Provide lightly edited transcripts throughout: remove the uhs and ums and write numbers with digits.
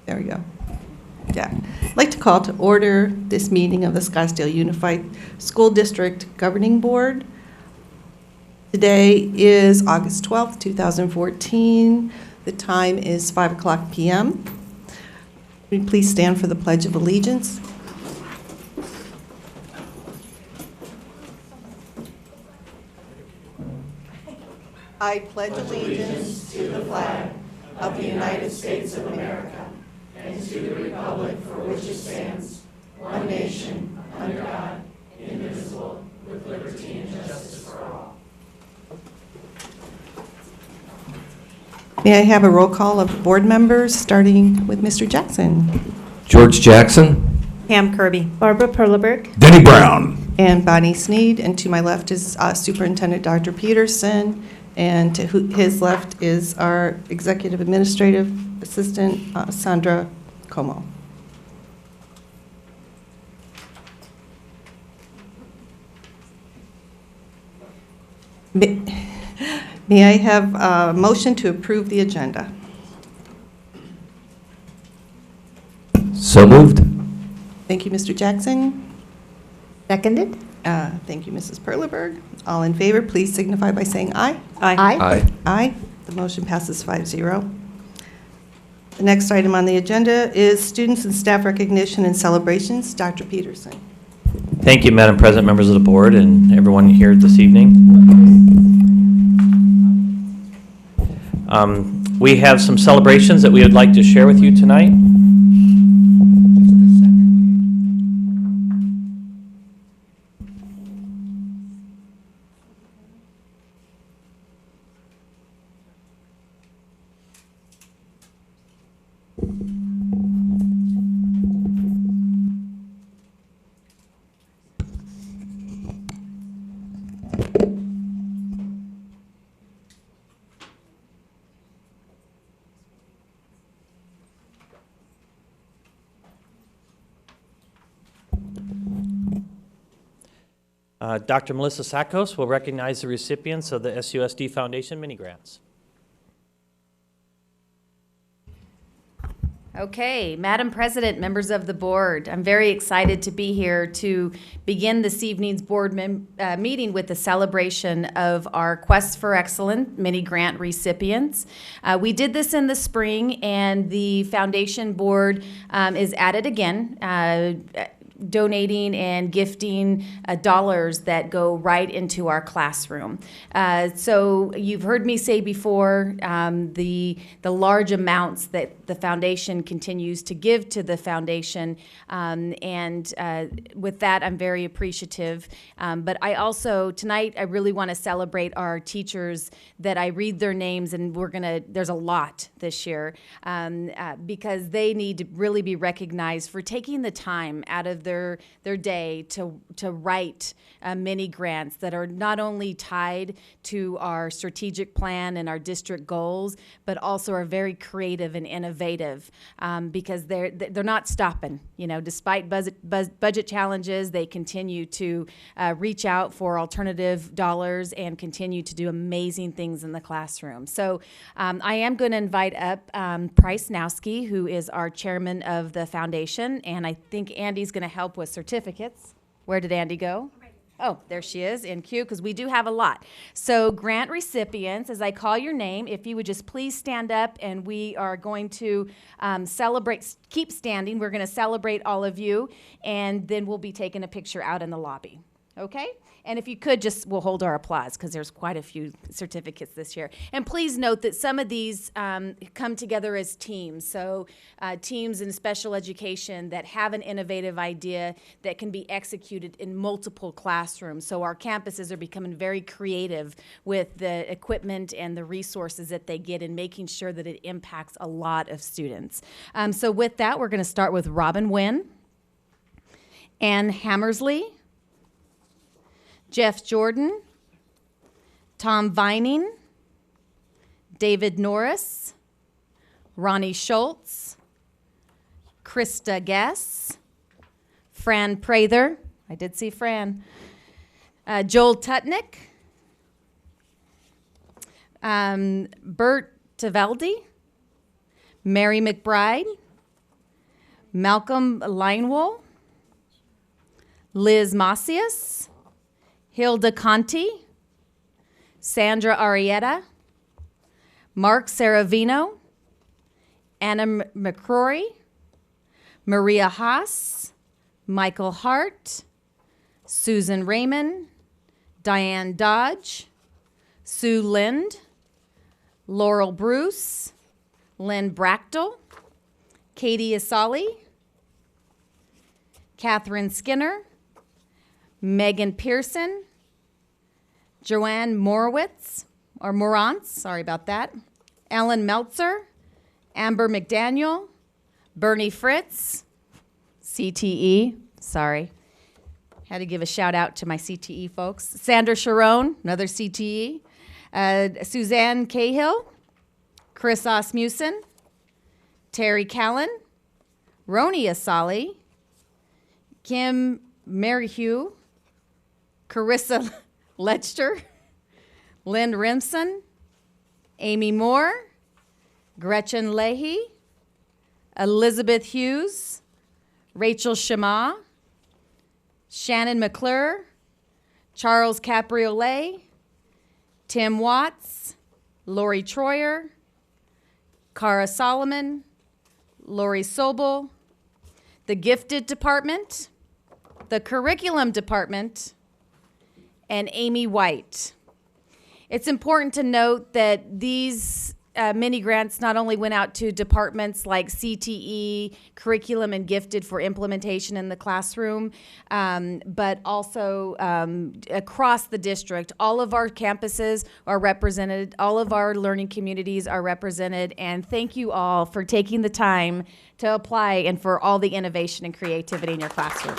There we go. Yeah. I'd like to call to order this meeting of the Scottsdale Unified School District Governing Board. Today is August 12th, 2014. The time is 5:00 p.m. Will you please stand for the Pledge of Allegiance? I pledge allegiance to the flag of the United States of America and to the republic for which it stands, one nation, under God, indivisible, with liberty and justice for all. May I have a roll call of board members, starting with Mr. Jackson? George Jackson. Pam Kirby. Barbara Perleberg. Denny Brown. And Bonnie Sneed. And to my left is Superintendent Dr. Peterson. And to his left is our Executive Administrative Assistant, Sandra Como. May I have a motion to approve the agenda? So moved. Thank you, Mr. Jackson. Seconded. Thank you, Mrs. Perleberg. All in favor, please signify by saying aye. Aye. Aye. Aye. The motion passes 5-0. The next item on the agenda is students and staff recognition and celebrations. Dr. Peterson. Thank you, Madam President, members of the board, and everyone here this evening. We have some celebrations that we would like to share with you tonight. Dr. Melissa Sakos will recognize the recipients of the SUSD Foundation mini grants. Okay, Madam President, members of the board, I'm very excited to be here to begin this evening's board meeting with the celebration of our Quest for Excellence mini grant recipients. We did this in the spring, and the foundation board is at it again, donating and gifting dollars that go right into our classroom. So you've heard me say before the large amounts that the foundation continues to give to the foundation, and with that I'm very appreciative. But I also, tonight I really want to celebrate our teachers that I read their names, and there's a lot this year, because they need to really be recognized for taking the time out of their day to write mini grants that are not only tied to our strategic plan and our district goals, but also are very creative and innovative, because they're not stopping. You know, despite budget challenges, they continue to reach out for alternative dollars and continue to do amazing things in the classroom. So I am going to invite up Price Nowski, who is our chairman of the foundation, and I think Andy's going to help with certificates. Where did Andy go? Oh, there she is in queue, because we do have a lot. So grant recipients, as I call your name, if you would just please stand up, and we are going to celebrate, keep standing. We're going to celebrate all of you, and then we'll be taking a picture out in the lobby. Okay? And if you could, we'll hold our applause, because there's quite a few certificates this year. And please note that some of these come together as teams. So teams in special education that have an innovative idea that can be executed in multiple classrooms. So our campuses are becoming very creative with the equipment and the resources that they get, and making sure that it impacts a lot of students. So with that, we're going to start with Robin Wynn, Ann Hammersley, Jeff Jordan, Tom Vining, David Norris, Ronnie Schultz, Krista Guess, Fran Prather, I did see Fran, Joel Tutnick, Bert Taveldi, Mary McBride, Malcolm Linewell, Liz Macias, Hilda Conti, Sandra Arietta, Mark Saravino, Anna McCrory, Maria Haas, Michael Hart, Susan Raymond, Diane Dodge, Sue Lind, Laurel Bruce, Lynn Brachtel, Katie Asali, Catherine Skinner, Megan Pearson, Joanne Morowitz, or Morantz, sorry about that, Ellen Meltzer, Amber McDaniel, Bernie Fritz, CTE, sorry. Had to give a shout out to my CTE folks. Sandra Sharon, another CTE. Suzanne Cahill, Chris Osmussen, Terry Callan, Roni Asali, Kim Merrihew, Carissa Lechster, Lynn Remsen, Amy Moore, Gretchen Leahy, Elizabeth Hughes, Rachel Shema, Shannon McClure, Charles Capriolet, Tim Watts, Lori Troyer, Cara Solomon, Lori Sobel, the Gifted Department, the Curriculum Department, and Amy White. It's important to note that these mini grants not only went out to departments like CTE, Curriculum, and Gifted for implementation in the classroom, but also across the district. All of our campuses are represented, all of our learning communities are represented, and thank you all for taking the time to apply and for all the innovation and creativity in your classroom.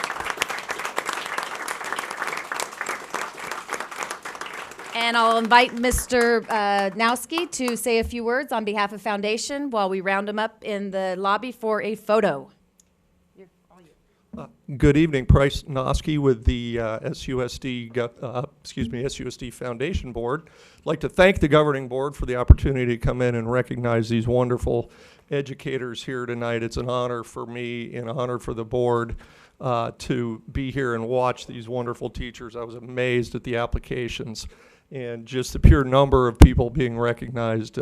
And I'll invite Mr. Nowski to say a few words on behalf of Foundation while we round him up in the lobby for a photo. Good evening, Price Noski with the SUSD Foundation Board. I'd like to thank the governing board for the opportunity to come in and recognize these wonderful educators here tonight. It's an honor for me and an honor for the board to be here and watch these wonderful teachers. I was amazed at the applications, and just the pure number of people being recognized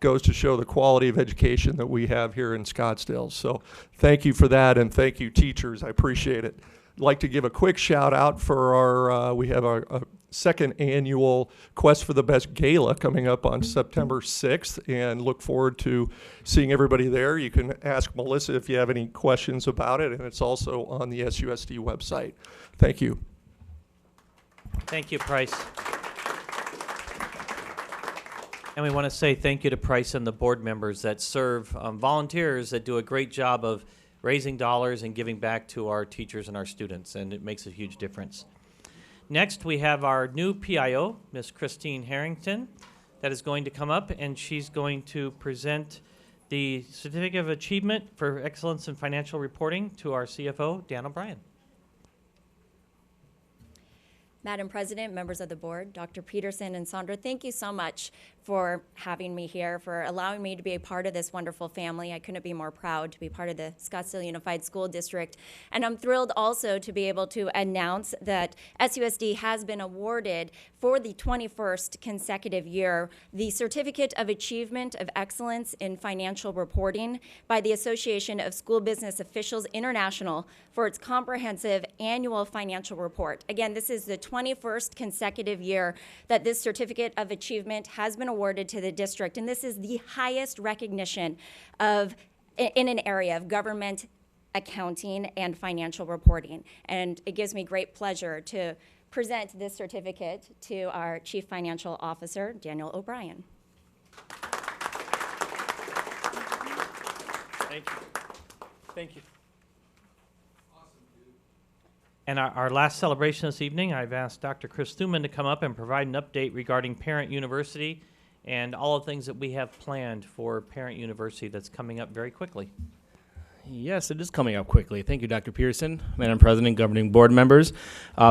goes to show the quality of education that we have here in Scottsdale. So thank you for that, and thank you, teachers. I appreciate it. I'd like to give a quick shout out for our, we have our second annual Quest for the Best Gala coming up on September 6th, and look forward to seeing everybody there. You can ask Melissa if you have any questions about it, and it's also on the SUSD website. Thank you. Thank you, Price. And we want to say thank you to Price and the board members that serve, volunteers that do a great job of raising dollars and giving back to our teachers and our students, and it makes a huge difference. Next, we have our new PIO, Miss Christine Harrington, that is going to come up, and she's going to present the Certificate of Achievement for Excellence in Financial Reporting to our CFO, Dan O'Brien. Madam President, members of the board, Dr. Peterson and Sandra, thank you so much for having me here, for allowing me to be a part of this wonderful family. I couldn't be more proud to be part of the Scottsdale Unified School District. And I'm thrilled also to be able to announce that SUSD has been awarded for the 21st consecutive year the Certificate of Achievement of Excellence in Financial Reporting by the Association of School Business Officials International for its comprehensive annual financial report. Again, this is the 21st consecutive year that this Certificate of Achievement has been awarded to the district, and this is the highest recognition of in an area of government accounting and financial reporting. And it gives me great pleasure to present this certificate to our Chief Financial Officer, Daniel O'Brien. Thank you. Thank you. And our last celebration this evening, I've asked Dr. Chris Thuman to come up and provide an update regarding Parent University and all the things that we have planned for Parent University that's coming up very quickly. Yes, it is coming up quickly. Thank you, Dr. Pearson, Madam President, governing board members.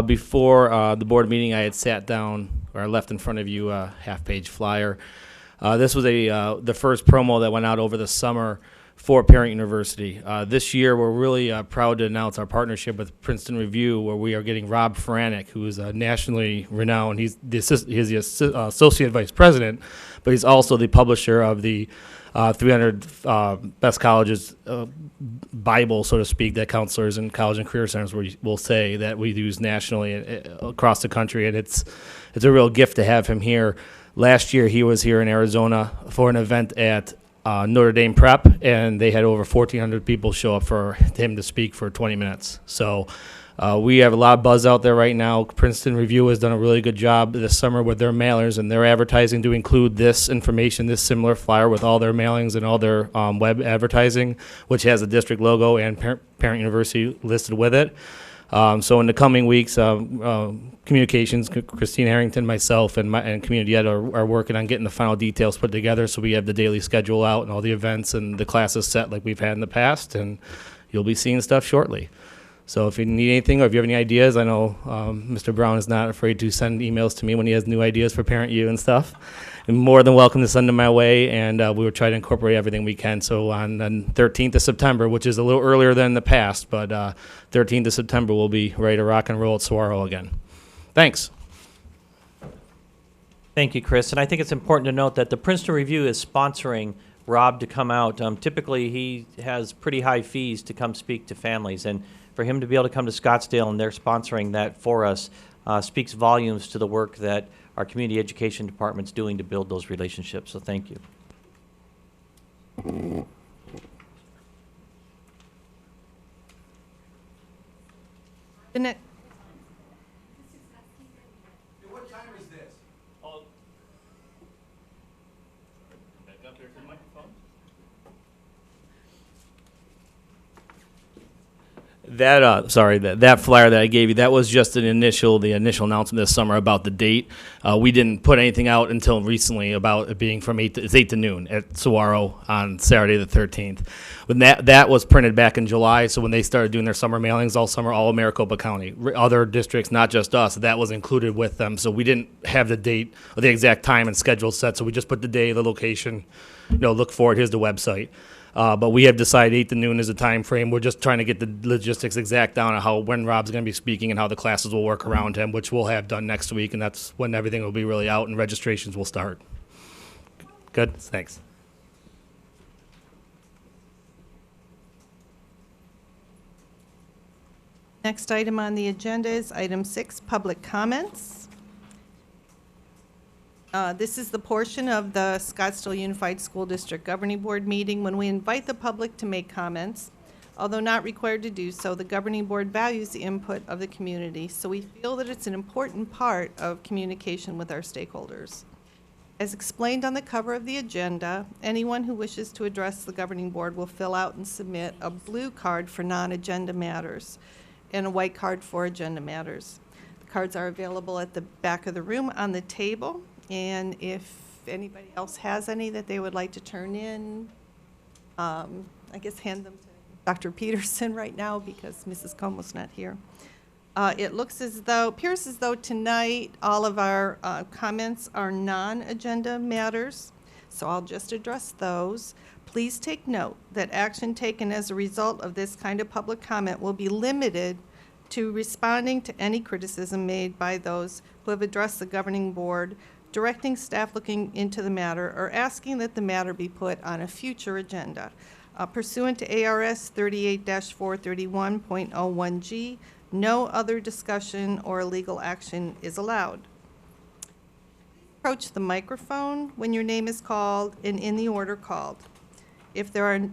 Before the board meeting, I had sat down, or I left in front of you a half-page flyer. This was the first promo that went out over the summer for Parent University. This year, we're really proud to announce our partnership with Princeton Review, where we are getting Rob Franek, who is nationally renowned. He's the associate vice president, but he's also the publisher of the 300 Best Colleges Bible, so to speak, that counselors and college and career centers will say that we use nationally across the country, and it's a real gift to have him here. Last year, he was here in Arizona for an event at Notre Dame Prep, and they had over 1,400 people show up for him to speak for 20 minutes. So we have a lot of buzz out there right now. Princeton Review has done a really good job this summer with their mailers and their advertising to include this information, this similar flyer with all their mailings and all their web advertising, which has a district logo and Parent University listed with it. So in the coming weeks, communications, Christine Harrington, myself, and Community Ed are working on getting the final details put together, so we have the daily schedule out and all the events and the classes set like we've had in the past, and you'll be seeing stuff shortly. So if you need anything or if you have any ideas, I know Mr. Brown is not afraid to send emails to me when he has new ideas for Parent U and stuff. You're more than welcome to send them my way, and we will try to incorporate everything we can. So on the 13th of September, which is a little earlier than in the past, but 13th of September, we'll be ready to rock and roll at Saguaro again. Thanks. Thank you, Chris. And I think it's important to note that the Princeton Review is sponsoring Rob to come out. Typically, he has pretty high fees to come speak to families, and for him to be able to come to Scottsdale and they're sponsoring that for us speaks volumes to the work that our community education department's doing to build those relationships. So thank you. The next. What time is this? That flyer that I gave you, that was just the initial announcement this summer about the date. We didn't put anything out until recently about it being from 8 to noon at Saguaro on Saturday the 13th. When that was printed back in July, so when they started doing their summer mailings all summer, all of Maricopa County, other districts, not just us, that was included with them. So we didn't have the date or the exact time and schedule set, so we just put the day, the location, look for it, here's the website. But we have decided 8 to noon is a time frame. We're just trying to get the logistics exact down on when Rob's going to be speaking and how the classes will work around him, which we'll have done next week, and that's when everything will be really out and registrations will start. Good? Thanks. Next item on the agenda is item 6, public comments. This is the portion of the Scottsdale Unified School District Governing Board meeting when we invite the public to make comments. Although not required to do so, the Governing Board values the input of the community, so we feel that it's an important part of communication with our stakeholders. As explained on the cover of the agenda, anyone who wishes to address the Governing Board will fill out and submit a blue card for non-agenda matters and a white card for agenda matters. The cards are available at the back of the room on the table. And if anybody else has any that they would like to turn in, I guess hand them to Dr. Peterson right now because Mrs. Como's not here. It appears as though tonight all of our comments are non-agenda matters, so I'll just address those. Please take note that action taken as a result of this kind of public comment will be limited to responding to any criticism made by those who have addressed the Governing Board, directing staff looking into the matter, or asking that the matter be put on a future agenda. Pursuant to ARS 38-431.01G, no other discussion or legal action is allowed. Approach the microphone when your name is called and in the order called. If there are,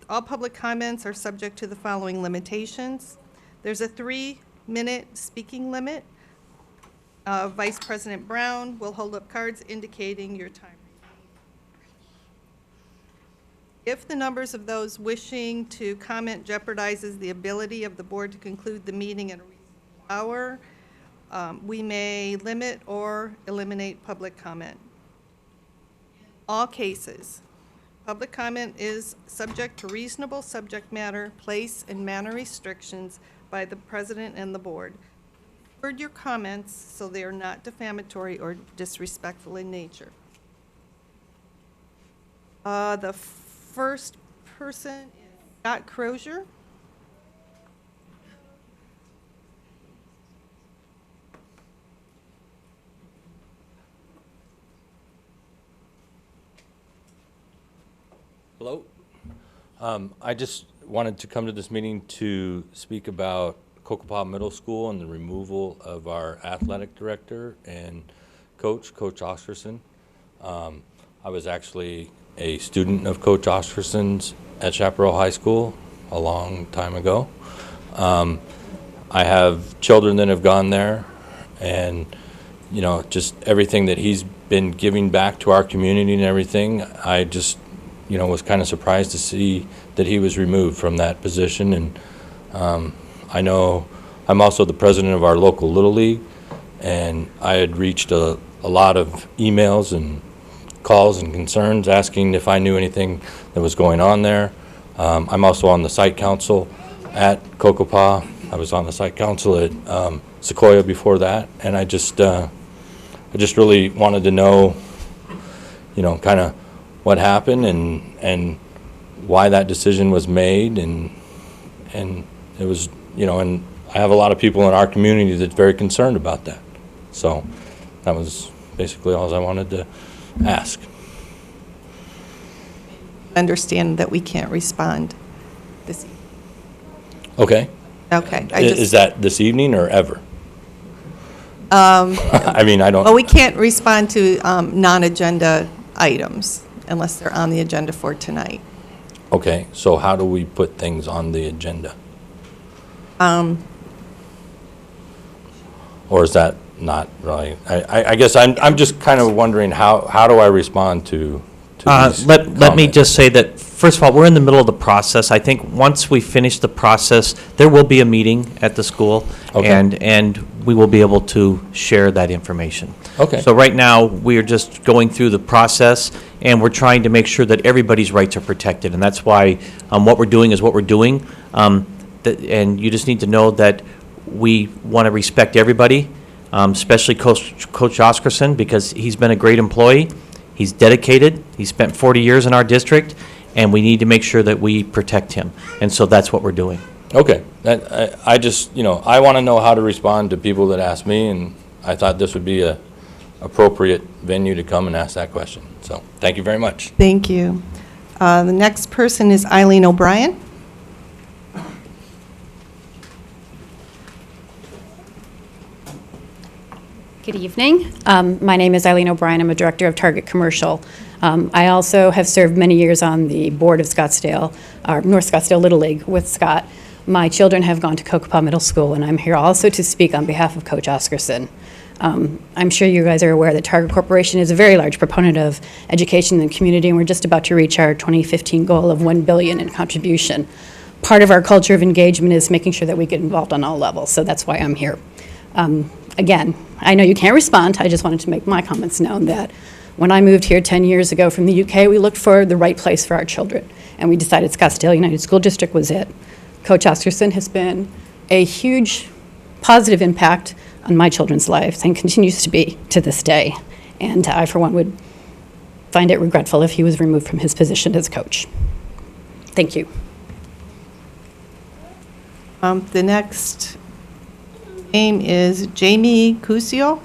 all public comments are subject to the following limitations. There's a 3-minute speaking limit. Vice President Brown will hold up cards indicating your time. If the numbers of those wishing to comment jeopardizes the ability of the board to conclude the meeting in a reasonable hour, we may limit or eliminate public comment. In all cases, public comment is subject to reasonable subject matter, place, and manner restrictions by the president and the board. Record your comments so they are not defamatory or disrespectful in nature. The first person is Scott Crozier. Hello. I just wanted to come to this meeting to speak about Kokopah Middle School and the removal of our athletic director and Coach Oscarson. I was actually a student of Coach Oscarson's at Chaparral High School a long time ago. I have children that have gone there, and you know, just everything that he's been giving back to our community and everything, I just, you know, was kind of surprised to see that he was removed from that position. And I know I'm also the president of our local Little League, and I had reached a lot of emails and calls and concerns asking if I knew anything that was going on there. I'm also on the site council at Kokopah. I was on the site council at Sequoia before that, and I just really wanted to know, you know, kind of what happened and why that decision was made, and it was, you know, and I have a lot of people in our community that's very concerned about that. So that was basically all I wanted to ask. Understand that we can't respond this evening. Okay. Okay. Is that this evening or ever? I mean, I don't. Well, we can't respond to non-agenda items unless they're on the agenda for tonight. Okay, so how do we put things on the agenda? Or is that not really? I guess I'm just kind of wondering how do I respond to these Let me comments? just say that, first of all, we're in the middle of the process. I think once we finish the process, there will be a meeting at the school, Okay. and we will be able to share that information. Okay. So right now, we are just going through the process, and we're trying to make sure that everybody's rights are protected, and that's why what we're doing is what we're doing. And you just need to know that we want to respect everybody, especially Coach Oscarson, because he's been a great employee. He's dedicated. He spent 40 years in our district, and we need to make sure that we protect him. And so that's what we're doing. Okay, I just, you know, I want to know how to respond to people that ask me, and I thought this would be a appropriate venue to come and ask that question. So, thank you very much. Thank you. The next person is Eileen O'Brien. Good evening. My name is Eileen O'Brien. I'm a director of Target Commercial. I also have served many years on the board of Scottsdale, or North Scottsdale Little League with Scott. My children have gone to Kokopah Middle School, and I'm here also to speak on behalf of Coach Oscarson. I'm sure you guys are aware that Target Corporation is a very large proponent of education in the community, and we're just about to reach our 2015 goal of $1 billion in contribution. Part of our culture of engagement is making sure that we get involved on all levels, so that's why I'm here. Again, I know you can't respond. I just wanted to make my comments known that when I moved here 10 years ago from the UK, we looked for the right place for our children, and we decided Scottsdale United School District was it. Coach Oscarson has been a huge positive impact on my children's lives and continues to be to this day. And I, for one, would find it regretful if he was removed from his position as coach. Thank you. The next name is Jamie Cusio.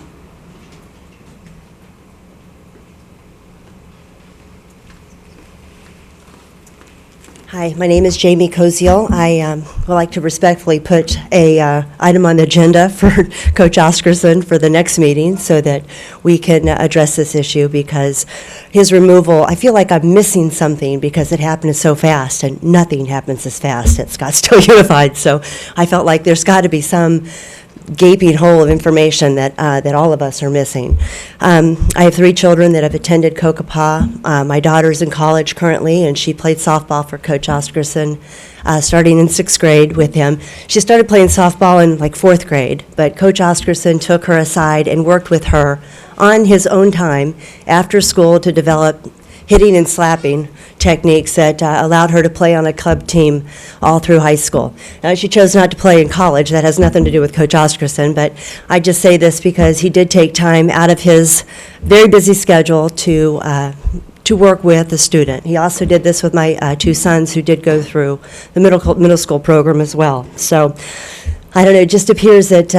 Hi, my name is Jamie Koziel. I would like to respectfully put a item on the agenda for Coach Oscarson for the next meeting so that we can address this issue, because his removal, I feel like I'm missing something because it happened so fast, and nothing happens as fast at Scottsdale Unified. So I felt like there's got to be some gaping hole of information that that all of us are missing. I have 3 children that have attended Kokopah. My daughter's in college currently, and she played softball for Coach Oscarson starting in 6th grade with him. She started playing softball in like 4th grade, but Coach Oscarson took her aside and worked with her on his own time after school to develop hitting and slapping techniques that allowed her to play on a club team all through high school. Now, she chose not to play in college. That has nothing to do with Coach Oscarson, but I just say this because he did take time out of his very busy schedule to to work with the student. He also did this with my two sons who did go through the middle school program as well. So, I don't know, it just appears that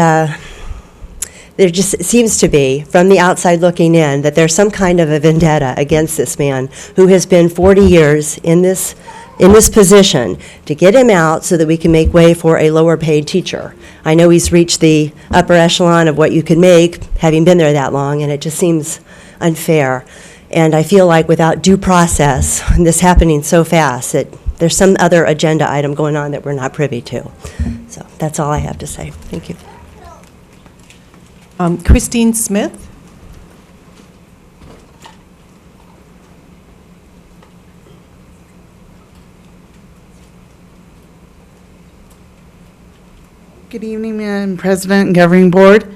there just seems to be, from the outside looking in, that there's some kind of a vendetta against this man who has been 40 years in this position, to get him out so that we can make way for a lower paid teacher. I know he's reached the upper echelon of what you can make, having been there that long, and it just seems unfair. And I feel like without due process, and this happening so fast, that there's some other agenda item going on that we're not privy to. So that's all I have to say. Thank you. Christine Smith. Good evening, Madam President and Governing Board.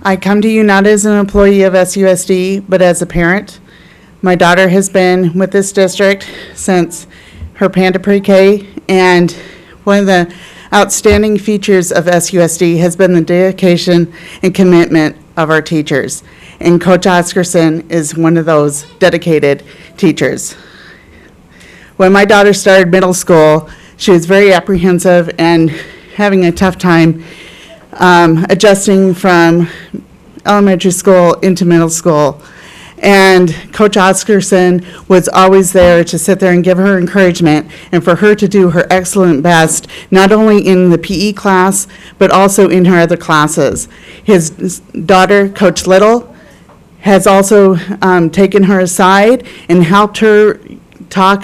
I come to you not as an employee of SUSD, but as a parent. My daughter has been with this district since her Panda Pre-K, and one of the outstanding features of SUSD has been the dedication and commitment of our teachers. And Coach Oscarson is one of those dedicated teachers. When my daughter started middle school, she was very apprehensive and having a tough time adjusting from elementary school into middle school. And Coach Oscarson was always there to sit there and give her encouragement and for her to do her excellent best, not only in the PE class, but also in her other classes. His daughter, Coach Little, has also taken her aside and helped her talk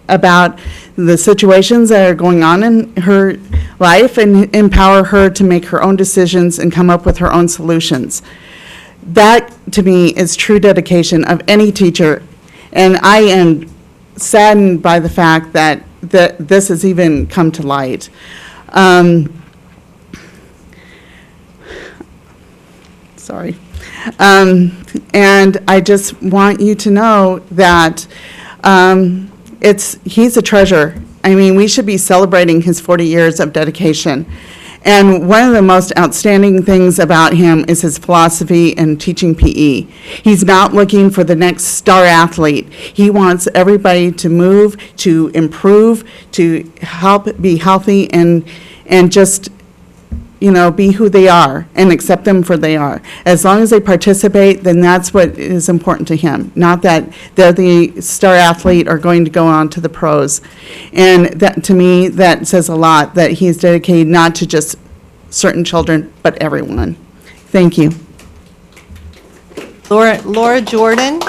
about the situations that are going on in her life and empower her to make her own decisions and come up with her own solutions. That, to me, is true dedication of any teacher, and I am saddened by the fact that this has even come to light. Sorry. And I just want you to know that he's a treasure. I mean, we should be celebrating his 40 years of dedication. And one of the most outstanding things about him is his philosophy in teaching PE. He's not looking for the next star athlete. He wants everybody to move, to improve, to help be healthy and just, you know, be who they are and accept them for they are. As long as they participate, then that's what is important to him, not that they're the star athlete or going to go on to the pros. And that, to me, that says a lot, that he's dedicated not to just certain children, but everyone. Thank you. Laura Jordan.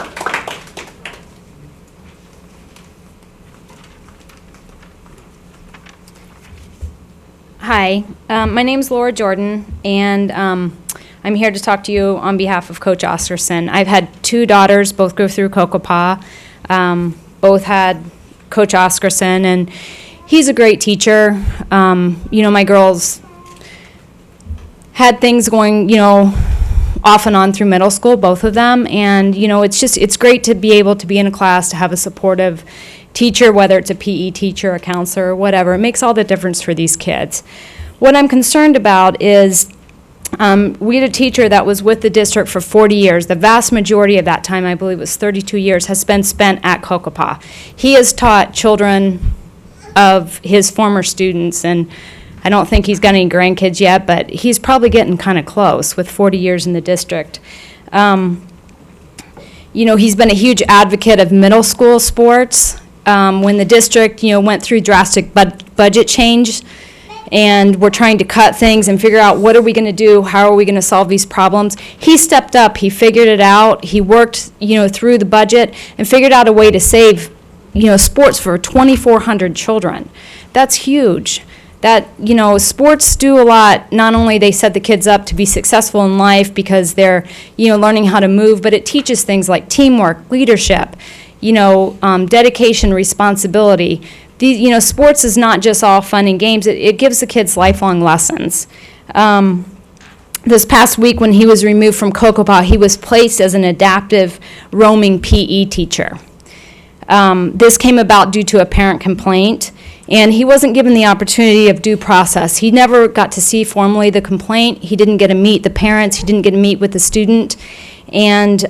Hi, my name's Laura Jordan, and I'm here to talk to you on behalf of Coach Oscarson. I've had two daughters, both go through Kokopah. Both had Coach Oscarson, and he's a great teacher. You know, my girls had things going, you know, off and on through middle school, both of them, and, you know, it's great to be able to be in a class, to have a supportive teacher, whether it's a PE teacher, a counselor, or whatever. It makes all the difference for these kids. What I'm concerned about is we had a teacher that was with the district for 40 years. The vast majority of that time, I believe it was 32 years, has been spent at Kokopah. He has taught children of his former students, and I don't think he's got any grandkids yet, but he's probably getting kind of close with 40 years in the district. You know, he's been a huge advocate of middle school sports. When the district, you know, went through drastic budget change and we're trying to cut things and figure out what are we going to do, how are we going to solve these problems, he stepped up, he figured it out, he worked, you know, through the budget and figured out a way to save, you know, sports for 2,400 children. That's huge. That, you know, sports do a lot. Not only they set the kids up to be successful in life because they're, you know, learning how to move, but it teaches things like teamwork, leadership, you know, dedication, responsibility. These, you know, sports is not just all fun and games. It gives the kids lifelong lessons. This past week when he was removed from Kokopah, he was placed as an adaptive roaming PE teacher. This came about due to a parent complaint, and he wasn't given the opportunity of due process. He never got to see formally the complaint. He didn't get to meet the parents. He didn't get to meet with the student. And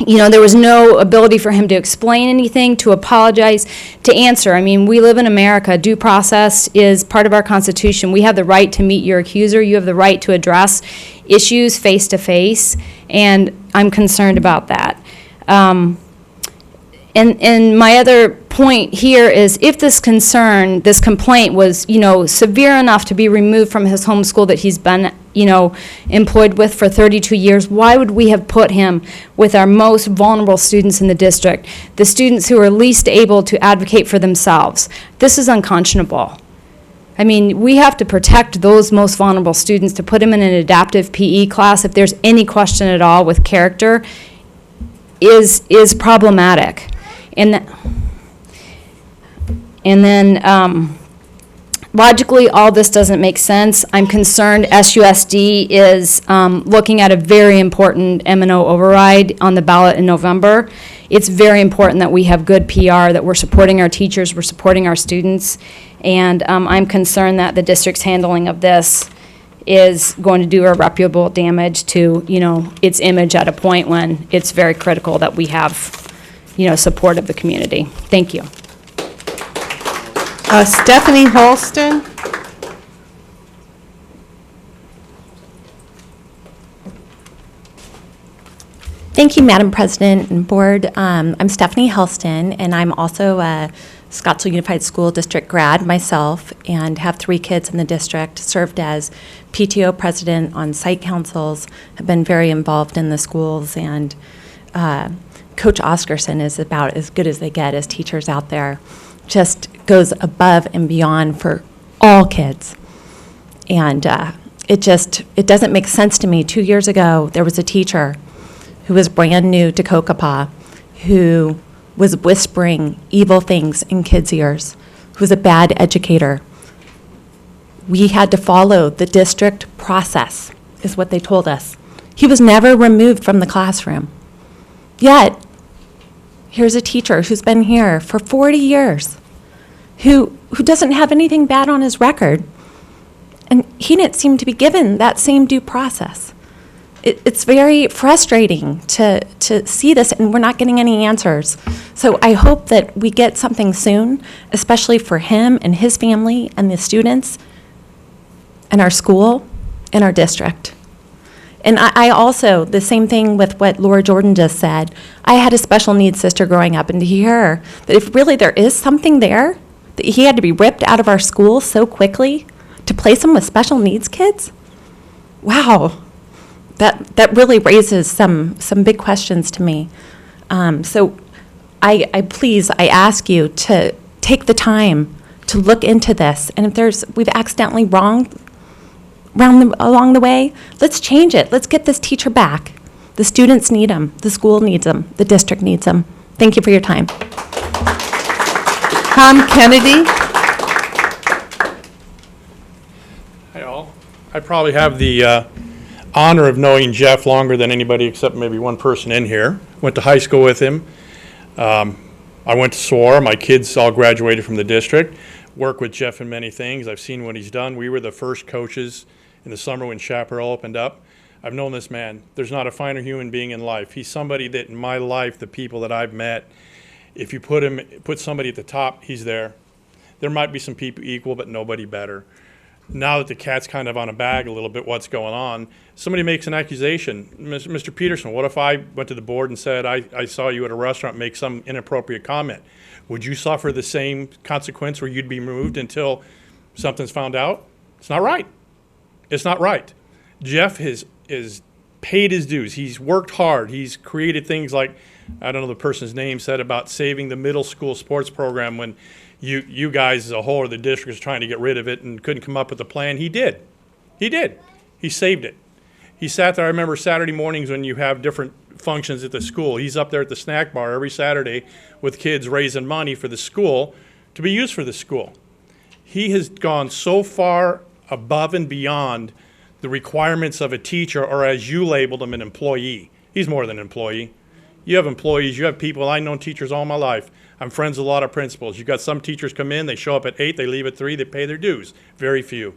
You know, there was no ability for him to explain anything, to apologize, to answer. I mean, we live in America. Due process is part of our Constitution. We have the right to meet your accuser. You have the right to address issues face to face, and I'm concerned about that. And my other point here is, if this concern, this complaint was, you know, severe enough to be removed from his home school that he's been, you know, employed with for 32 years, why would we have put him with our most vulnerable students in the district, the students who are least able to advocate for themselves? This is unconscionable. I mean, we have to protect those most vulnerable students. To put him in an adaptive PE class, if there's any question at all with character, is problematic. And then logically, all this doesn't make sense. I'm concerned SUSD is looking at a very important M&O override on the ballot in November. It's very important that we have good PR, that we're supporting our teachers, we're supporting our students, and I'm concerned that the district's handling of this is going to do irreparable damage to, you know, its image at a point when it's very critical that we have, you know, support of the community. Thank you. Stephanie Holston. Thank you, Madam President and Board. I'm Stephanie Helston, and I'm also a Scottsdale Unified School District grad myself, and have 3 kids in the district, served as PTO president on site councils, have been very involved in the schools, and Coach Oscarson is about as good as they get as teachers out there. Just goes above and beyond for all kids. And it doesn't make sense to me. 2 years ago, there was a teacher who was brand new to Kokopah who was whispering evil things in kids' ears, who was a bad educator. We had to follow the district process, is what they told us. He was never removed from the classroom. Yet, here's a teacher who's been here for 40 years, who doesn't have anything bad on his record, and he didn't seem to be given that same due process. It's very frustrating to see this, and we're not getting any answers. So I hope that we get something soon, especially for him and his family and the students and our school and our district. And I also, the same thing with what Laura Jordan just said, I had a special needs sister growing up, and to hear that if really there is something there, that he had to be ripped out of our school so quickly to place him with special needs kids, wow. That really raises some big questions to me. So I ask you to take the time to look into this. And if we've accidentally wronged along the way, let's change it. Let's get this teacher back. The students need him. The school needs him. The district needs him. Thank you for your time. Tom Kennedy. Hi, all. I probably have the honor of knowing Jeff longer than anybody except maybe one person in here. Went to high school with him. I went to SOAR. My kids all graduated from the district. Work with Jeff in many things. I've seen what he's done. We were the first coaches in the summer when Chaparral opened up. I've known this man. There's not a finer human being in life. He's somebody that in my life, the people that I've met, if you put somebody at the top, he's there. There might be some people equal, but nobody better. Now that the cat's kind of on a bag a little bit, what's going on, somebody makes an accusation. Mr. Peterson, what if I went to the board and said, I saw you at a restaurant make some inappropriate comment? Would you suffer the same consequence where you'd be removed until something's found out? It's not right. It's not right. Jeff has paid his dues. He's worked hard. He's created things like, I don't know the person's name, said about saving the middle school sports program when you guys as a whole or the district was trying to get rid of it and couldn't come up with a plan. He did. He saved it. He sat there. I remember Saturday mornings when you have different functions at the school. He's up there at the snack bar every Saturday with kids raising money for the school to be used for the school. He has gone so far above and beyond the requirements of a teacher, or as you labeled him, an employee. He's more than an employee. You have employees, you have people. I've known teachers all my life. I'm friends with a lot of principals. You've got some teachers come in, they show up at 8, they leave at 3, they pay their dues. Very few.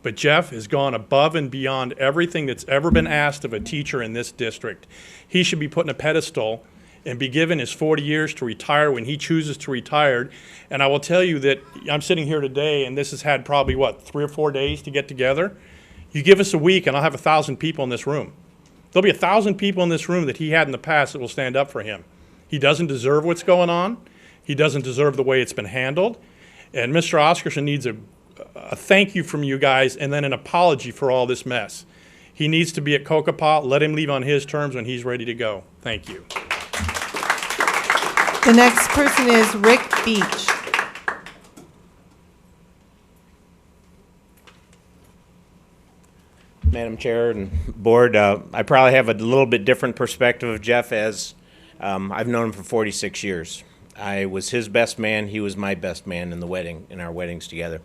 But Jeff has gone above and beyond everything that's ever been asked of a teacher in this district. He should be put in a pedestal and be given his 40 years to retire when he chooses to retire. And I will tell you that I'm sitting here today, and this has had probably, what, 3 or 4 days to get together? You give us a week, and I'll have 1,000 people in this room. There'll be 1,000 people in this room that he had in the past that will stand up for him. He doesn't deserve what's going on. He doesn't deserve the way it's been handled. And Mr. Oscarson needs a thank you from you guys and then an apology for all this mess. He needs to be at Kokopah. Let him leave on his terms when he's ready to go. Thank you. The next person is Rick Beach. Madam Chair and Board, I probably have a little bit different perspective of Jeff, as I've known him for 46 years. I was his best man. He was my best man in our weddings together.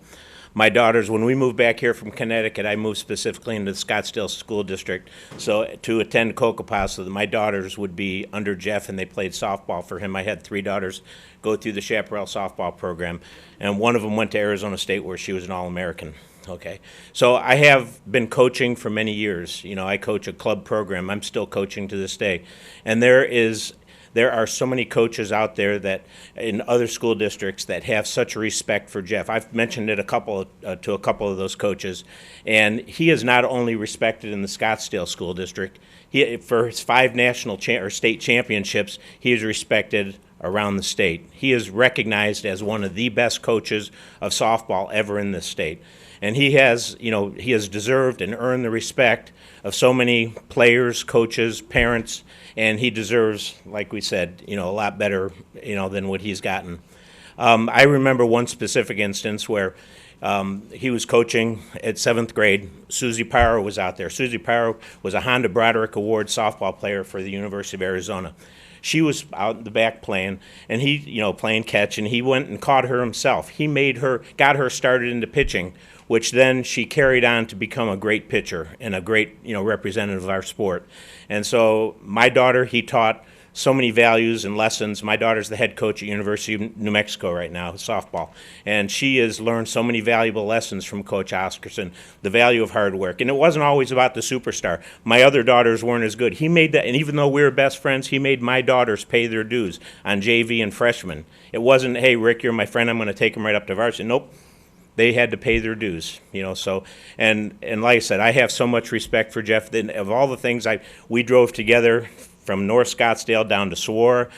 My daughters, when we moved back here from Connecticut, I moved specifically into the Scottsdale School District to attend Kokopah so that my daughters would be under Jeff, and they played softball for him. I had 3 daughters go through the Chaparral softball program, and one of them went to Arizona State where she was an All-American. Okay, so I have been coaching for many years. You know, I coach a club program. I'm still coaching to this day. And there are so many coaches out there that in other school districts that have such a respect for Jeff. I've mentioned it to a couple of those coaches, and he is not only respected in the Scottsdale School District. For his 5 national or state championships, he is respected around the state. He is recognized as one of the best coaches of softball ever in this state. And he has deserved and earned the respect of so many players, coaches, parents, and he deserves, like we said, a lot better, than what he's gotten. I remember one specific instance where he was coaching at 7th grade. Susie Pyro was out there. Susie Pyro was a Honda Broderick Award softball player for the University of Arizona. She was out in the back playing, and he, playing catch, and he went and caught her himself. He got her started into pitching, which then she carried on to become a great pitcher and a great, representative of our sport. And so my daughter, he taught so many values and lessons. My daughter's the head coach at University of New Mexico right now, softball. And she has learned so many valuable lessons from Coach Oscarson, the value of hard work. And it wasn't always about the superstar. My other daughters weren't as good. He made that, and even though we were best friends, he made my daughters pay their dues on JV and freshman. It wasn't, hey, Rick, you're my friend, I'm going to take him right up to varsity. Nope. They had to pay their dues, so, and like I said, I have so much respect for Jeff. Of all the things we drove together from North Scottsdale down to Swore,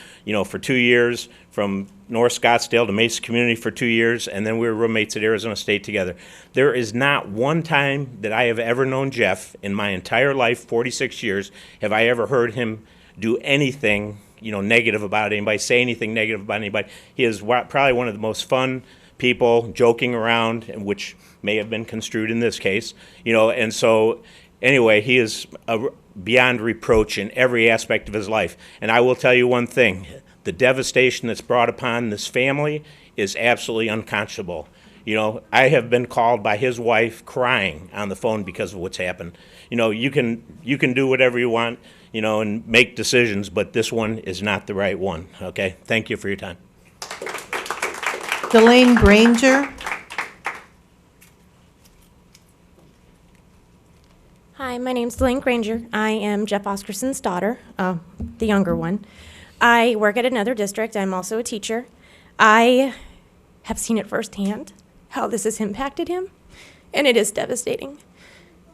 for 2 years, from North Scottsdale to Mesa Community for 2 years, and then we were roommates at Arizona State together. There is not one time that I have ever known Jeff in my entire life, 46 years, have I ever heard him do anything, negative about anybody, say anything negative about anybody. He is probably one of the most fun people, joking around, which may have been construed in this case, and so anyway, he is beyond reproach in every aspect of his life. And I will tell you one thing, the devastation that's brought upon this family is absolutely unconscionable. I have been called by his wife crying on the phone because of what's happened. You can do whatever you want, and make decisions, but this one is not the right one, okay? Thank you for your time. Delane Granger. Hi, my name's Delane Granger. I am Jeff Oscarson's daughter, the younger one. I work at another district. I'm also a teacher. I have seen it firsthand, how this has impacted him, and it is devastating.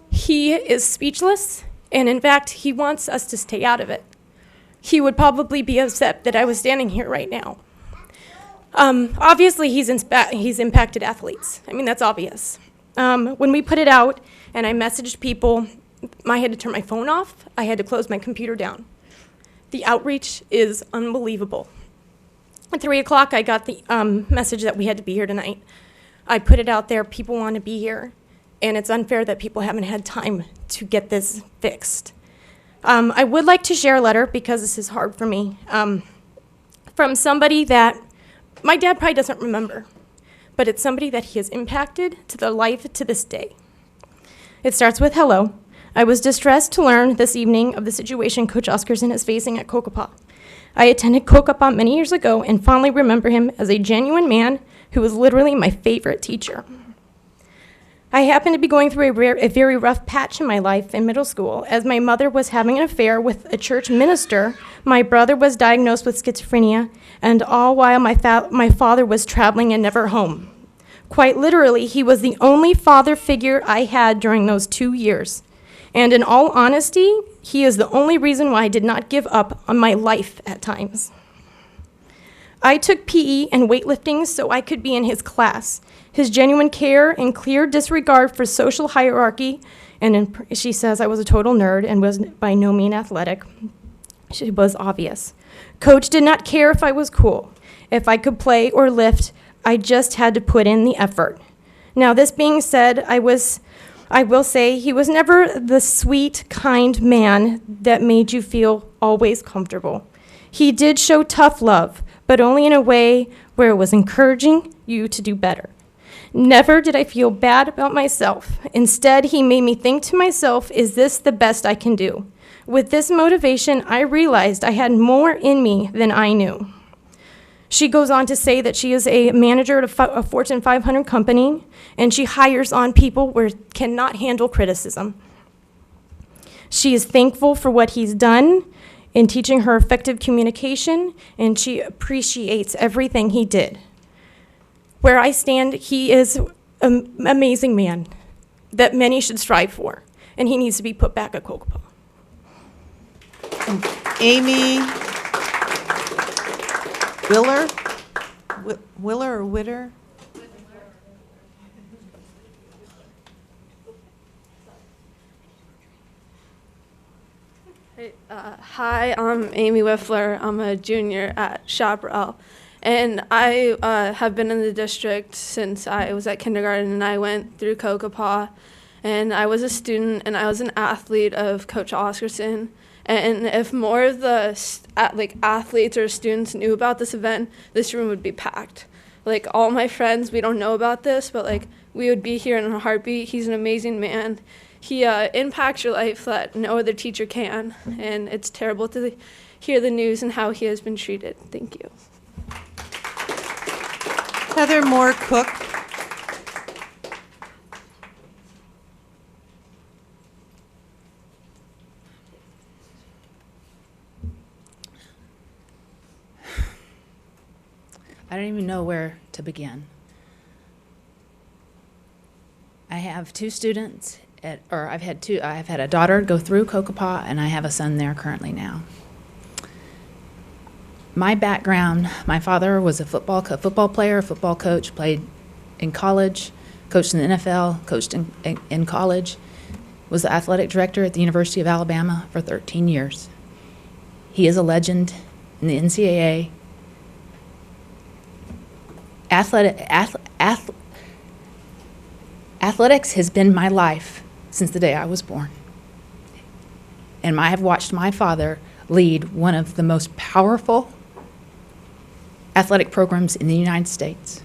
He is speechless, and in fact, he wants us to stay out of it. He would probably be upset that I was standing here right now. Obviously, he's impacted athletes. I mean, that's obvious. When we put it out and I messaged people, I had to turn my phone off. I had to close my computer down. The outreach is unbelievable. At 3 o'clock, I got the message that we had to be here tonight. I put it out there. People want to be here, and it's unfair that people haven't had time to get this fixed. I would like to share a letter, because this is hard for me, from somebody that my dad probably doesn't remember, but it's somebody that he has impacted to their life to this day. It starts with, hello. I was distressed to learn this evening of the situation Coach Oscarson is facing at Kokopah. I attended Kokopah many years ago and fondly remember him as a genuine man who was literally my favorite teacher. I happened to be going through a very rough patch in my life in middle school, as my mother was having an affair with a church minister, my brother was diagnosed with schizophrenia, and all while my father was traveling and never home. Quite literally, he was the only father figure I had during those 2 years. And in all honesty, he is the only reason why I did not give up on my life at times. I took PE and weightlifting so I could be in his class. His genuine care and clear disregard for social hierarchy, and she says I was a total nerd and was by no means athletic. She was obvious. Coach did not care if I was cool. If I could play or lift, I just had to put in the effort. Now, this being said, I will say he was never the sweet, kind man that made you feel always comfortable. He did show tough love, but only in a way where it was encouraging you to do better. Never did I feel bad about myself. Instead, he made me think to myself, is this the best I can do? With this motivation, I realized I had more in me than I knew. She goes on to say that she is a manager at a Fortune 500 company, and she hires on people who cannot handle criticism. She is thankful for what he's done in teaching her effective communication, and she appreciates everything he did. Where I stand, he is an amazing man that many should strive for, and he needs to be put back at Kokopah. Amy Willer? Willer or Witter? Hi, I'm Amy Wiffler. I'm a junior at Chaparral. And I have been in the district since I was at kindergarten, and I went through Kokopah. And I was a student, and I was an athlete of Coach Oscarson. And if more of the athletes or students knew about this event, this room would be packed. Like, all my friends, we don't know about this, but like, we would be here in a heartbeat. He's an amazing man. He impacts your life that no other teacher can, and it's terrible to hear the news and how he has been treated. Thank you. Heather Moore Cook. I don't even know where to begin. I have two students, I've had a daughter go through Kokopah, and I have a son there currently now. My background, my father was a football player, football coach, played in college, coached in the NFL, coached in college, was the athletic director at the University of Alabama for 13 years. He is a legend in the NCAA. Athletics has been my life since the day I was born. And I have watched my father lead one of the most powerful athletic programs in the United States.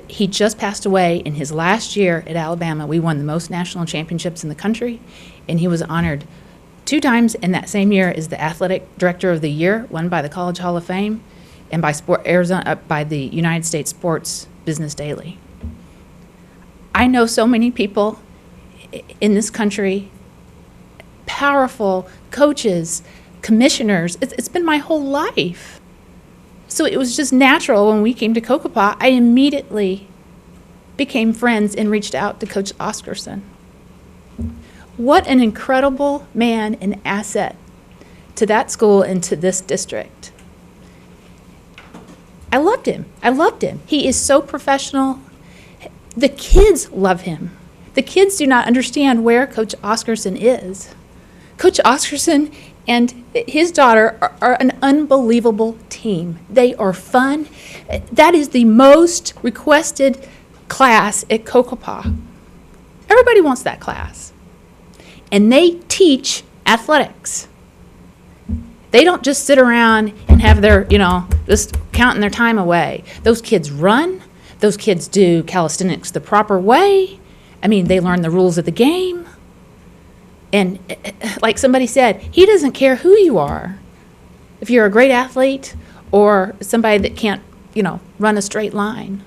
He just passed away in his last year at Alabama. We won the most national championships in the country, and he was honored 2 times in that same year as the Athletic Director of the Year, one by the College Hall of Fame, and by by the United States Sports Business Daily. I know so many people in this country, powerful coaches, commissioners. It's been my whole life. So it was just natural when we came to Kokopah, I immediately became friends and reached out to Coach Oscarson. What an incredible man and asset to that school and to this district. I loved him. I loved him. He is so professional. The kids love him. The kids do not understand where Coach Oscarson is. Coach Oscarson and his daughter are an unbelievable team. They are fun. That is the most requested class at Kokopah. Everybody wants that class. And they teach athletics. They don't just sit around and have their, just counting their time away. Those kids run. Those kids do calisthenics the proper way. I mean, they learn the rules of the game. And like somebody said, he doesn't care who you are. If you're a great athlete or somebody that can't, run a straight line.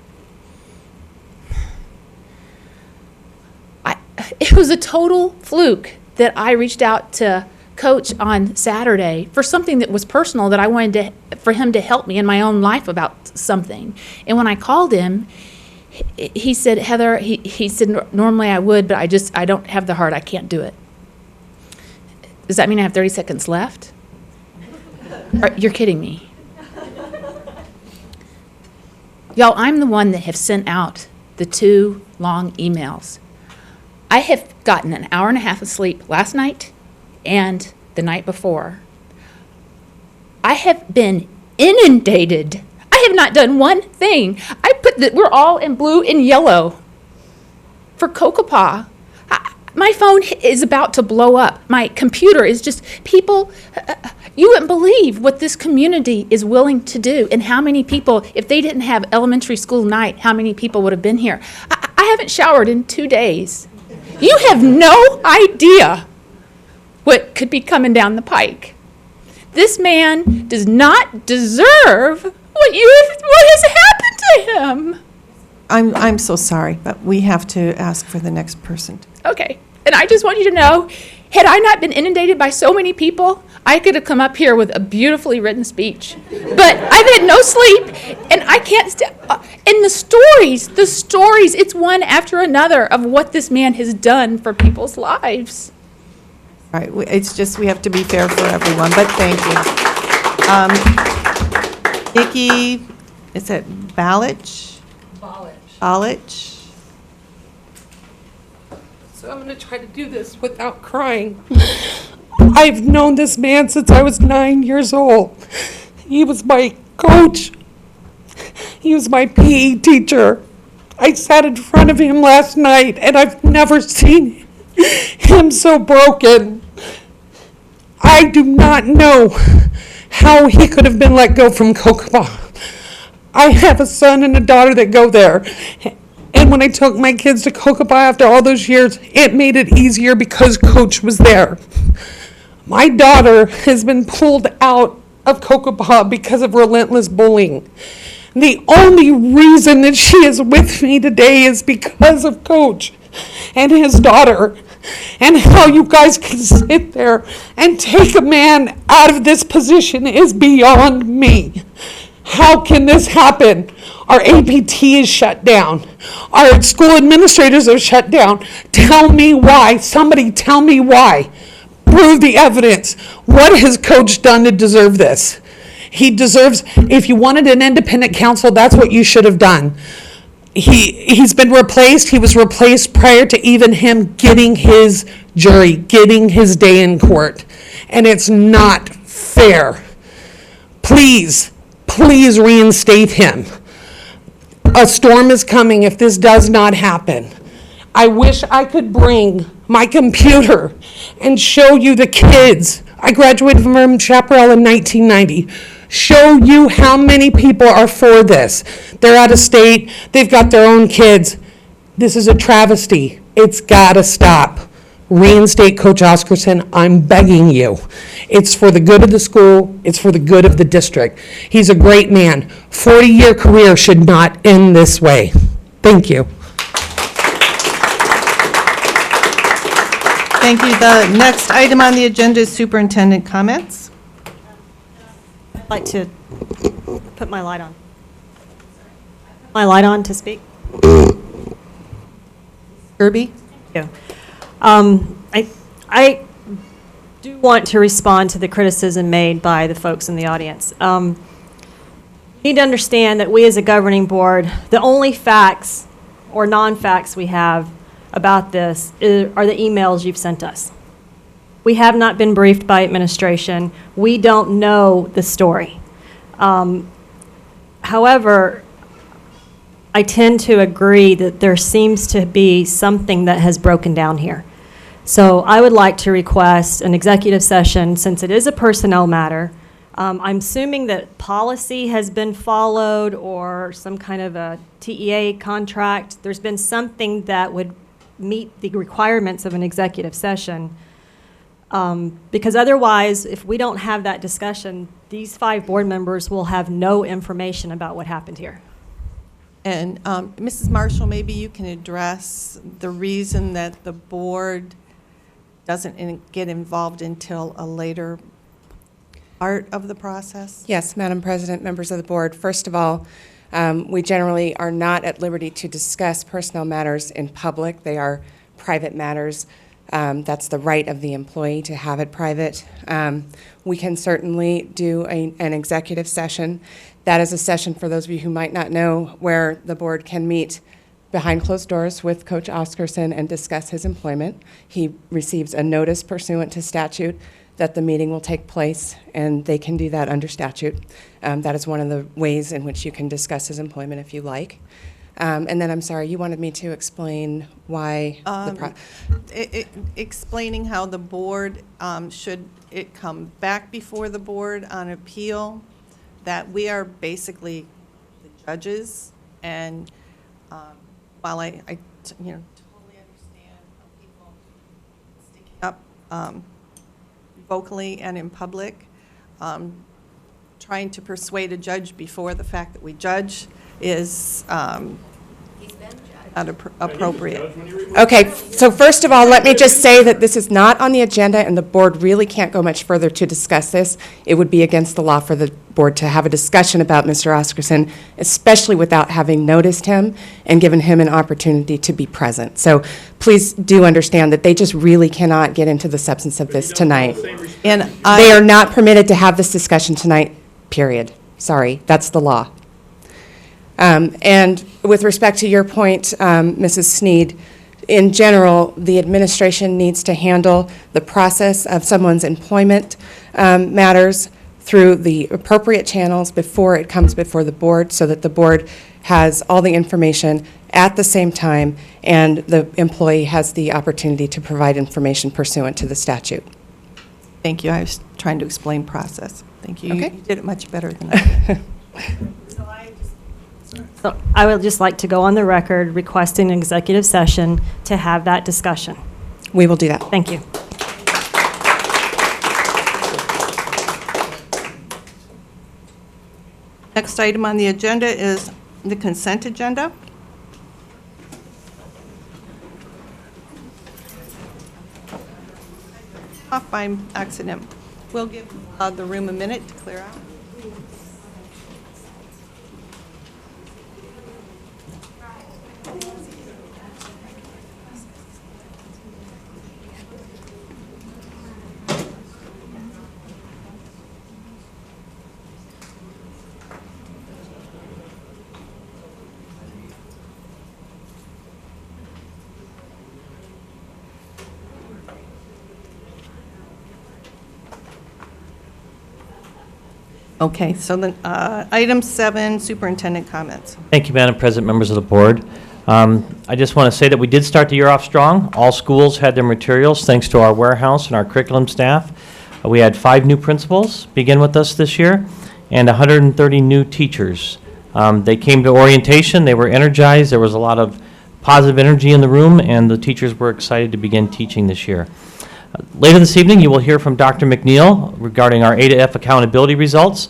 It was a total fluke that I reached out to Coach on Saturday for something that was personal that I wanted for him to help me in my own life about something. And when I called him, he said, Heather, he said, normally I would, but I don't have the heart. I can't do it. Does that mean I have 30 seconds left? You're kidding me. Y'all, I'm the one that have sent out the 2 long emails. I have gotten an hour and a half of sleep last night and the night before. I have been inundated. I have not done one thing. I put that we're all in blue and yellow for Kokopah. My phone is about to blow up. My computer is just, people, you wouldn't believe what this community is willing to do and how many people, if they didn't have elementary school night, how many people would have been here. I haven't showered in 2 days. You have no idea what could be coming down the pike. This man does not deserve what has happened to him. I'm so sorry, but we have to ask for the next person. Okay, and I just want you to know, had I not been inundated by so many people, I could have come up here with a beautifully written speech. But I've had no sleep, and I can't and the stories, it's one after another of what this man has done for people's lives. All right, it's just we have to be fair for everyone, but thank you. Nikki, is it Balich? Balich. So I'm going to try to do this without crying. I've known this man since I was 9 years old. He was my coach. He was my PE teacher. I sat in front of him last night, and I've never seen him so broken. I do not know how he could have been let go from Kokopah. I have a son and a daughter that go there. And when I took my kids to Kokopah after all those years, it made it easier because Coach was there. My daughter has been pulled out of Kokopah because of relentless bullying. The only reason that she is with me today is because of Coach and his daughter. And how you guys can sit there and take a man out of this position is beyond me. How can this happen? Our APT is shut down. Our school administrators are shut down. Tell me why. Somebody tell me why. Prove the evidence. What has Coach done to deserve this? He deserves, if you wanted an independent counsel, that's what you should have done. He's been replaced. He was replaced prior to even him getting his jury, getting his day in court. And it's not fair. Please reinstate him. A storm is coming if this does not happen. I wish I could bring my computer and show you the kids. I graduated from Chaparral in 1990. Show you how many people are for this. They're out of state. They've got their own kids. This is a travesty. It's got to stop. Reinstate Coach Oscarson. I'm begging you. It's for the good of the school. It's for the good of the district. He's a great man. 40-year career should not end this way. Thank you. Thank you. The next item on the agenda is superintendent comments. I'd like to put my light on. My light on to speak. Kirby? Thank you. I do want to respond to the criticism made by the folks in the audience. You need to understand that we as a governing board, the only facts or non-facts we have about this are the emails you've sent us. We have not been briefed by administration. We don't know the story. However, I tend to agree that there seems to be something that has broken down here. So I would like to request an executive session since it is a personnel matter. I'm assuming that policy has been followed or some kind of a TEA contract. There's been something that would meet the requirements of an executive session. Because otherwise, if we don't have that discussion, these 5 board members will have no information about what happened here. And Mrs. Marshall, maybe you can address the reason that the board doesn't get involved until a later part of the process? Yes, Madam President, members of the board. First of all, we generally are not at liberty to discuss personnel matters in public. They are private matters. That's the right of the employee to have it private. We can certainly do an executive session. That is a session, for those of you who might not know, where the board can meet behind closed doors with Coach Oscarson and discuss his employment. He receives a notice pursuant to statute that the meeting will take place, and they can do that under statute. That is one of the ways in which you can discuss his employment if you like. And then, I'm sorry, you wanted me to explain why explaining how the board, should it come back before the board on appeal, that we are basically the judges, and while I totally understand people sticking up vocally and in public, trying to persuade a judge before the fact that we judge is not appropriate. Okay, so first of all, let me just say that this is not on the agenda, and the board really can't go much further to discuss this. It would be against the law for the board to have a discussion about Mr. Oscarson, especially without having noticed him and given him an opportunity to be present. So please do understand that they just really cannot get into the substance of this tonight. And they are not permitted to have this discussion tonight, period. Sorry, that's the law. And with respect to your point, Mrs. Sneed, in general, the administration needs to handle the process of someone's employment matters through the appropriate channels before it comes before the board, so that the board has all the information at the same time, and the employee has the opportunity to provide information pursuant to the statute. Thank you. I was trying to explain process. Thank you. Okay. You did it much better than I did. So I would just like to go on the record requesting an executive session to have that discussion. We will do that. Thank you. Next item on the agenda is the consent agenda. Off by accident. We'll give the room a minute to clear out. Okay, so then, item 7, superintendent comments. Thank you, Madam President, members of the board. I just want to say that we did start the year off strong. All schools had their materials thanks to our warehouse and our curriculum staff. We had 5 new principals begin with us this year and 130 new teachers. They came to orientation, they were energized, there was a lot of positive energy in the room, and the teachers were excited to begin teaching this year. Later this evening, you will hear from Dr. McNeil regarding our A to F accountability results.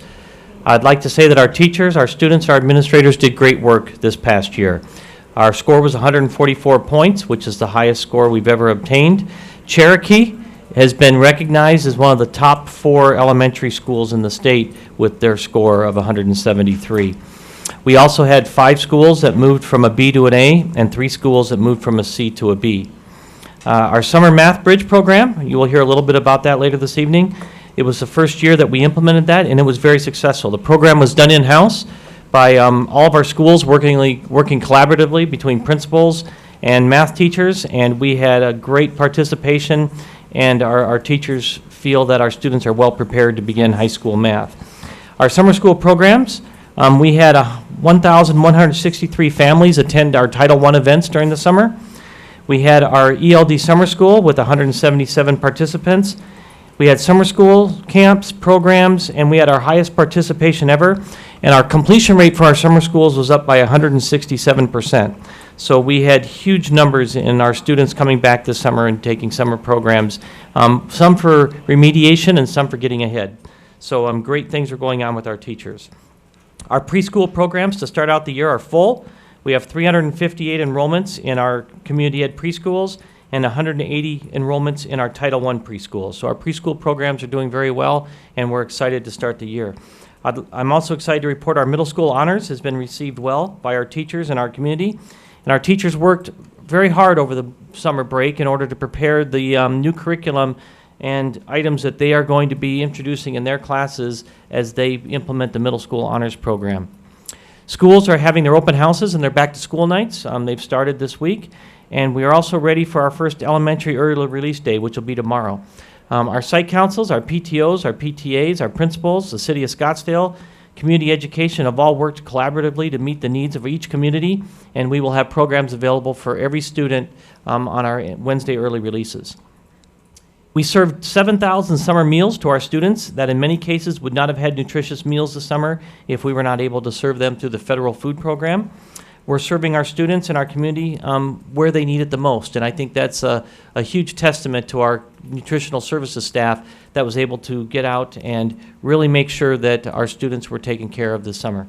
I'd like to say that our teachers, our students, our administrators did great work this past year. Our score was 144 points, which is the highest score we've ever obtained. Cherokee has been recognized as one of the top 4 elementary schools in the state with their score of 173. We also had 5 schools that moved from a B to an A and 3 schools that moved from a C to a B. Our Summer Math Bridge program, you will hear a little bit about that later this evening. It was the first year that we implemented that, and it was very successful. The program was done in-house by all of our schools working collaboratively between principals and math teachers, and we had a great participation, and our teachers feel that our students are well prepared to begin high school math. Our summer school programs, we had 1,163 families attend our Title I events during the summer. We had our ELD summer school with 177 participants. We had summer school camps, programs, and we had our highest participation ever. And our completion rate for our summer schools was up by 167%. So we had huge numbers in our students coming back this summer and taking summer programs, some for remediation and some for getting ahead. So great things are going on with our teachers. Our preschool programs to start out the year are full. We have 358 enrollments in our community ed preschools and 180 enrollments in our Title I preschools. So our preschool programs are doing very well, and we're excited to start the year. I'm also excited to report our middle school honors has been received well by our teachers and our community. And our teachers worked very hard over the summer break in order to prepare the new curriculum and items that they are going to be introducing in their classes as they implement the middle school honors program. Schools are having their open houses and their back to school nights. They've started this week. And we are also ready for our first elementary early release day, which will be tomorrow. Our site councils, our PTOs, our PTAs, our principals, the City of Scottsdale, community education have all worked collaboratively to meet the needs of each community, and we will have programs available for every student on our Wednesday early releases. We served 7,000 summer meals to our students that in many cases would not have had nutritious meals this summer if we were not able to serve them through the federal food program. We're serving our students and our community where they need it the most, and I think that's a huge testament to our nutritional services staff that was able to get out and really make sure that our students were taken care of this summer.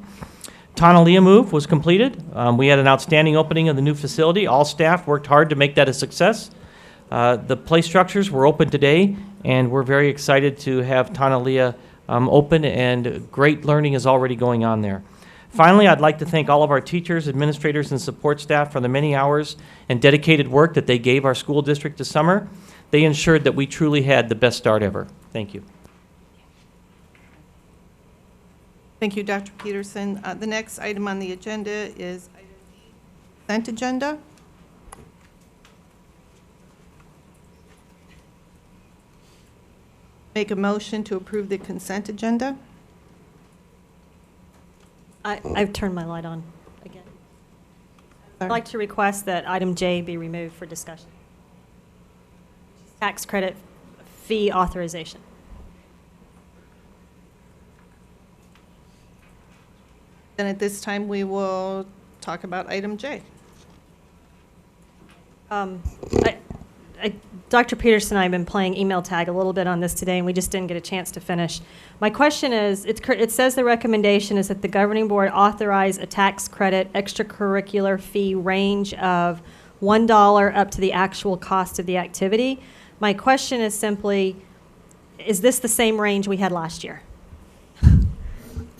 Tonalea move was completed. We had an outstanding opening of the new facility. All staff worked hard to make that a success. The play structures were open today, and we're very excited to have Tonalea open, and great learning is already going on there. Finally, I'd like to thank all of our teachers, administrators, and support staff for the many hours and dedicated work that they gave our school district this summer. They ensured that we truly had the best start ever. Thank you. Thank you, Dr. Peterson. The next item on the agenda is consent agenda. Make a motion to approve the consent agenda. I've turned my light on again. I'd like to request that item J be removed for discussion. Tax credit fee authorization. Then at this time, we will talk about item J. Dr. Peterson and I have been playing email tag a little bit on this today, and we just didn't get a chance to finish. My question is, it says the recommendation is that the governing board authorize a tax credit extracurricular fee range of $1 up to the actual cost of the activity. My question is simply, is this the same range we had last year?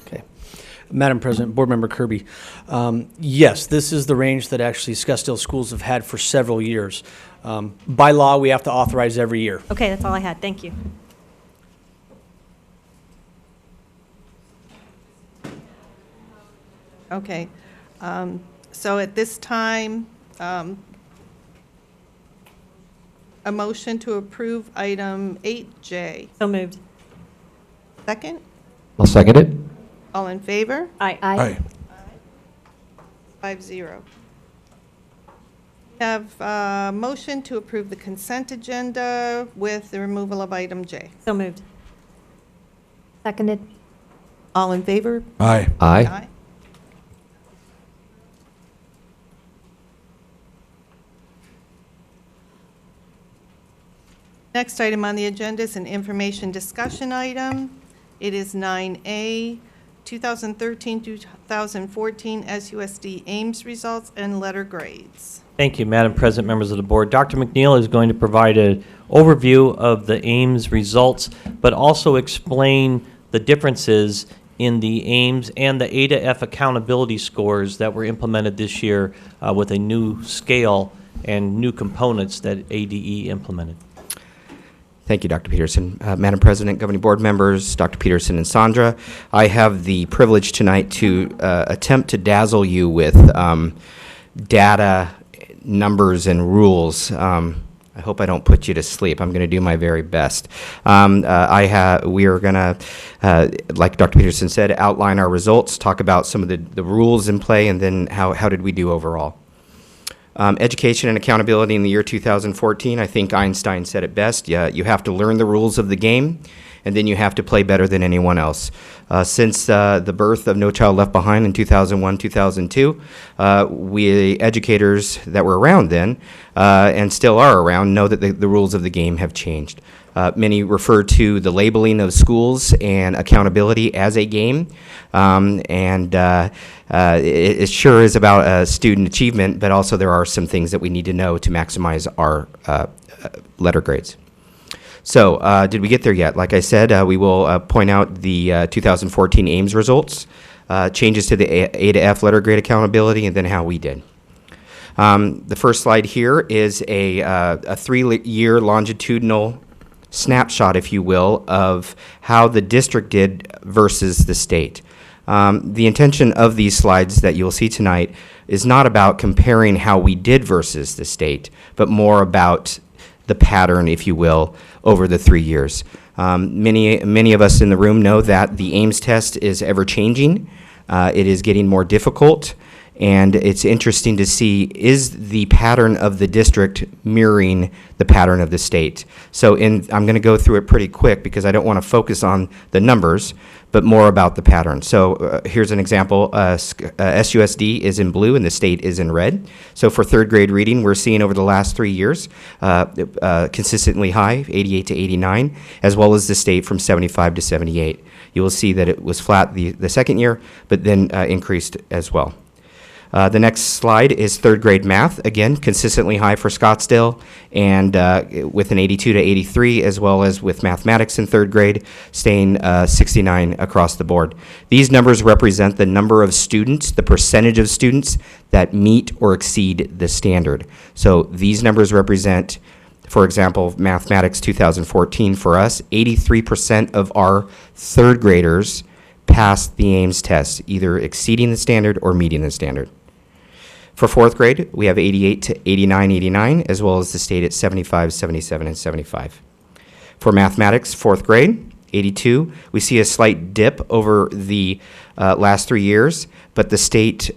Okay. Madam President, Board Member Kirby, yes, this is the range that actually Scottsdale schools have had for several years. By law, we have to authorize every year. Okay, that's all I had. Thank you. Okay. So at this time, a motion to approve item 8J. So moved. Second? I'll second it. All in favor? Aye. Aye. 5-0. We have a motion to approve the consent agenda with the removal of item J. So moved. Seconded. All in favor? Aye. Aye. Next item on the agenda is an information discussion item. It is 9A, 2013-2014 SUSD Ames results and letter grades. Thank you, Madam President, members of the board. Dr. McNeil is going to provide an overview of the Ames results, but also explain the differences in the Ames and the A to F accountability scores that were implemented this year with a new scale and new components that ADE implemented. Thank you, Dr. Peterson. Madam President, governing board members, Dr. Peterson and Sandra, I have the privilege tonight to attempt to dazzle you with data, numbers, and rules. I hope I don't put you to sleep. I'm going to do my very best. We are going to, like Dr. Peterson said, outline our results, talk about some of the rules in play, and then how did we do overall. Education and accountability in the year 2014, I think Einstein said it best. You have to learn the rules of the game, and then you have to play better than anyone else. Since the birth of No Child Left Behind in 2001, 2002, we educators that were around then and still are around know that the rules of the game have changed. Many refer to the labeling of schools and accountability as a game, it sure is about student achievement, but also there are some things that we need to know to maximize our letter grades. So, did we get there yet? Like I said, we will point out the 2014 Ames results, changes to the A to F letter grade accountability, and then how we did. The first slide here is a 3-year longitudinal snapshot, if you will, of how the district did versus the state. The intention of these slides that you'll see tonight is not about comparing how we did versus the state, but more about the pattern, if you will, over the 3 years. Many of us in the room know that the Ames test is ever changing. It is getting more difficult, and it's interesting to see, is the pattern of the district mirroring the pattern of the state? So I'm going to go through it pretty quick because I don't want to focus on the numbers, but more about the pattern. So here's an example. SUSD is in blue and the state is in red. So for third grade reading, we're seeing over the last 3 years consistently high, 88 to 89, as well as the state from 75 to 78. You will see that it was flat the second year, but then increased as well. The next slide is third grade math, again, consistently high for Scottsdale, and with an 82 to 83, as well as with mathematics in third grade, staying 69 across the board. These numbers represent the number of students, the percentage of students that meet or exceed the standard. So these numbers represent, for example, mathematics 2014 for us, 83% of our third graders passed the Ames test, either exceeding the standard or meeting the standard. For fourth grade, we have 88 to 89, 89, as well as the state at 75, 77, and 75. For mathematics, fourth grade, 82. We see a slight dip over the last 3 years, but the state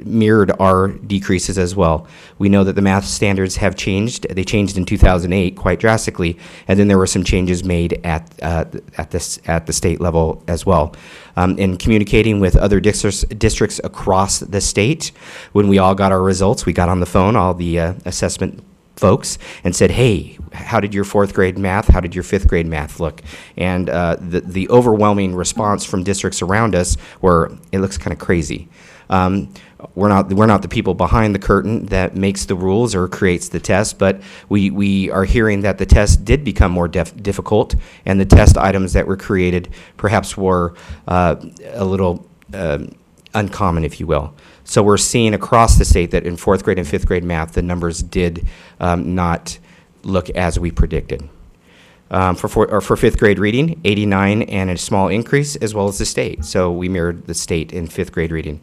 mirrored our decreases as well. We know that the math standards have changed. They changed in 2008 quite drastically, and then there were some changes made at the state level as well. In communicating with other districts across the state, when we all got our results, we got on the phone, all the assessment folks, and said, hey, how did your fourth grade math, how did your fifth grade math look? And the overwhelming response from districts around us were, it looks kind of crazy. We're not the people behind the curtain that makes the rules or creates the test, but we are hearing that the test did become more difficult, and the test items that were created perhaps were a little uncommon, if you will. So we're seeing across the state that in fourth grade and fifth grade math, the numbers did not look as we predicted. For fifth grade reading, 89 and a small increase, as well as the state. So we mirrored the state in fifth grade reading.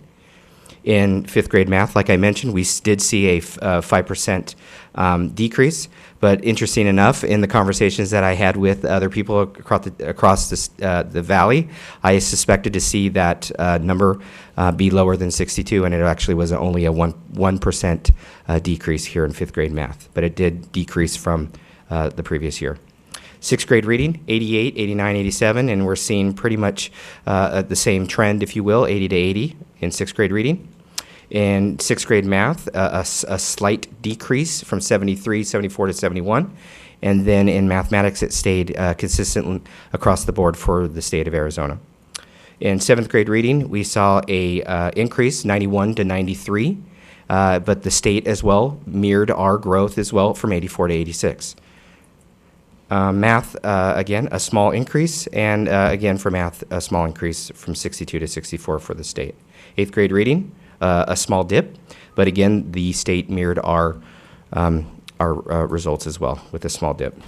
In fifth grade math, like I mentioned, we did see a 5% decrease, but interesting enough, in the conversations that I had with other people across the valley, I suspected to see that number be lower than 62, and it actually was only a 1% decrease here in fifth grade math, but it did decrease from the previous year. Sixth grade reading, 88, 89, 87, and we're seeing pretty much the same trend, if you will, 80 to 80 in sixth grade reading. In sixth grade math, a slight decrease from 73, 74 to 71. And then in mathematics, it stayed consistent across the board for the state of Arizona. In seventh grade reading, we saw a increase, 91 to 93, but the state as well mirrored our growth as well from 84 to 86. Math, again, a small increase, and again for math, a small increase from 62 to 64 for the state. Eighth grade reading, a small dip, but again, the state mirrored our results as well with a small dip.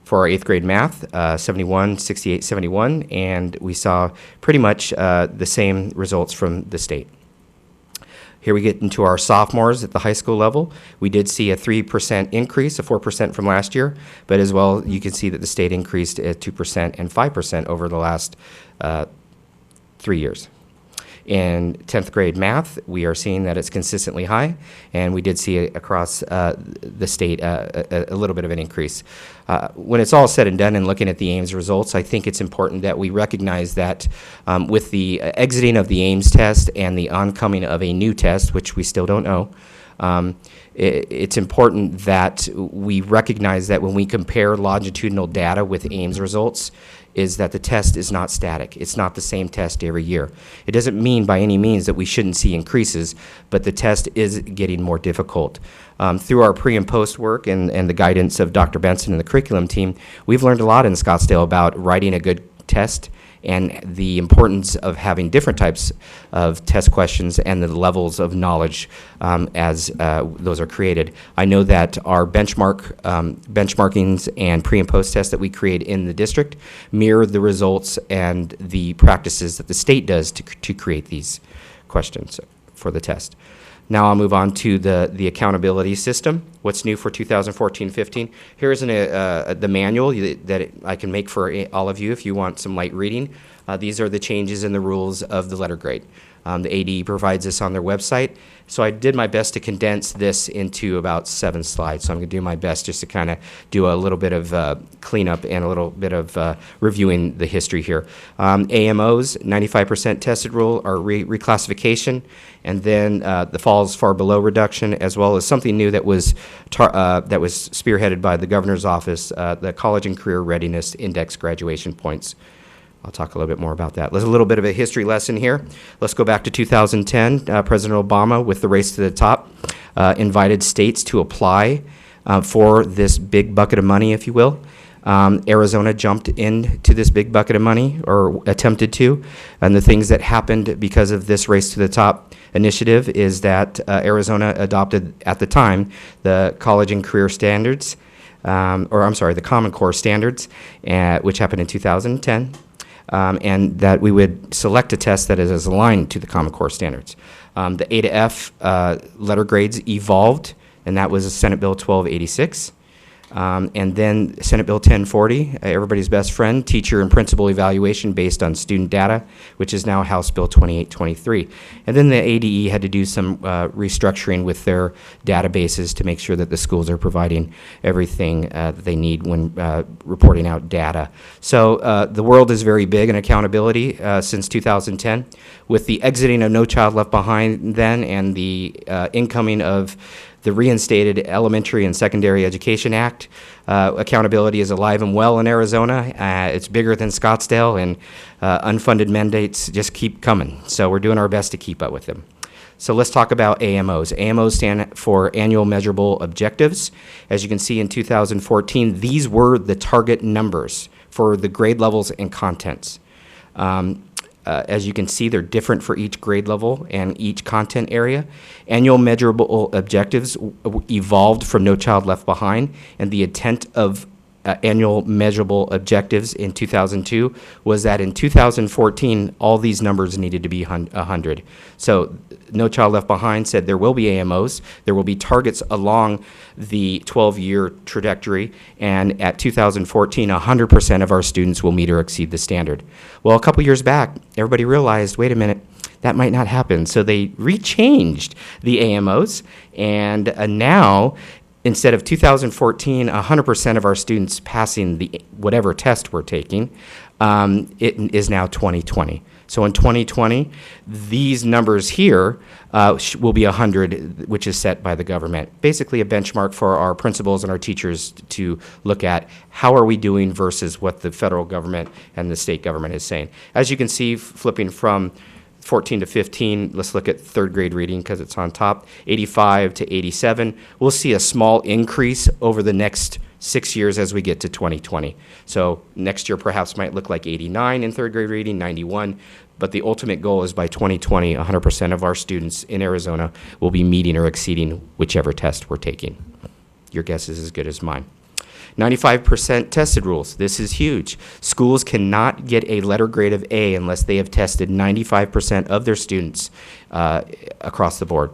For our eighth grade math, 71, 68, 71, and we saw pretty much the same results from the state. Here we get into our sophomores at the high school level. We did see a 3% increase, a 4% from last year, but as well, you can see that the state increased at 2% and 5% over the last 3 years. In 10th grade math, we are seeing that it's consistently high, and we did see across the state a little bit of an increase. When it's all said and done and looking at the Ames results, I think it's important that we recognize that with the exiting of the Ames test and the oncoming of a new test, which we still don't know, It's important that we recognize that when we compare longitudinal data with Ames results, is that the test is not static. It's not the same test every year. It doesn't mean by any means that we shouldn't see increases, but the test is getting more difficult. Through our pre and post work and the guidance of Dr. Benson and the curriculum team, we've learned a lot in Scottsdale about writing a good test and the importance of having different types of test questions and the levels of knowledge as those are created. I know that our benchmarkings and pre and post tests that we create in the district mirror the results and the practices that the state does to create these questions for the test. Now I'll move on to the accountability system. What's new for 2014-15? Here's the manual that I can make for all of you if you want some light reading. These are the changes in the rules of the letter grade. The ADE provides this on their website. So I did my best to condense this into about 7 slides. So I'm going to do my best just to kind of do a little bit of cleanup and a little bit of reviewing the history here. AMOs, 95% tested rule, or reclassification, and then the falls far below reduction, as well as something new that was spearheaded by the governor's office, the college and career readiness index graduation points. I'll talk a little bit more about that. There's a little bit of a history lesson here. Let's go back to 2010. President Obama, with the race to the top, invited states to apply for this big bucket of money, if you will. Arizona jumped into this big bucket of money, or attempted to, and the things that happened because of this race to the top initiative is that Arizona adopted, at the time, the college and career standards, the Common Core standards, which happened in 2010. And that we would select a test that is aligned to the Common Core standards. The A to F letter grades evolved, and that was Senate Bill 1286. And then Senate Bill 1040, everybody's best friend, teacher and principal evaluation based on student data, which is now House Bill 2823. And then the ADE had to do some restructuring with their databases to make sure that the schools are providing everything that they need when reporting out data. So the world is very big in accountability since 2010. With the exiting of No Child Left Behind then and the incoming of the reinstated Elementary and Secondary Education Act, accountability is alive and well in Arizona. It's bigger than Scottsdale, and unfunded mandates just keep coming. So we're doing our best to keep up with them. So let's talk about AMOs. AMOs stand for Annual Measurable Objectives. As you can see in 2014, these were the target numbers for the grade levels and contents. As you can see, they're different for each grade level and each content area. Annual measurable objectives evolved from No Child Left Behind, and the intent of annual measurable objectives in 2002 was that in 2014, all these numbers needed to be 100. So No Child Left Behind said there will be AMOs, there will be targets along the 12-year trajectory, and at 2014, 100% of our students will meet or exceed the standard. Well, a couple years back, everybody realized, wait a minute, that might not happen. So they rechanged the AMOs, and now, instead of 2014, 100% of our students passing the whatever test we're taking, it is now 2020. So in 2020, these numbers here will be 100, which is set by the government. Basically a benchmark for our principals and our teachers to look at how are we doing versus what the federal government and the state government is saying. As you can see, flipping from 14 to 15, let's look at third grade reading because it's on top, 85 to 87. We'll see a small increase over the next 6 years as we get to 2020. So next year perhaps might look like 89 in third grade reading, 91, but the ultimate goal is by 2020, 100% of our students in Arizona will be meeting or exceeding whichever test we're taking. Your guess is as good as mine. 95% tested rules. This is huge. Schools cannot get a letter grade of A unless they have tested 95% of their students across the board.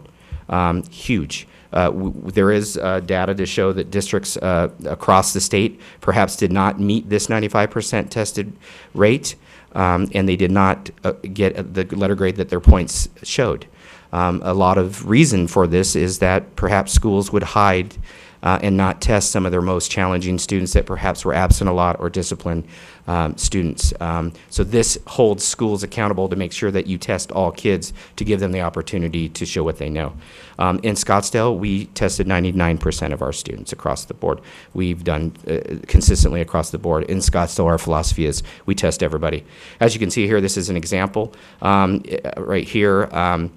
Huge. There is data to show that districts across the state perhaps did not meet this 95% tested rate, and they did not get the letter grade that their points showed. A lot of reason for this is that perhaps schools would hide and not test some of their most challenging students that perhaps were absent a lot or disciplined students. So this holds schools accountable to make sure that you test all kids to give them the opportunity to show what they know. In Scottsdale, we tested 99% of our students across the board. We've done consistently across the board. In Scottsdale, our philosophy is we test everybody. As you can see here, this is an example. Right here,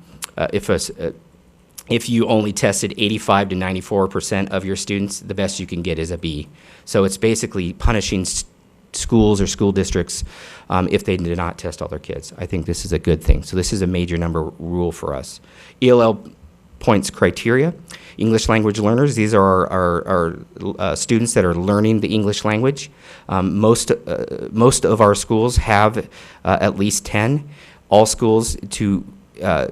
if you only tested 85 to 94% of your students, the best you can get is a B. So it's basically punishing schools or school districts if they did not test all their kids. I think this is a good thing. So this is a major number rule for us. ELL points criteria. English language learners, these are our students that are learning the English language. Most of our schools have at least 10. All schools to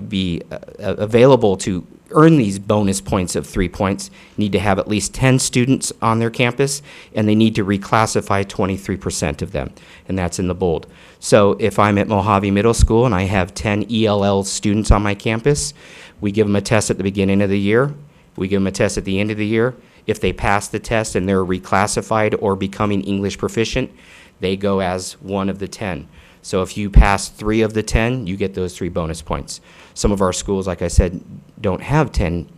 be available to earn these bonus points of 3 points need to have at least 10 students on their campus, and they need to reclassify 23% of them, and that's in the bold. So if I'm at Mojave Middle School and I have 10 ELL students on my campus, we give them a test at the beginning of the year, we give them a test at the end of the year. If they pass the test and they're reclassified or becoming English proficient, they go as one of the 10. So if you pass 3 of the 10, you get those 3 bonus points. Some of our schools, like I said, don't have 10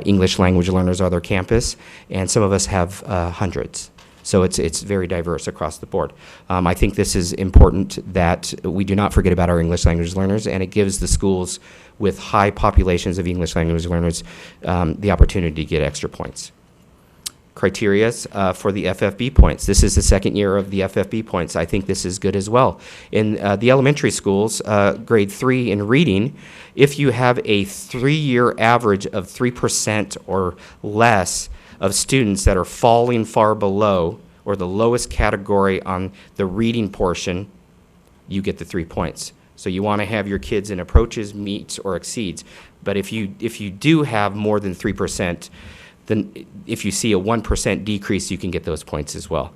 English language learners on their campus, and some of us have hundreds. So it's very diverse across the board. I think this is important that we do not forget about our English language learners, and it gives the schools with high populations of English language learners the opportunity to get extra points. Criteria for the FFB points. This is the second year of the FFB points. I think this is good as well. In the elementary schools, grade 3 in reading, if you have a 3-year average of 3% or less of students that are falling far below or the lowest category on the reading portion, you get the 3 points. So you want to have your kids in approaches, meets, or exceeds. But if you do have more than 3%, then if you see a 1% decrease, you can get those points as well.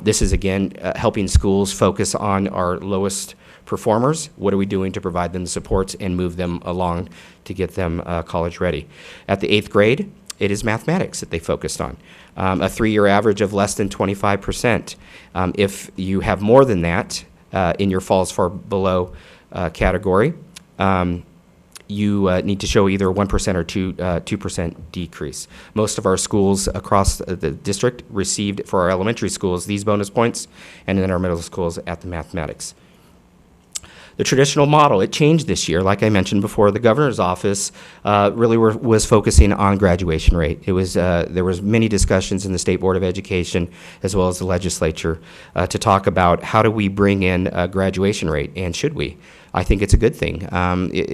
This is, again, helping schools focus on our lowest performers. What are we doing to provide them the supports and move them along to get them college ready? At the 8th grade, it is mathematics that they focused on. A 3-year average of less than 25%. If you have more than that in your falls far below category, you need to show either a 1% or 2% decrease. Most of our schools across the district received, for our elementary schools, these bonus points, and then our middle schools at the mathematics. The traditional model, it changed this year. Like I mentioned before, the governor's office really was focusing on graduation rate. It was, there was many discussions in the State Board of Education as well as the legislature to talk about how do we bring in a graduation rate, and should we? I think it's a good thing.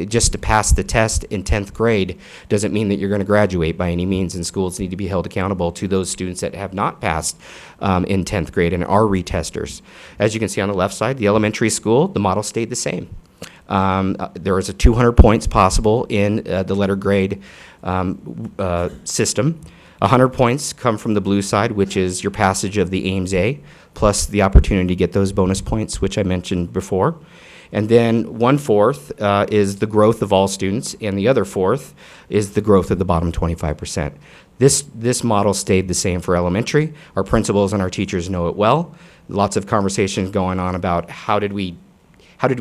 Just to pass the test in 10th grade doesn't mean that you're going to graduate by any means, and schools need to be held accountable to those students that have not passed in 10th grade and are retesters. As you can see on the left side, the elementary school, the model stayed the same. There is a 200 points possible in the letter grade system. 100 points come from the blue side, which is your passage of the Ames A, plus the opportunity to get those bonus points, which I mentioned before. And then 1/4 is the growth of all students, and the other 1/4 is the growth of the bottom 25%. This model stayed the same for elementary. Our principals and our teachers know it well. Lots of conversations going on about how did we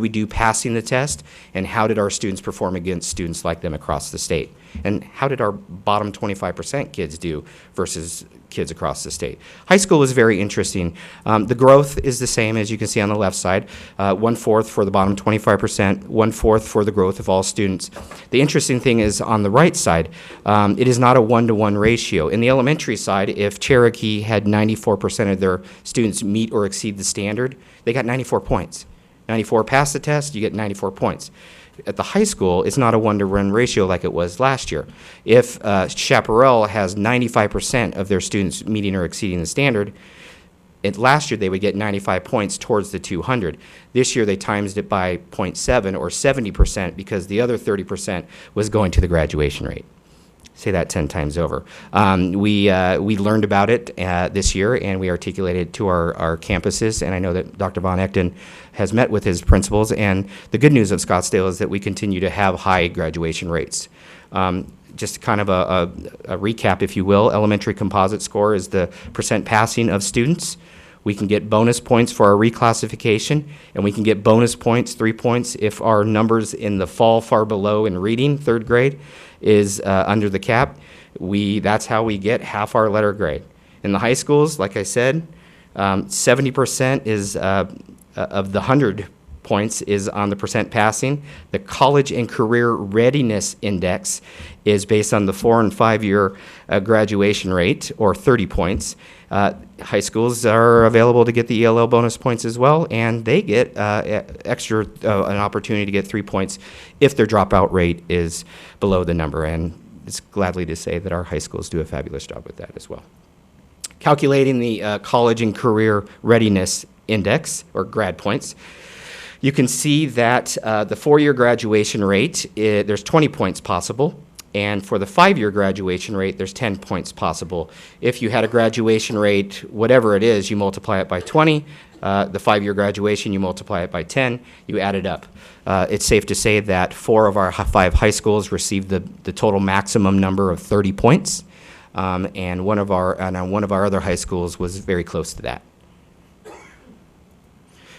do passing the test, and how did our students perform against students like them across the state, and how did our bottom 25% kids do versus kids across the state. High school is very interesting. The growth is the same, as you can see on the left side, 1/4 for the bottom 25%, 1/4 for the growth of all students. The interesting thing is on the right side, it is not a 1-to-1 ratio. In the elementary side, if Cherokee had 94% of their students meet or exceed the standard, they got 94 points. 94 pass the test, you get 94 points. At the high school, it's not a 1-to-1 ratio like it was last year. If Chaparral has 95% of their students meeting or exceeding the standard, last year they would get 95 points towards the 200. This year they times it by 0.7 or 70% because the other 30% was going to the graduation rate. Say that 10 times over. We learned about it this year, and we articulated it to our campuses, and I know that Dr. Von Echten has met with his principals, and the good news of Scottsdale is that we continue to have high graduation rates. Just kind of a recap, if you will, elementary composite score is the percent passing of students. We can get bonus points for our reclassification, and we can get bonus points, 3 points, if our numbers in the fall far below in reading, 3rd grade, is under the cap. That's how we get half our letter grade. In the high schools, like I said, 70% is of the 100 points is on the percent passing. The College and Career Readiness Index is based on the 4 and 5 year graduation rate, or 30 points. High schools are available to get the ELL bonus points as well, and they get extra an opportunity to get 3 points if their dropout rate is below the number. And it's gladly to say that our high schools do a fabulous job with that as well. Calculating the College and Career Readiness Index, or grad points, you can see that the 4-year graduation rate, there's 20 points possible. And for the 5-year graduation rate, there's 10 points possible. If you had a graduation rate, whatever it is, you multiply it by 20. The 5-year graduation, you multiply it by 10. You add it up. It's safe to say that 4 of our 5 high schools received the total maximum number of 30 points. And one of our other high schools was very close to that.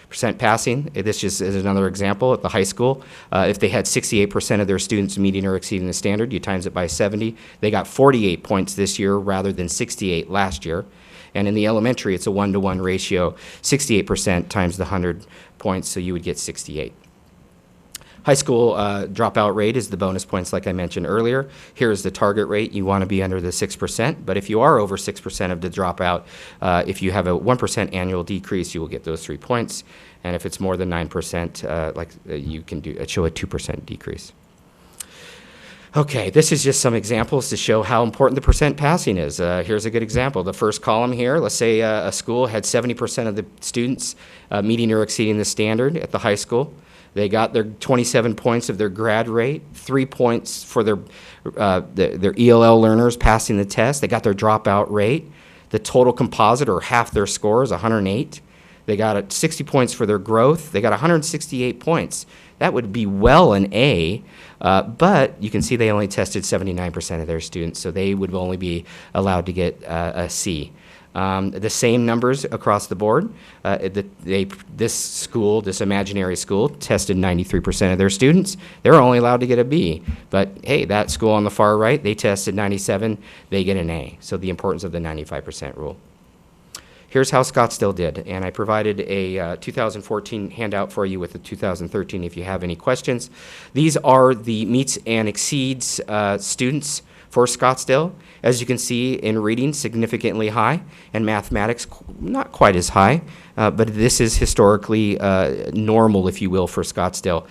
Percent passing, this just is another example at the high school. If they had 68% of their students meeting or exceeding the standard, you times it by 70. They got 48 points this year rather than 68 last year. And in the elementary, it's a 1-to-1 ratio, 68% times the 100 points, so you would get 68. High school dropout rate is the bonus points like I mentioned earlier. Here is the target rate. You want to be under the 6%, but if you are over 6% of the dropout, if you have a 1% annual decrease, you will get those 3 points. And if it's more than 9%, you can show a 2% decrease. Okay, this is just some examples to show how important the percent passing is. Here's a good example. The first column here, let's say a school had 70% of the students meeting or exceeding the standard at the high school. They got their 27 points of their grad rate, 3 points for their ELL learners passing the test. They got their dropout rate. The total composite, or half their score, is 108. They got 60 points for their growth. They got 168 points. That would be well an A, but you can see they only tested 79% of their students, so they would only be allowed to get a C. The same numbers across the board. This school, this imaginary school, tested 93% of their students. They're only allowed to get a B. But hey, that school on the far right, they tested 97, they get an A. So the importance of the 95% rule. Here's how Scottsdale did, and I provided a 2014 handout for you with the 2013 if you have any questions. These are the meets and exceeds students for Scottsdale. As you can see, in reading, significantly high, and mathematics, not quite as high, but this is historically normal, if you will, for Scottsdale.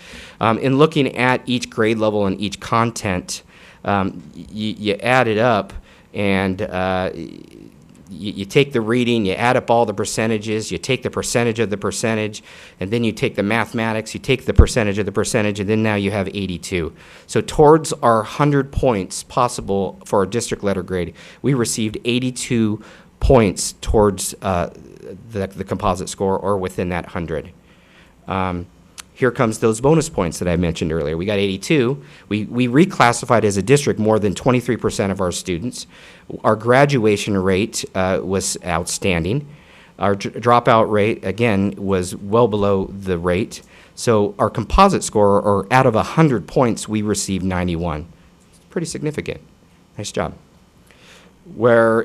In looking at each grade level and each content, you add it up, and you take the reading, you add up all the percentages, you take the percentage of the percentage, and then you take the mathematics, you take the percentage of the percentage, and then now you have 82. So towards our 100 points possible for our district letter grade, we received 82 points towards the composite score, or within that 100. Here comes those bonus points that I mentioned earlier. We got 82. We reclassified as a district more than 23% of our students. Our graduation rate was outstanding. Our dropout rate, again, was well below the rate. So our composite score, or out of 100 points, we received 91. It's pretty significant. Nice job. Where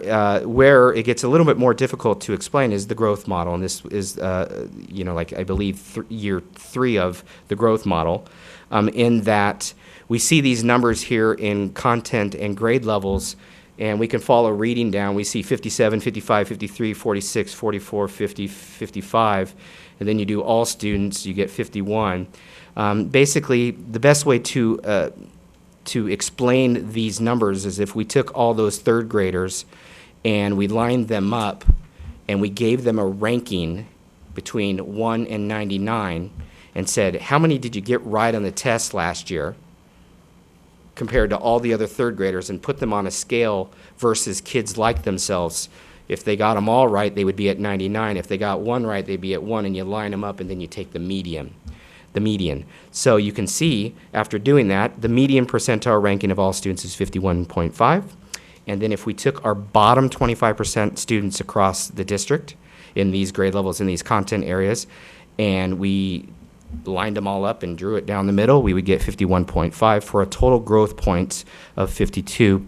it gets a little bit more difficult to explain is the growth model, and this is, like I believe year 3 of the growth model, in that we see these numbers here in content and grade levels, and we can follow reading down. We see 57, 55, 53, 46, 44, 50, 55, and then you do all students, you get 51. Basically, the best way to explain these numbers is if we took all those 3rd graders and we lined them up and we gave them a ranking between 1 and 99 and said, how many did you get right on the test last year? compared to all the other third graders and put them on a scale versus kids like themselves. If they got them all right, they would be at 99. If they got one right, they'd be at 1, and you line them up, and then you take the median. So you can see, after doing that, the median percentile ranking of all students is 51.5. And then if we took our bottom 25% students across the district in these grade levels, in these content areas, and we lined them all up and drew it down the middle, we would get 51.5 for a total growth points of 52.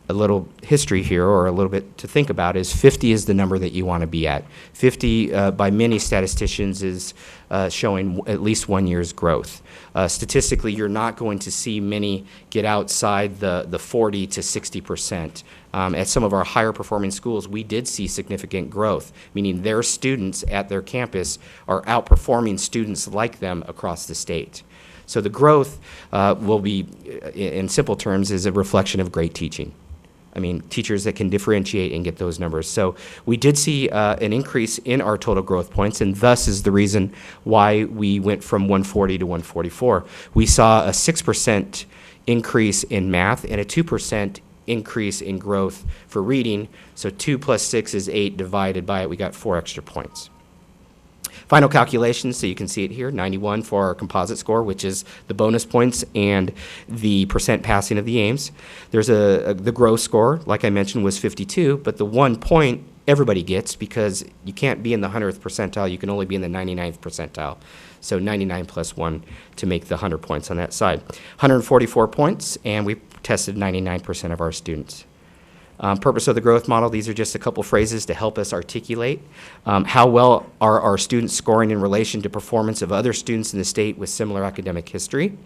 A little history here, or a little bit to think about, is 50 is the number that you want to be at. 50, by many statisticians, is showing at least 1 year's growth. Statistically, you're not going to see many get outside the 40 to 60%. At some of our higher performing schools, we did see significant growth, meaning their students at their campus are outperforming students like them across the state. So the growth will be, in simple terms, is a reflection of great teaching. I mean, teachers that can differentiate and get those numbers. So we did see an increase in our total growth points, and thus is the reason why we went from 140 to 144. We saw a 6% increase in math and a 2% increase in growth for reading. So 2 plus 6 is 8, divided by it, we got 4 extra points. Final calculations, so you can see it here, 91 for our composite score, which is the bonus points and the percent passing of the aims. There's the gross score, like I mentioned, was 52, but the 1 point everybody gets, because you can't be in the 100th percentile, you can only be in the 99th percentile. So 99 plus 1 to make the 100 points on that side. 144 points, and we tested 99% of our students. Purpose of the growth model, these are just a couple phrases to help us articulate how well are our students scoring in relation to performance of other students in the state with similar academic history.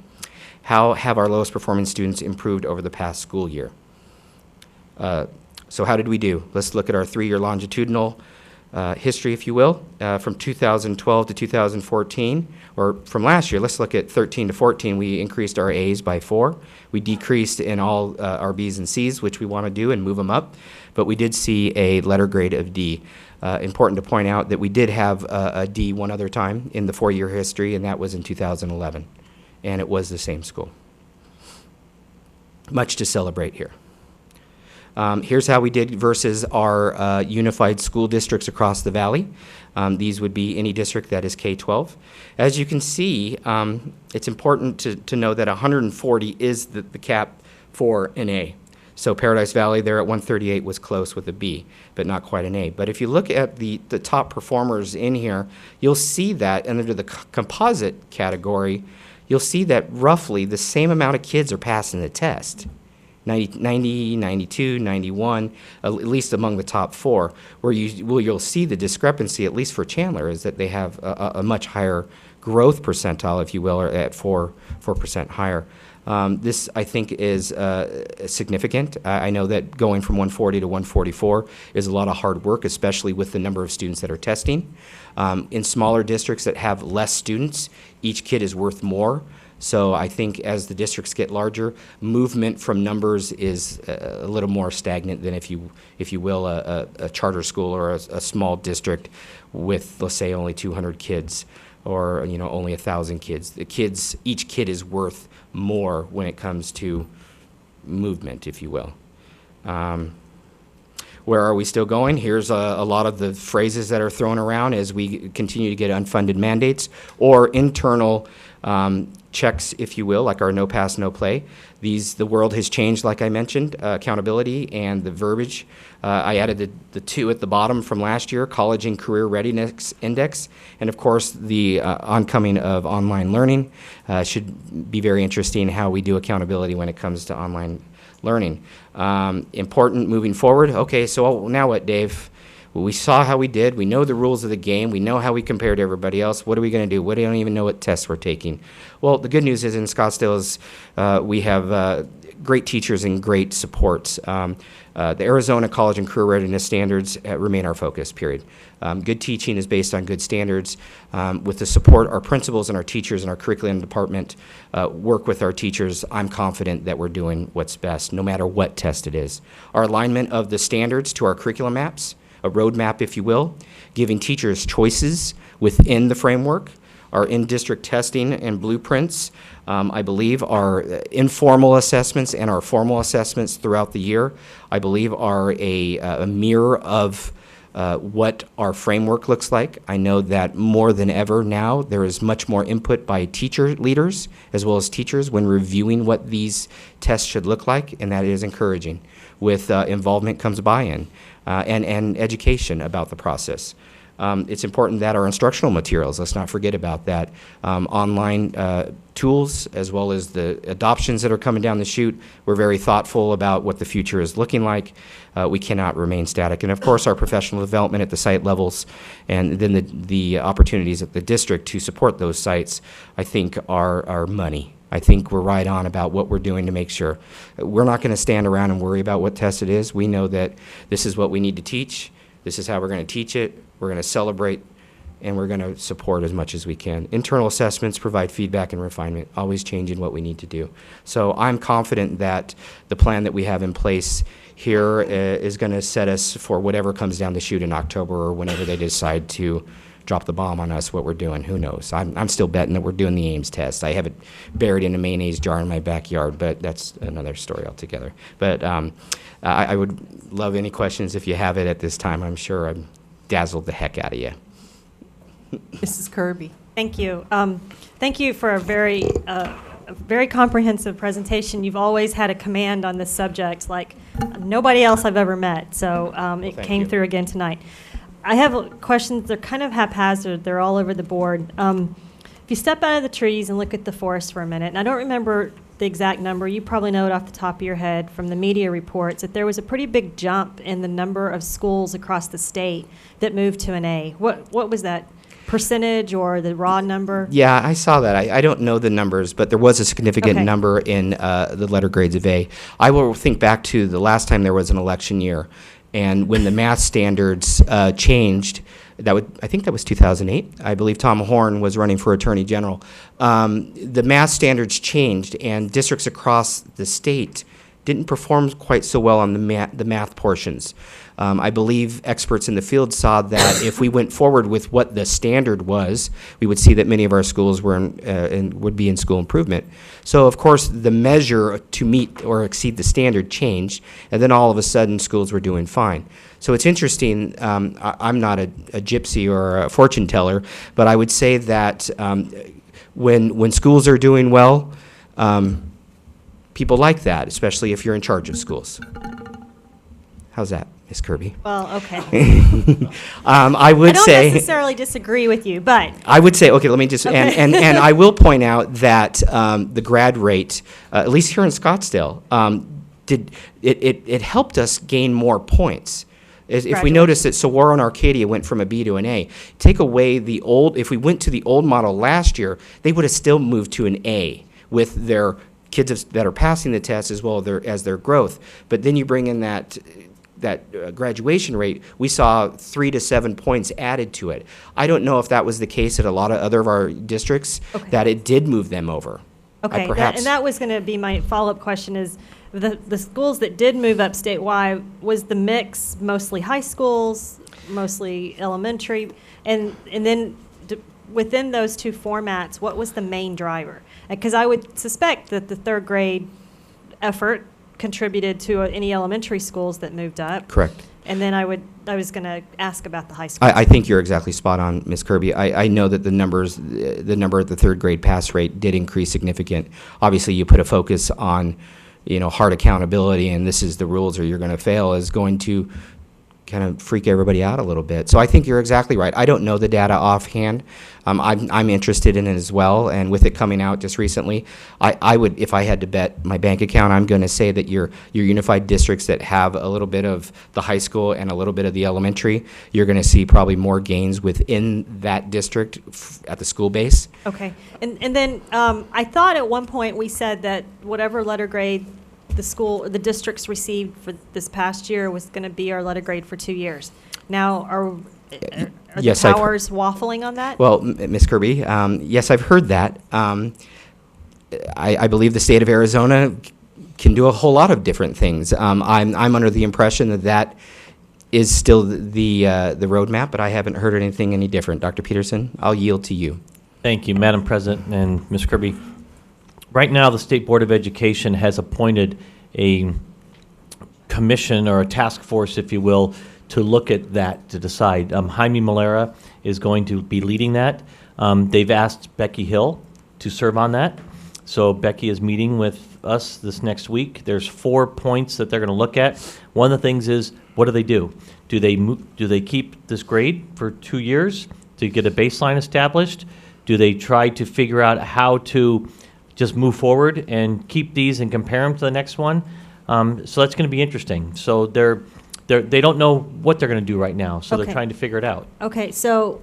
How have our lowest performing students improved over the past school year? So how did we do? Let's look at our 3-year longitudinal history, if you will, from 2012 to 2014, or from last year. Let's look at 13 to 14. We increased our A's by 4. We decreased in all our B's and C's, which we want to do and move them up, but we did see a letter grade of D. Important to point out that we did have a D one other time in the 4-year history, and that was in 2011, and it was the same school. Much to celebrate here. Here's how we did versus our unified school districts across the valley. These would be any district that is K-12. As you can see, it's important to know that 140 is the cap for an A. So Paradise Valley there at 138 was close with a B, but not quite an A. But if you look at the top performers in here, you'll see that, and under the composite category, you'll see that roughly the same amount of kids are passing the test. 90, 92, 91, at least among the top 4. Where you'll see the discrepancy, at least for Chandler, is that they have a much higher growth percentile, if you will, or at 4% higher. This, I think, is significant. I know that going from 140 to 144 is a lot of hard work, especially with the number of students that are testing. In smaller districts that have less students, each kid is worth more. So I think as the districts get larger, movement from numbers is a little more stagnant than, if you will, a charter school or a small district with, let's say, only 200 kids, or only 1,000 kids. Each kid is worth more when it comes to movement, if you will. Where are we still going? Here's a lot of the phrases that are thrown around as we continue to get unfunded mandates or internal checks, if you will, like our no pass, no play. The world has changed, like I mentioned, accountability and the verbiage. I added the 2 at the bottom from last year, College and Career Readiness Index, and of course the oncoming of online learning. Should be very interesting how we do accountability when it comes to online learning. Important moving forward. Okay, so now what, Dave? Well, we saw how we did. We know the rules of the game. We know how we compare to everybody else. What are we going to do? We don't even know what tests we're taking. Well, the good news is in Scottsdale is we have great teachers and great supports. The Arizona College and Career Readiness Standards remain our focus, period. Good teaching is based on good standards. With the support, our principals and our teachers and our curriculum department work with our teachers. I'm confident that we're doing what's best, no matter what test it is. Our alignment of the standards to our curriculum maps, a roadmap, if you will, giving teachers choices within the framework, our in-district testing and blueprints, I believe our informal assessments and our formal assessments throughout the year, I believe are a mirror of what our framework looks like. I know that more than ever now, there is much more input by teacher leaders as well as teachers when reviewing what these tests should look like, and that is encouraging. With involvement comes buy-in and education about the process. It's important that our instructional materials, let's not forget about that, online tools as well as the adoptions that are coming down the chute. We're very thoughtful about what the future is looking like. We cannot remain static. And of course, our professional development at the site levels and then the opportunities at the district to support those sites, I think are money. I think we're right on about what we're doing to make sure. We're not going to stand around and worry about what test it is. We know that this is what we need to teach. This is how we're going to teach it. We're going to celebrate, and we're going to support as much as we can. Internal assessments provide feedback and refinement, always changing what we need to do. So I'm confident that the plan that we have in place here is going to set us for whatever comes down the chute in October or whenever they decide to drop the bomb on us, what we're doing. Who knows? I'm still betting that we're doing the Ames test. I have it buried in a mayonnaise jar in my backyard, but that's another story altogether. But I would love any questions if you have it at this time. I'm sure I've dazzled the heck out of you. Mrs. Kirby. Thank you. Thank you for a very comprehensive presentation. You've always had a command on this subject like nobody else I've ever met, so it came through again tonight. I have questions. They're kind of haphazard. They're all over the board. If you step out of the trees and look at the forest for a minute, and I don't remember the exact number, you probably know it off the top of your head from the media reports, that there was a pretty big jump in the number of schools across the state that moved to an A. What was that percentage or the raw number? Yeah, I saw that. I don't know the numbers, but there was a significant number in the letter grades of A. I will think back to the last time there was an election year, and when the math standards changed, I think that was 2008. I believe Tom Horn was running for Attorney General. The math standards changed, and districts across the state didn't perform quite so well on the math portions. I believe experts in the field saw that if we went forward with what the standard was, we would see that many of our schools were would be in school improvement. So, of course, the measure to meet or exceed the standard changed, and then all of a sudden schools were doing fine. So it's interesting. I'm not a gypsy or a fortune teller, but I would say that when schools are doing well, people like that, especially if you're in charge of schools. How's that, Ms. Kirby? Well, okay. I would say. I don't necessarily disagree with you, but. I would say, okay, let me just, and I will point out that the grad rate, at least here in Scottsdale, it helped us gain more points. If we notice that Saguaro and Arcadia went from a B to an A, take away the old, if we went to the old model last year, they would have still moved to an A with their kids that are passing the test as well as their growth. But then you bring in that graduation rate, we saw 3 to 7 points added to it. I don't know if that was the case at a lot of other of our districts, that it did move them over. Okay, and that was going to be my follow-up question is, the schools that did move up statewide, was the mix mostly high schools, mostly elementary, and then within those two formats, what was the main driver? Because I would suspect that the third grade effort contributed to any elementary schools that moved up. Correct. And then I was going to ask about the high school. I think you're exactly spot on, Ms. Kirby. I know that the number at the third grade pass rate did increase significant. Obviously, you put a focus on, hard accountability, and this is the rules or you're going to fail, is going to kind of freak everybody out a little bit. So I think you're exactly right. I don't know the data offhand. I'm interested in it as well, and with it coming out just recently, I would, if I had to bet my bank account, I'm going to say that your unified districts that have a little bit of the high school and a little bit of the elementary, you're going to see probably more gains within that district at the school base. Okay, and then I thought at one point we said that whatever letter grade the districts received for this past year was going to be our letter grade for 2 years. Now, are the towers waffling on that? Well, Ms. Kirby, yes, I've heard that. I believe the state of Arizona can do a whole lot of different things. I'm under the impression that is still the roadmap, but I haven't heard anything any different. Dr. Peterson, I'll yield to you. Thank you, Madam President and Ms. Kirby. Right now, the State Board of Education has appointed a commission or a task force, if you will, to look at that, to decide. Jaime Malera is going to be leading that. They've asked Becky Hill to serve on that. So Becky is meeting with us this next week. There's 4 points that they're going to look at. One of the things is, what do? Do they keep this grade for 2 years to get a baseline established? Do they try to figure out how to just move forward and keep these and compare them to the next one? So that's going to be interesting. So they don't know what they're going to do right now, so Okay. they're trying to figure it out. Okay, so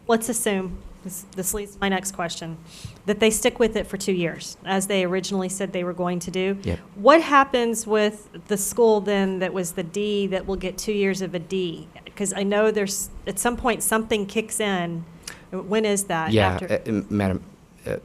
let's assume, this leads to my next question, that they stick with it for 2 years, as they originally said they were going to do. Yep. What happens with the school then that was the D that will get 2 years of a D? Because I know there's, at some point, something kicks in. When is that? Yeah, After-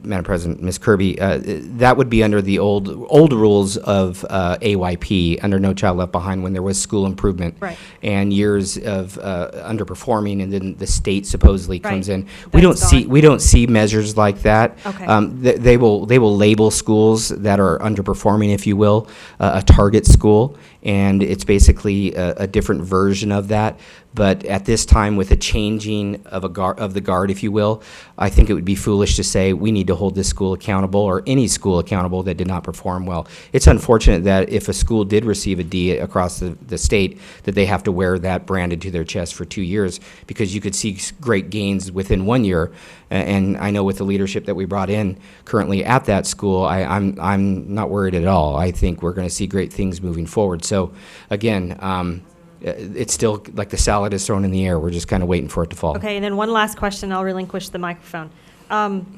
Madam President, Ms. Kirby, that would be under the old rules of AYP, under No Child Left Behind, when there was school improvement. Right. And years of underperforming, and then the state supposedly comes Right. in. We That's don't see measures like that. Okay. They will label schools that are underperforming, if you will, a target school, and it's basically a different version of that. But at this time, with a changing of the guard, if you will, I think it would be foolish to say we need to hold this school accountable, or any school accountable that did not perform well. It's unfortunate that if a school did receive a D across the state, that they have to wear that branded to their chest for 2 years, because you could see great gains within 1 year. And I know with the leadership that we brought in currently at that school, I'm not worried at all. I think we're going to see great things moving forward. So again, it's still like the salad is thrown in the air. We're just kind of waiting for it to fall. Okay, and then one last question, I'll relinquish the microphone.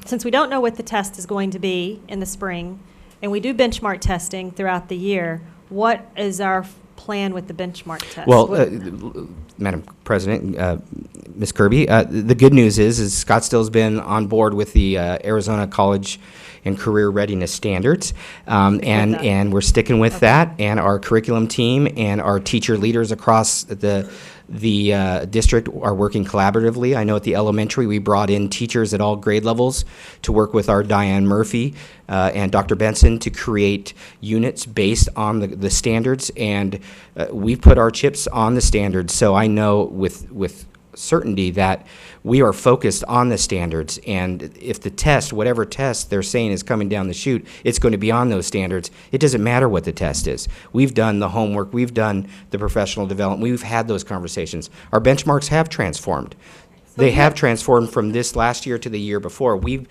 Since we don't know what the test is going to be in the spring, and we do benchmark testing throughout the year, what is our plan with the benchmark test? Well, Madam President, Ms. Kirby, the good news is Scottsdale's been on board with the Arizona College and Career Readiness Standards, and we're sticking with that, and our curriculum team and our teacher leaders across the district are working collaboratively. I know at the elementary, we brought in teachers at all grade levels to work with our Diane Murphy and Dr. Benson to create units based on the standards, and we've put our chips on the standards. So I know with certainty that we are focused on the standards, and if the test, whatever test they're saying is coming down the chute, it's going to be on those standards. It doesn't matter what the test is. We've done the homework, we've done the professional development, we've had those conversations. Our benchmarks have transformed. They have transformed from this last year to the year before. We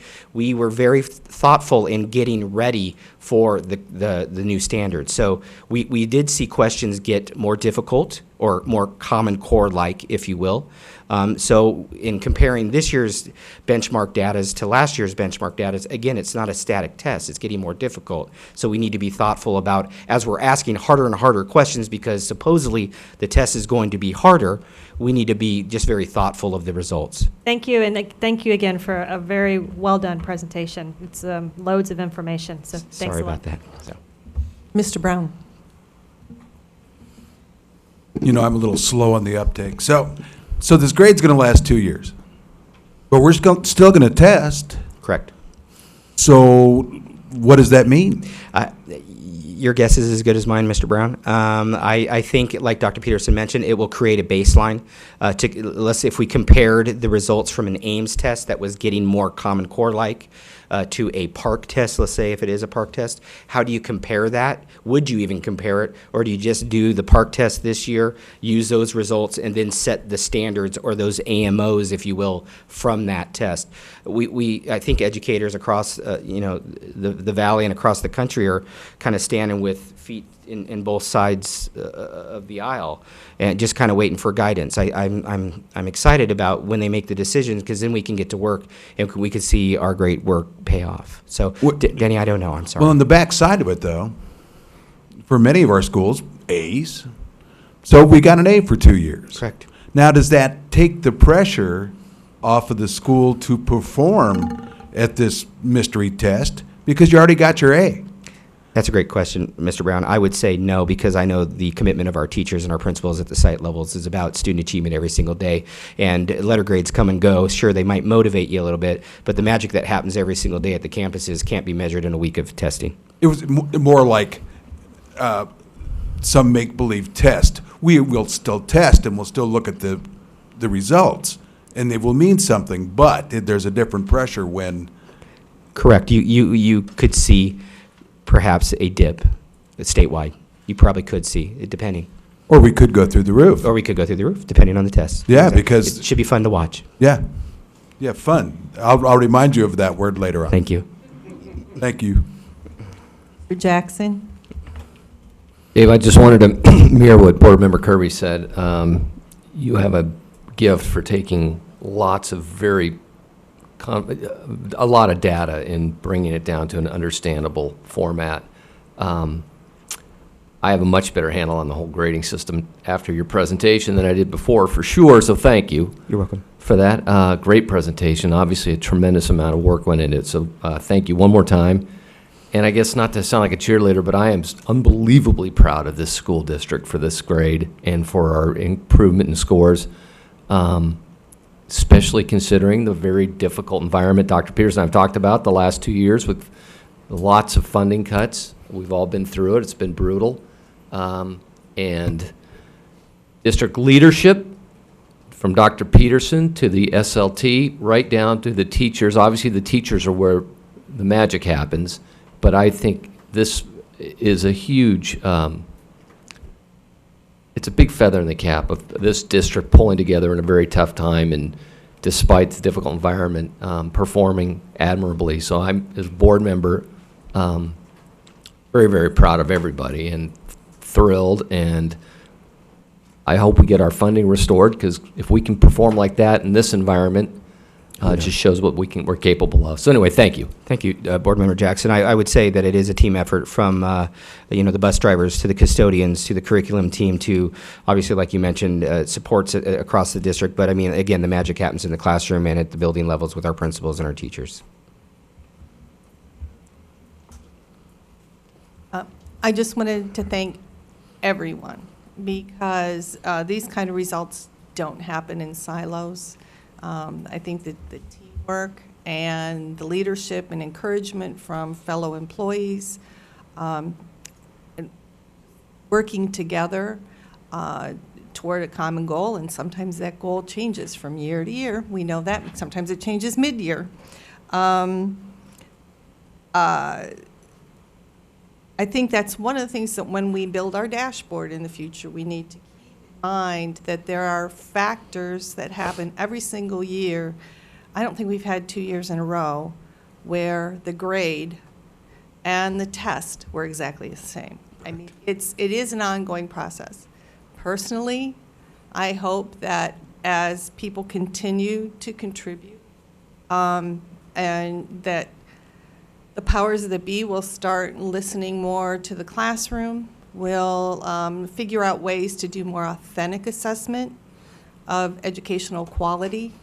were very thoughtful in getting ready for the new standards. So we did see questions get more difficult, or more Common Core-like, if you will. So in comparing this year's benchmark data to last year's benchmark data, again, it's not a static test. It's getting more difficult. So we need to be thoughtful about, as we're asking harder and harder questions, because supposedly the test is going to be harder, we need to be just very thoughtful of the results. Thank you, and thank you again for a very well-done presentation. It's loads of information, so thanks a lot. Sorry about that. So. Mr. Brown. You know, I'm a little slow on the uptake. So this grade's going to last 2 years, but we're still going to test. Correct. So what does that mean? Your guess is as good as mine, Mr. Brown. I think, like Dr. Peterson mentioned, it will create a baseline. Let's say if we compared the results from an Ames test that was getting more Common Core-like to a PARCC test, let's say if it is a PARCC test, how do you compare that? Would you even compare it? Or do you just do the PARCC test this year, use those results, and then set the standards, or those AMOs, if you will, from that test? I think educators across the valley and across the country are kind of standing with feet in both sides of the aisle, and just kind of waiting for guidance. I'm excited about when they make the decisions, because then we can get to work and we can see our great work pay off. So, Denny, I don't know. I'm sorry. Well, on the back side of it, though, for many of our schools, A's. So we got an A for 2 years. Correct. Now, does that take the pressure off of the school to perform at this mystery test, because you already got your A? That's a great question, Mr. Brown. I would say no, because I know the commitment of our teachers and our principals at the site levels is about student achievement every single day. And letter grades come and go. Sure, they might motivate you a little bit, but the magic that happens every single day at the campuses can't be measured in a week of testing. It was more like some make-believe test. We will still test and we'll still look at the results, and they will mean something, but there's a different pressure when... Correct. You could see perhaps a dip statewide. You probably could see it, depending. Or we could go through the roof. Or we could go through the roof, depending on the test. Yeah, because... It should be fun to watch. Yeah. Yeah, fun. I'll remind you of that word later on. Thank you. Thank you. Mr. Jackson? Dave, I just wanted to mirror what Board Member Kirby said. You have a gift for taking lots of a lot of data and bringing it down to an understandable format. I have a much better handle on the whole grading system after your presentation than I did before, for sure, so thank you. You're welcome. For that. Great presentation. Obviously, a tremendous amount of work went into it, so thank you one more time. And I guess not to sound like a cheerleader, but I am unbelievably proud of this school district for this grade and for our improvement in scores, especially considering the very difficult environment Dr. Peterson and I've talked about the last 2 years with lots of funding cuts. We've all been through it. It's been brutal. And district leadership, from Dr. Peterson to the SLT, right down to the teachers. Obviously, the teachers are where the magic happens. But I think this is a huge, it's a big feather in the cap of this district pulling together in a very tough time and despite the difficult environment, performing admirably. So I'm, as a board member, very, very proud of everybody and thrilled, and I hope we get our funding restored, because if we can perform like that in this environment, it just shows what we're capable of. So anyway, thank you. Thank you, Board Member Jackson. I would say that it is a team effort from the bus drivers to the custodians to the curriculum team to, obviously, like you mentioned, supports across the district. But I mean, again, the magic happens in the classroom and at the building levels with our principals and our teachers. I just wanted to thank everyone, because these kind of results don't happen in silos. I think that the teamwork and the leadership and encouragement from fellow employees, and working together toward a common goal, and sometimes that goal changes from year to year. We know that. Sometimes it changes mid-year. I think that's one of the things that when we build our dashboard in the future, we need to keep in mind that there are factors that happen every single year. I don't think we've had 2 years in a row where the grade and the test were exactly the same. I mean, it is an ongoing process. Personally, I hope that as people continue to contribute, and that the powers that be will start listening more to the classroom. We'll figure out ways to do more authentic assessment of educational quality.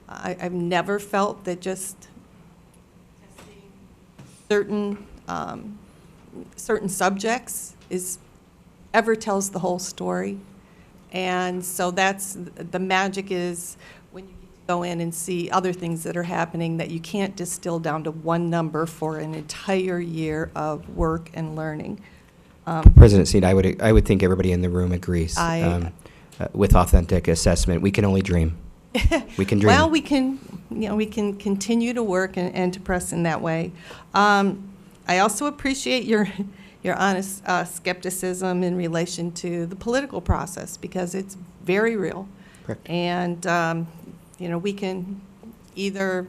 I've never felt that just testing certain subjects ever tells the whole story. And so that's the magic, is when you go in and see other things that are happening that you can't distill down to one number for an entire year of work and learning. President Snead, I would think everybody in the room agrees. With authentic assessment, we can only dream. We can dream. Well, we can continue to work and to press in that way. I also appreciate your honest skepticism in relation to the political process, because it's very real. Correct. And we can either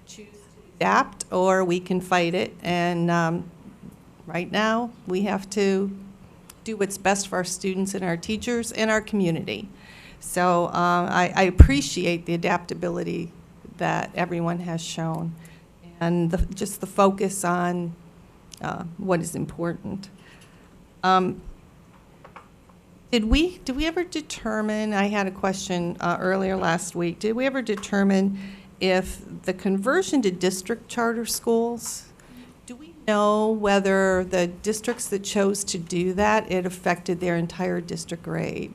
choose to adapt or we can fight it. And right now, we have to do what's best for our students and our teachers and our community. So I appreciate the adaptability that everyone has shown, and just the focus on what is important. Did we ever determine, I had a question earlier last week, did we ever determine if the conversion to district charter schools, do we know whether the districts that chose to do that, it affected their entire district grade?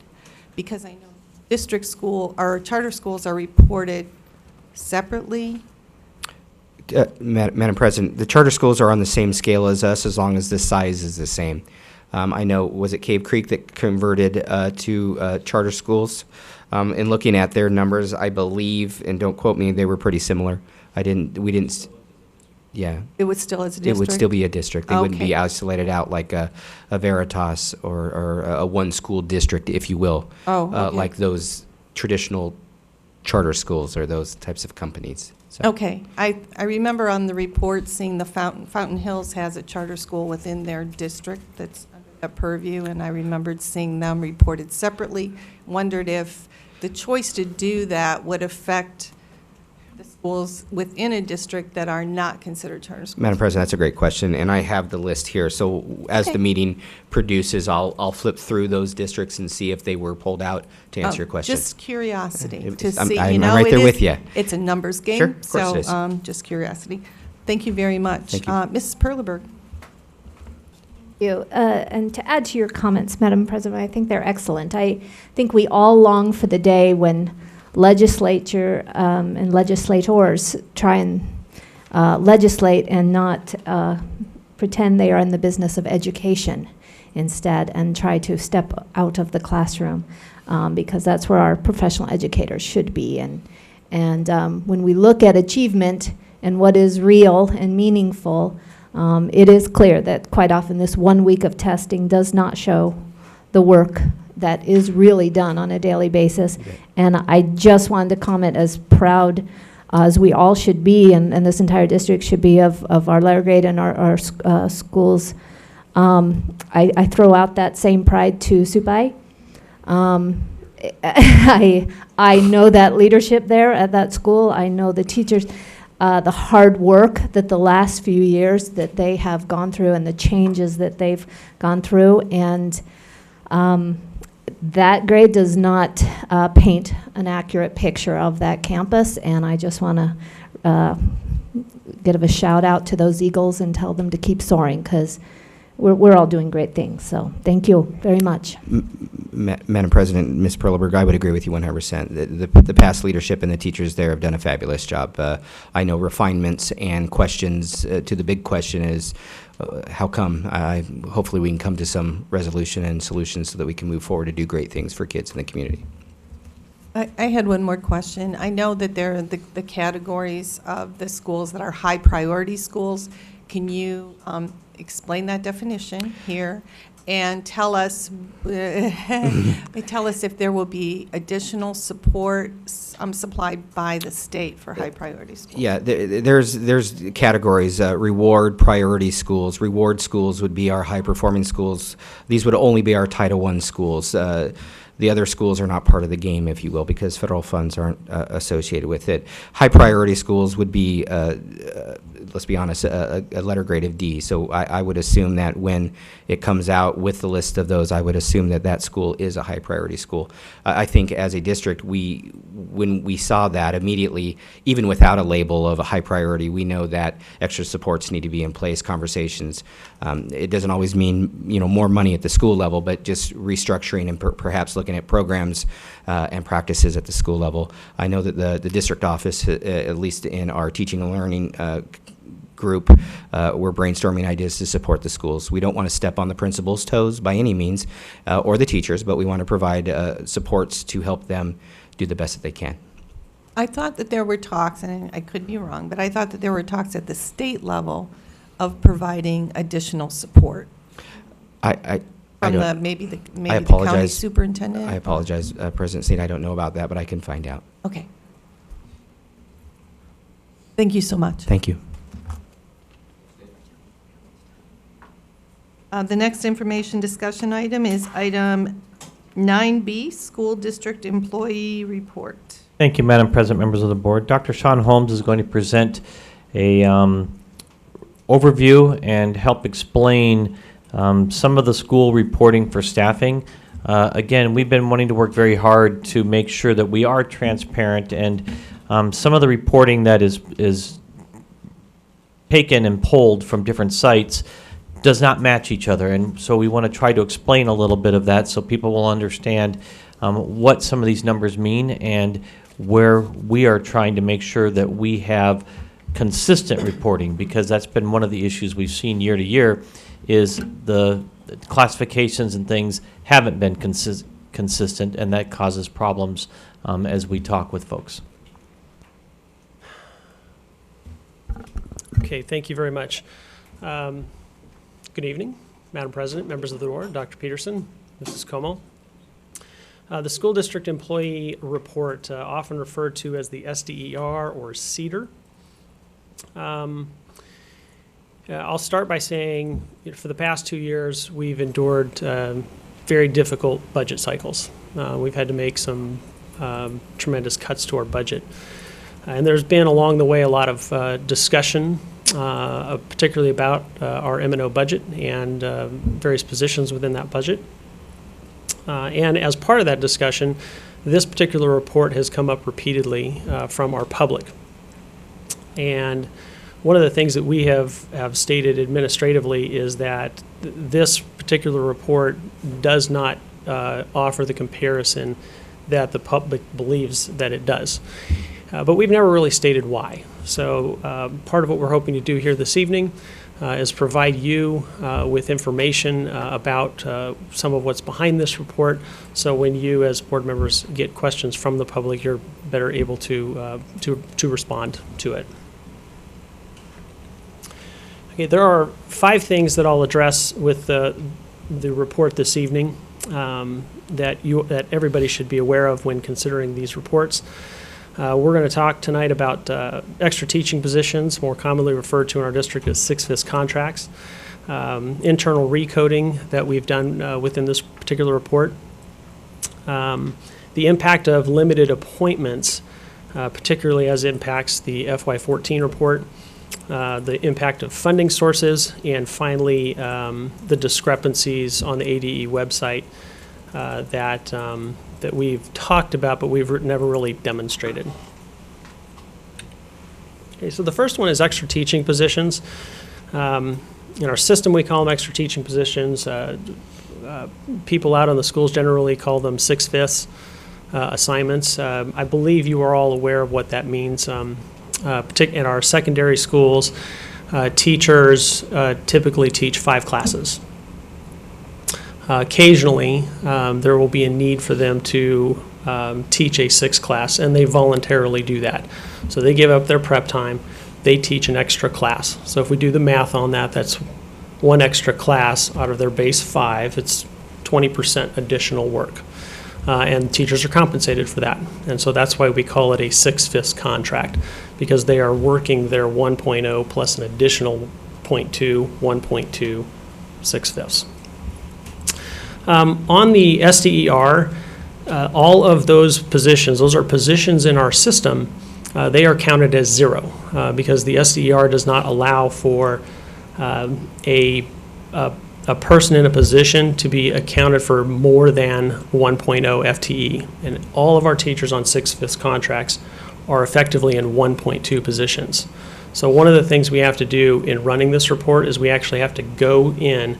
Because I know district school, or charter schools are reported separately. Madam President, the charter schools are on the same scale as us as long as the size is the same. I know, was it Cave Creek that converted to charter schools? In looking at their numbers, I believe, and don't quote me, they were pretty similar. Yeah. It was still as a district? It would still be a district. They wouldn't be Okay. isolated out like a Veritas or a one-school district, if you will. Oh, okay. Like those traditional charter schools or those types of companies. So. Okay. I remember on the report seeing the Fountain Hills has a charter school within their district that's under the purview, and I remembered seeing them reported separately. Wondered if the choice to do that would affect the schools within a district that are not considered charter schools. Madam President, that's a great question, and I have the list here. So as the meeting produces, I'll flip through those districts and see if they were pulled out to answer your question. Just curiosity It- to I'm- see. I'm You know, right it there is- with ya. It's a numbers game. Sure, of course it is. So just curiosity. Thank you very much. Thank you. Mrs. Perleberg. You. And to add to your comments, Madam President, I think they're excellent. I think we all long for the day when legislature and legislators try and legislate and not pretend they are in the business of education instead, and try to step out of the classroom, because that's where our professional educators should be. And when we look at achievement and what is real and meaningful, it is clear that quite often this 1 week of testing does not show the work that is really done on a daily basis. And I just wanted to comment, as proud as we all should be, and this entire district should be, of our letter grade and our schools. I throw out that same pride to Supai. I know that leadership there at that school. I know the teachers, the hard work that the last few years that they have gone through and the changes that they've gone through. And that grade does not paint an accurate picture of that campus. And I just want to give a shout out to those Eagles and tell them to keep soaring, because we're all doing great things. So thank you very much. Madam President, Ms. Perleberg, I would agree with you 100%. The past leadership and the teachers there have done a fabulous job. I know refinements and questions to the big question is, how come? Hopefully we can come to some resolution and solutions so that we can move forward to do great things for kids in the community. I had one more question. I know that there are the categories of the schools that are high priority schools. Can you explain that definition here and tell us if there will be additional support supplied by the state for high priority schools? Yeah, there's categories, reward priority schools. Reward schools would be our high performing schools. These would only be our Title I schools. The other schools are not part of the game, if you will, because federal funds aren't associated with it. High priority schools would be, let's be honest, a letter grade of D. So I would assume that when it comes out with the list of those, I would assume that that school is a high priority school. I think as a district, when we saw that immediately, even without a label of a high priority, we know that extra supports need to be in place, conversations. It doesn't always mean, more money at the school level, but just restructuring and perhaps looking at programs and practices at the school level. I know that the district office, at least in our teaching and learning group, we're brainstorming ideas to support the schools. We don't want to step on the principal's toes by any means, or the teachers, but we want to provide supports to help them do the best that they can. I thought that there were talks, and I could be wrong, but I thought that there were talks at the state level of providing additional support. From maybe the county superintendent? I apologize, President Snead, I don't know about that, but I can find out. Okay. Thank you so much. Thank you. The next information discussion item is item 9B, School District Employee Report. Thank you, Madam President, members of the board. Dr. Sean Holmes is going to present a overview and help explain some of the school reporting for staffing. Again, we've been wanting to work very hard to make sure that we are transparent, and some of the reporting that is taken and pulled from different sites does not match each other. And so we want to try to explain a little bit of that so people will understand what some of these numbers mean and where we are trying to make sure that we have consistent reporting, because that's been one of the issues we've seen year to year is the classifications and things haven't been consistent, and that causes problems as we talk with folks. Okay, thank you very much. Good evening, Madam President, members of the board, Dr. Peterson, Mrs. Como. The school district employee report, often referred to as the SDER or CEDAR. I'll start by saying, for the past 2 years, we've endured very difficult budget cycles. We've had to make some tremendous cuts to our budget. And there's been along the way a lot of discussion, particularly about our M&O budget and various positions within that budget. And as part of that discussion, this particular report has come up repeatedly from our public. And one of the things that we have stated administratively is that this particular report does not offer the comparison that the public believes that it does. But we've never really stated why. So part of what we're hoping to do here this evening is provide you with information about some of what's behind this report, so when you as board members get questions from the public, you're better able to respond to it. Okay, there are 5 things that I'll address with the report this evening that everybody should be aware of when considering these reports. We're going to talk tonight about extra teaching positions, more commonly referred to in our district as 6/5 contracts, internal recoding that we've done within this particular report, the impact of limited appointments, particularly as it impacts the FY14 report, the impact of funding sources, and finally the discrepancies on the ADE website that we've talked about, but we've never really demonstrated. Okay, so the first one is extra teaching positions. In our system, we call them extra teaching positions. People out on the schools generally call them 6/5 assignments. I believe you are all aware of what that means. In our secondary schools, teachers typically teach 5 classes. Occasionally, there will be a need for them to teach a 6th class, and they voluntarily do that. So they give up their prep time, they teach an extra class. So if we do the math on that, that's 1 extra class out of their base 5. It's 20% additional work. And teachers are compensated for that. And so that's why we call it a 6/5 contract, because they are working their 1.0 plus an additional 0.2, 1.2, 6/5. On the SDER, all of those positions, those are positions in our system, they are counted as 0 because the SDER does not allow for a person in a position to be accounted for more than 1.0 FTE. And all of our teachers on 6/5 contracts are effectively in 1.2 positions. So one of the things we have to do in running this report is we actually have to go in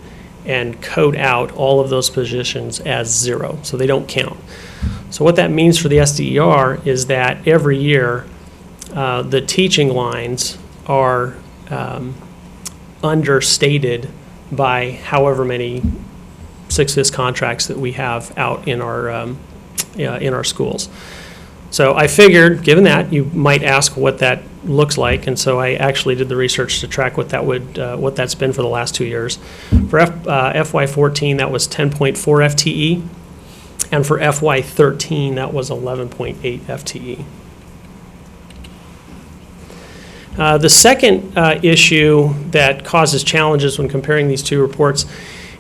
and code out all of those positions as 0, so they don't count. So what that means for the SDER is that every year the teaching lines are understated by however many 6/5 contracts that we have out in our schools. So I figured, given that, you might ask what that looks like, and so I actually did the research to track what that's been for the last 2 years. For FY14, that was 10.4 FTE, and for FY13, that was 11.8 FTE. The second issue that causes challenges when comparing these 2 reports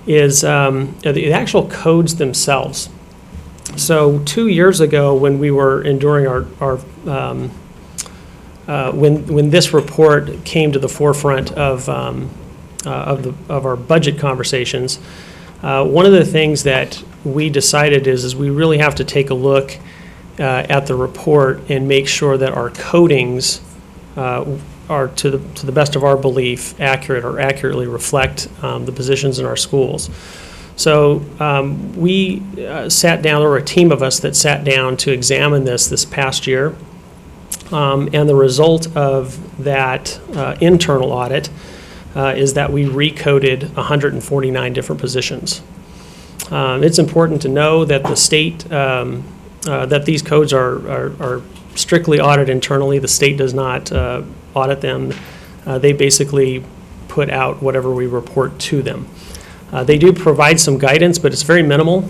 is the actual codes themselves. So 2 years ago, when we were enduring when this report came to the forefront of our budget conversations, one of the things that we decided is we really have to take a look at the report and make sure that our codings are, to the best of our belief, accurate or accurately reflect the positions in our schools. So we sat down, there were a team of us that sat down to examine this past year. And the result of that internal audit is that we recoded 149 different positions. It's important to know that the state, that these codes are strictly audited internally. The state does not audit them. They basically put out whatever we report to them. They do provide some guidance, but it's very minimal.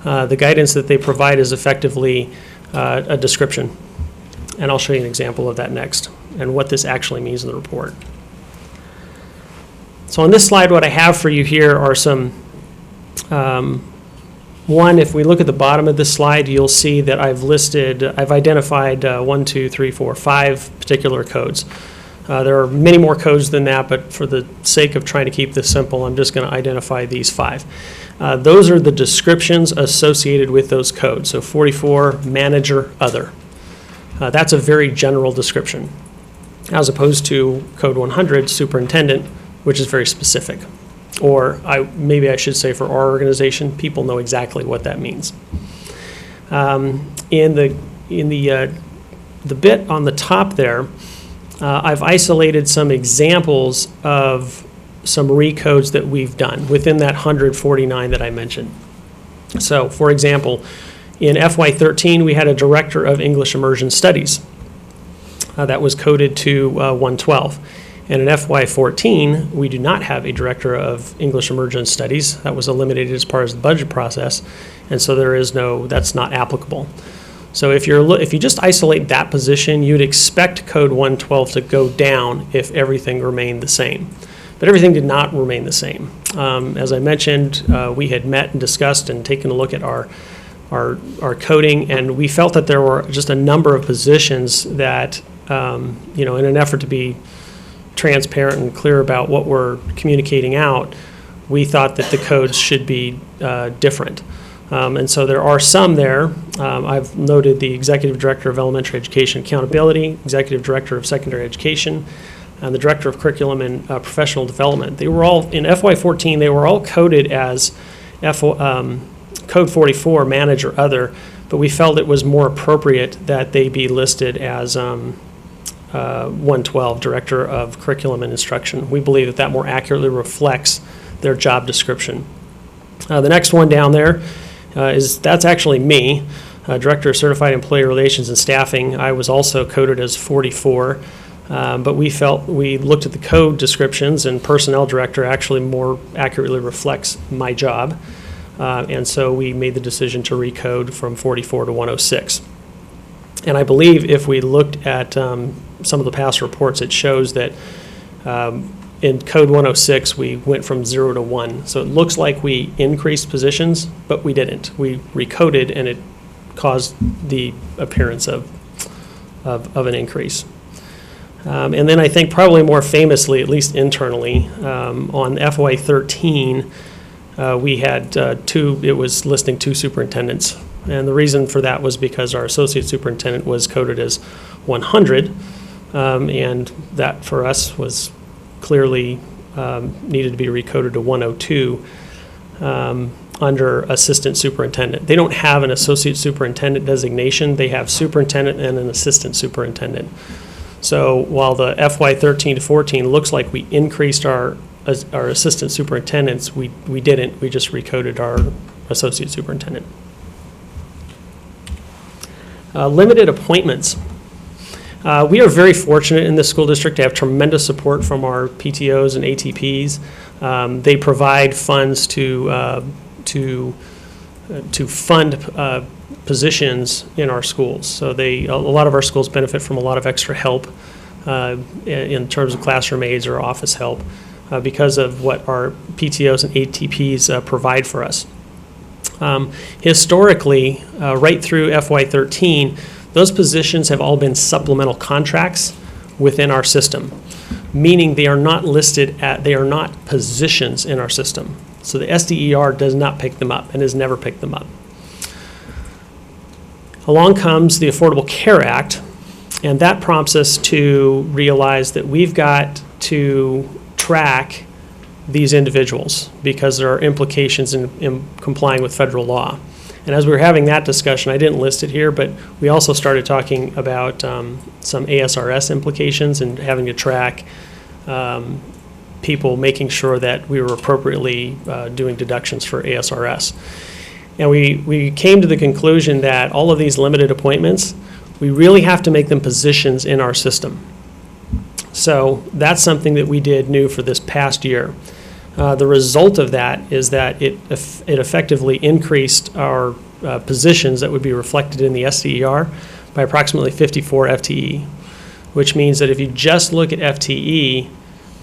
The guidance that they provide is effectively a description. And I'll show you an example of that next and what this actually means in the report. So on this slide, what I have for you here are some, one, if we look at the bottom of this slide, you'll see that I've identified 1, 2, 3, 4, 5 particular codes. There are many more codes than that, but for the sake of trying to keep this simple, I'm just going to identify these 5. Those are the descriptions associated with those codes. So 44, manager, other. That's a very general description, as opposed to Code 100, superintendent, which is very specific. Or maybe I should say for our organization, people know exactly what that means. In the bit on the top there, I've isolated some examples of some recodes that we've done within that 149 that I mentioned. So, for example, in FY13, we had a director of English Immersion Studies that was coded to 112. And in FY14, we do not have a director of English Immersion Studies. That was eliminated as part of the budget process, and so that's not applicable. So if you just isolate that position, you'd expect code 112 to go down if everything remained the same. But everything did not remain the same. As I mentioned, we had met and discussed and taken a look at our coding, and we felt that there were just a number of positions that, in an effort to be transparent and clear about what we're communicating out, we thought that the codes should be different. And so there are some there. I've noted the Executive Director of Elementary Education Accountability, Executive Director of Secondary Education, and the Director of Curriculum and Professional Development. They were all, in FY14, they were all coded as Code 44, Manager Other, but we felt it was more appropriate that they be listed as 112, Director of Curriculum and Instruction. We believe that more accurately reflects their job description. The next one down there that's actually me, Director of Certified Employee Relations and Staffing. I was also coded as 44, but we looked at the code descriptions, and Personnel Director actually more accurately reflects my job. And so we made the decision to recode from 44 to 106. And I believe if we looked at some of the past reports, it shows that in Code 106, we went from 0 to 1. So it looks like we increased positions, but we didn't. We recoded, and it caused the appearance of an increase. And then I think probably more famously, at least internally, on FY13, we had it was listing 2 superintendents. And the reason for that was because our associate superintendent was coded as 100, and that for us was clearly needed to be recoded to 102 under assistant superintendent. They don't have an associate superintendent designation. They have superintendent and an assistant superintendent. So while the FY13 to 14 looks like we increased our assistant superintendents, we didn't. We just recoded our associate superintendent. Limited appointments. We are very fortunate in this school district to have tremendous support from our PTOs and ATPs. They provide funds to fund positions in our schools. So a lot of our schools benefit from a lot of extra help in terms of classroom aides or office help because of what our PTOs and ATPs provide for us. Historically, right through FY13, those positions have all been supplemental contracts within our system, meaning they are not they are not positions in our system. So the SDER does not pick them up and has never picked them up. Along comes the Affordable Care Act, And that prompts us to realize that we've got to track these individuals because there are implications in complying with federal law. And as we were having that discussion, I didn't list it here, but we also started talking about some ASRS implications and having to track people, making sure that we were appropriately doing deductions for ASRS. And we came to the conclusion that all of these limited appointments, we really have to make them positions in our system. So that's something that we did new for this past year. The result of that is that it effectively increased our positions that would be reflected in the SDER by approximately 54 FTE, which means that if you just look at FTE,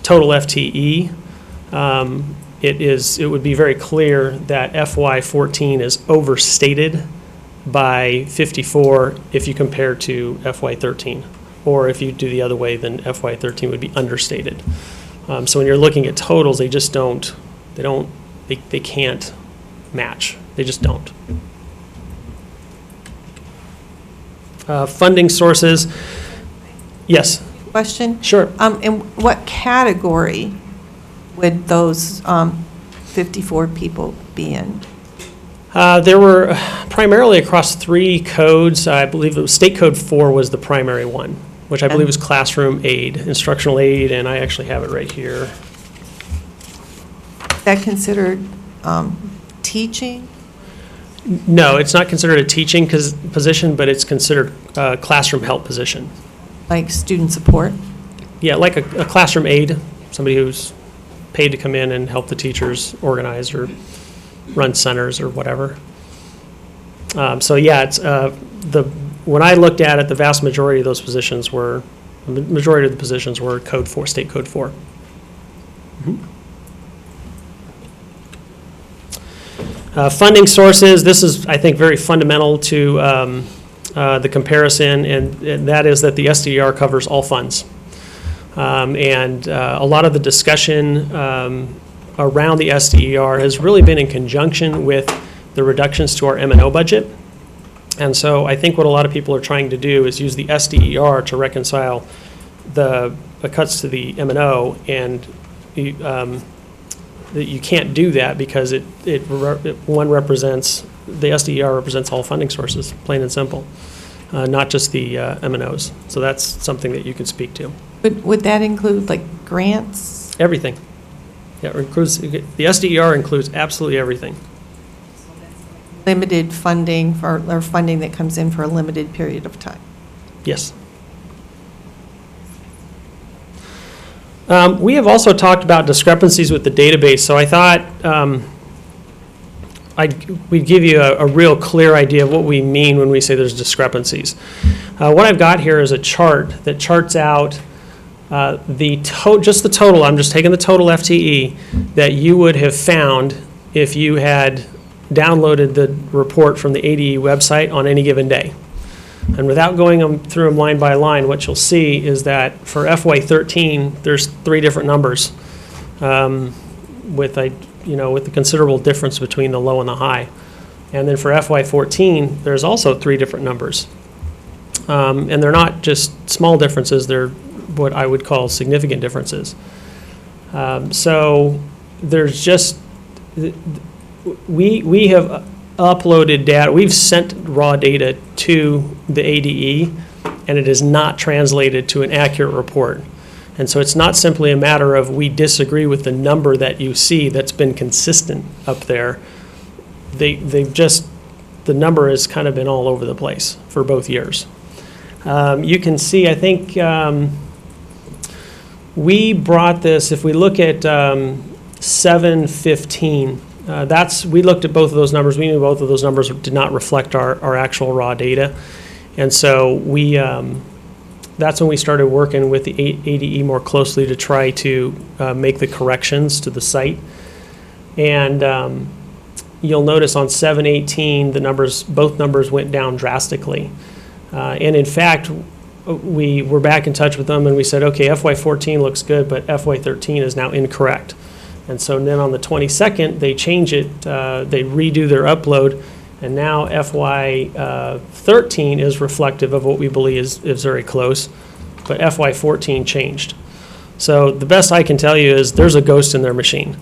total FTE, it would be very clear that FY14 is overstated by 54 if you compare to FY13, or if you do the other way, then FY13 would be understated. So when you're looking at totals, they just they can't match. They just don't. Funding sources, yes. Question? Sure. In what category would those 54 people be in? There were primarily across 3 codes. I believe it was State Code 4 was the primary one, which I believe was classroom aid, instructional aid, and I actually have it right here. Is that considered teaching? No, it's not considered a teaching position, but it's considered a classroom help position. Like student support? Yeah, like a classroom aide, somebody who's paid to come in and help the teachers organize or run centers or whatever. So yeah, it's when I looked at it, the vast majority of those positions were, Code 4, State Code 4. Funding sources, this is, I think, very fundamental to the comparison, and that is that the SDR covers all funds. A lot of the discussion around the SDER has really been in conjunction with the reductions to our M&O budget. And so I think what a lot of people are trying to do is use the SDER to reconcile the cuts to the M&O, and you can't do that because one represents, the SDER represents all funding sources, plain and simple, not just the M&Os. So that's something that you can speak to. Would that include like grants? Everything. Yeah, it includes, the SDER includes absolutely everything. Limited funding or funding that comes in for a limited period of time? Yes. We have also talked about discrepancies with the database, so I thought we'd give you a real clear idea of what we mean when we say there's discrepancies. What I've got here is a chart that charts out just the total. I'm just taking the total FTE that you would have found if you had downloaded the report from the ADE website on any given day. And without going through them line by line, what you'll see is that for FY13, there's 3 different numbers with the considerable difference between the low and the high. And then for FY14, there's also 3 different numbers. And they're not just small differences, they're what I would call significant differences. So there's just, we have uploaded data, we've sent raw data to the ADE, and it is not translated to an accurate report. And so it's not simply a matter of we disagree with the number that you see that's been consistent up there. They've just, the number has kind of been all over the place for both years. You can see, I think we brought this, if we look at 715, we looked at both of those numbers. We knew both of those numbers did not reflect our actual raw data. And so that's when we started working with the ADE more closely to try to make the corrections to the site. And you'll notice on 718, both numbers went down drastically. And in fact, we were back in touch with them and we said, okay, FY14 looks good, but FY13 is now incorrect. And so then on the 22nd, they change it, they redo their upload, And now FY 13 is reflective of what we believe is very close, but FY 14 changed. So the best I can tell you is there's a ghost in their machine.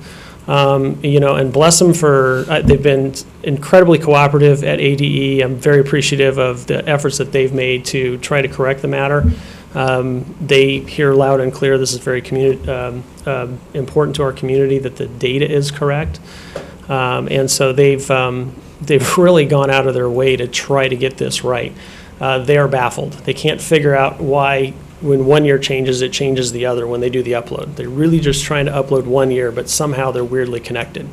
And bless them for, they've been incredibly cooperative at ADE. I'm very appreciative of the efforts that they've made to try to correct the matter. They hear loud and clear this is very important to our community that the data is correct. And so they've really gone out of their way to try to get this right. They are baffled. They can't figure out why when 1 year changes, it changes the other when they do the upload. They're really just trying to upload 1 year, but somehow they're weirdly connected.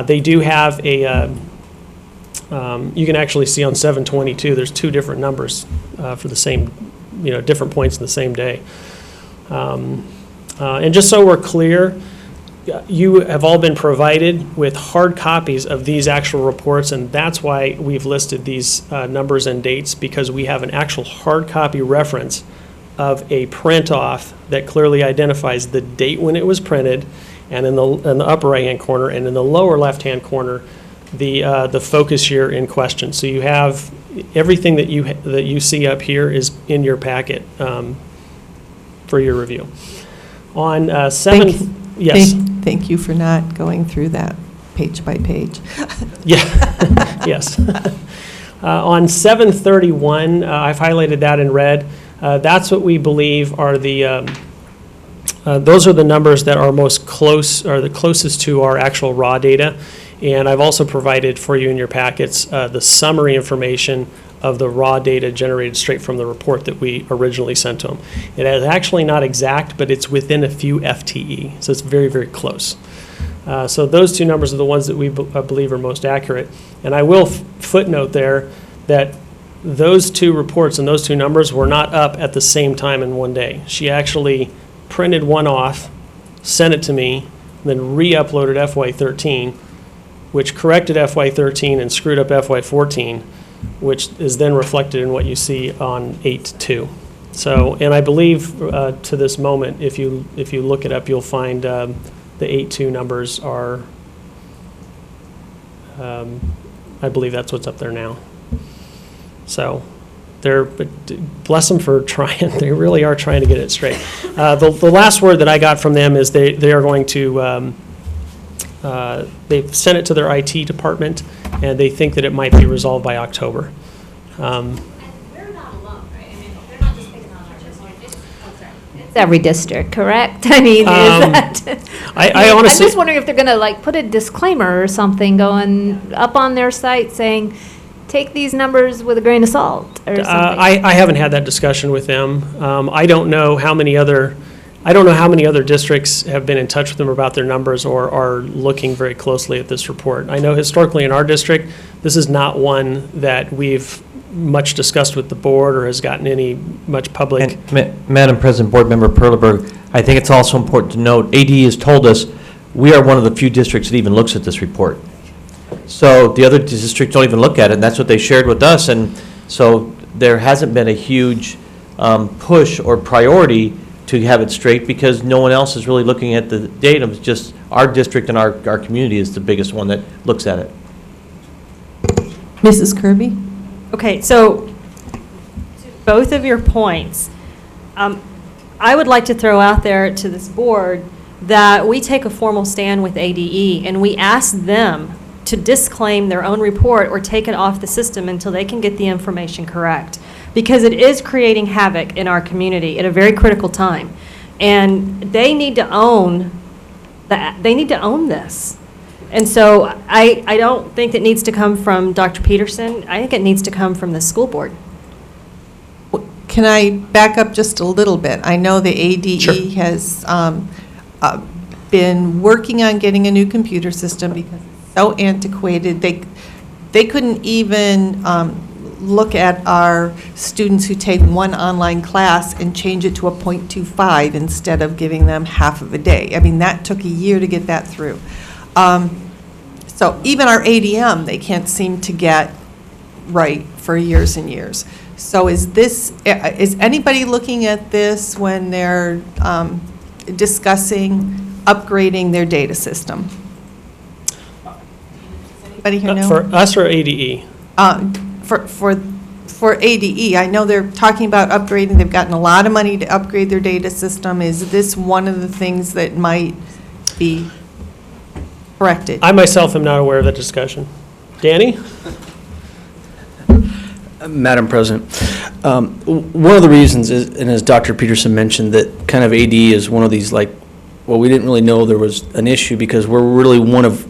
They do have a, you can actually see on 722, there's 2 different numbers for the same, different points in the same day. And just so we're clear, you have all been provided with hard copies of these actual reports, and that's why we've listed these numbers and dates, because we have an actual hard copy reference of a print off that clearly identifies the date when it was printed, and in the upper right hand corner, and in the lower left hand corner, the focus year in question. So you have everything that you see up here is in your packet for your review. On 7th, yes. Thank you for not going through that page by page. Yeah, yes. On 731, I've highlighted that in red. That's what we believe are those are the numbers that are most close, or the closest to our actual raw data. And I've also provided for you in your packets the summary information of the raw data generated straight from the report that we originally sent to them. It is actually not exact, but it's within a few FTE, so it's very, very close. So those 2 numbers are the ones that we believe are most accurate. And I will footnote there that those 2 reports and those 2 numbers were not up at the same time in one day. She actually printed one off, sent it to me, then re-uploaded FY13, which corrected FY13 and screwed up FY14, which is then reflected in what you see on 8.2. So, and I believe to this moment, if you look it up, you'll find the 8.2 numbers are, I believe that's what's up there now. So, but bless them for trying. They really are trying to get it straight. The last word that I got from them is they are going to, they've sent it to their IT department, and they think that it might be resolved by October. We're not alone, right? I mean, they're not just picking on our district. It's every district, correct? I mean, is that? I honestly, I'm just wondering if they're going to put a disclaimer or something going up on their site saying, take these numbers with a grain of salt or something. I haven't had that discussion with them. I don't know how many other districts have been in touch with them about their numbers or are looking very closely at this report. I know historically in our district, this is not one that we've much discussed with the board or has gotten any much public. And Madam President, Board Member Perleberg, I think it's also important to note, AD has told us we are one of the few districts that even looks at this report. So the other districts don't even look at it, and that's what they shared with us. And so there hasn't been a huge push or priority to have it straight because no one else is really looking at the data. It's just our district and our community is the biggest one that looks at it. Mrs. Kirby? Okay, so to both of your points, I would like to throw out there to this board that we take a formal stand with ADE and we ask them to disclaim their own report or take it off the system until they can get the information correct. Because it is creating havoc in our community at a very critical time. And they need to own that. They need to own this. And so I don't think it needs to come from Dr. Peterson. I think it needs to come from the school board. Can I back up just a little bit? I know the ADE has been working on getting a new computer system because it's so antiquated. They couldn't even look at our students who take one online class and change it to a 0.25 instead of giving them half of a day. I mean, that took a year to get that through. So even our ADM, they can't seem to get right for years and years. So is anybody looking at this when they're discussing upgrading their data system? Anybody here know? For us or ADE? For ADE, I know they're talking about upgrading, they've gotten a lot of money to upgrade their data system. Is this one of the things that might be corrected? I myself am not aware of that discussion. Danny? Madam President, one of the reasons is, and as Dr. Peterson mentioned, that kind of AD is one of these like, well, we didn't really know there was an issue because we're really one of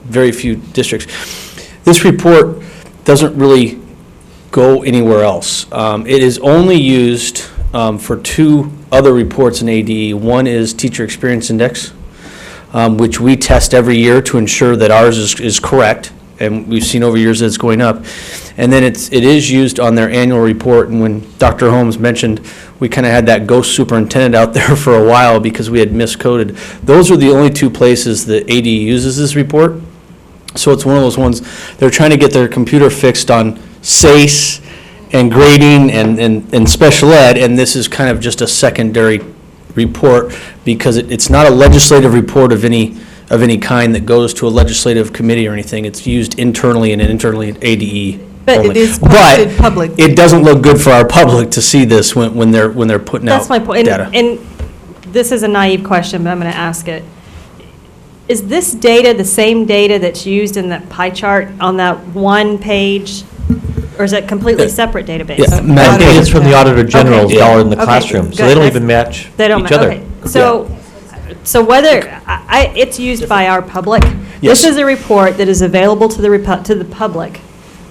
very few districts. This report doesn't really go anywhere else. It is only used for two other reports in AD. One is Teacher Experience Index, which we test every year to ensure that ours is correct, and we've seen over years that it's going up. And then it is used on their annual report, and when Dr. Holmes mentioned we kind of had that ghost superintendent out there for a while because we had miscoded. Those are the only two places that AD uses this report. So it's one of those ones, they're trying to get their computer fixed on SACE and grading and special ed, and this is kind of just a secondary report because it's not a legislative report of any kind that goes to a legislative committee or anything. It's used internally and internally at ADE. But only. it is posted public. It doesn't look good for our public to see this when they're putting That's out my point. data. And this is a naive question, but I'm going to ask it. Is this data the same data that's used in that pie chart on that one page? Or is it a completely separate database? That data's from the Auditor General's Okay. dollar in the Okay, classroom, so good. they don't even match They don't each ma- other. okay. So whether, it's used by our public. Yes. This is a report that is available to the public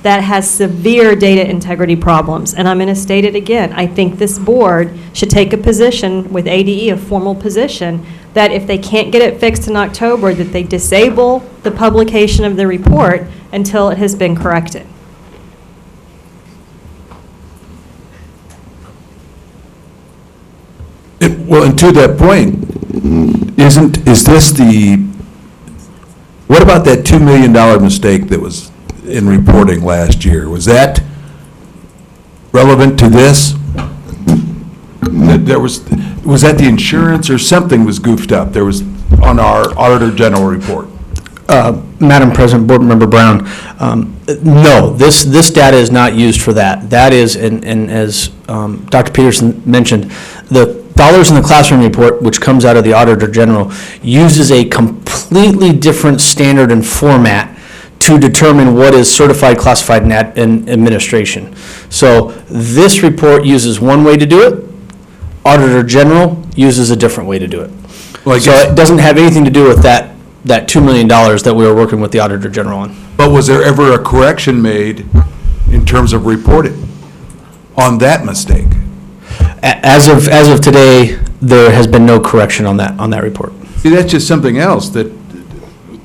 that has severe data integrity problems. And I'm going to state it again. I think this board should take a position with ADE, a formal position, that if they can't get it fixed in October, that they disable the publication of the report until it has been corrected. Well, and to that point, what about that $2 million mistake that was in reporting last year? Was that relevant to this? Was that the insurance or something was goofed up? There was on our Auditor General report. Madam President, Board Member Brown, no, this data is not used for that. That is, and as Dr. Peterson mentioned, the dollars in the classroom report, which comes out of the Auditor General, uses a completely different standard and format to determine what is certified, classified, and administration. So this report uses one way to do it. Auditor General uses a different way to do it. Well, So it doesn't have anything to do with that $2 million that we were working with the Auditor General on. But was there ever a correction made in terms of reporting on that mistake? As of today, there has been no correction on that report. See, that's just something else, that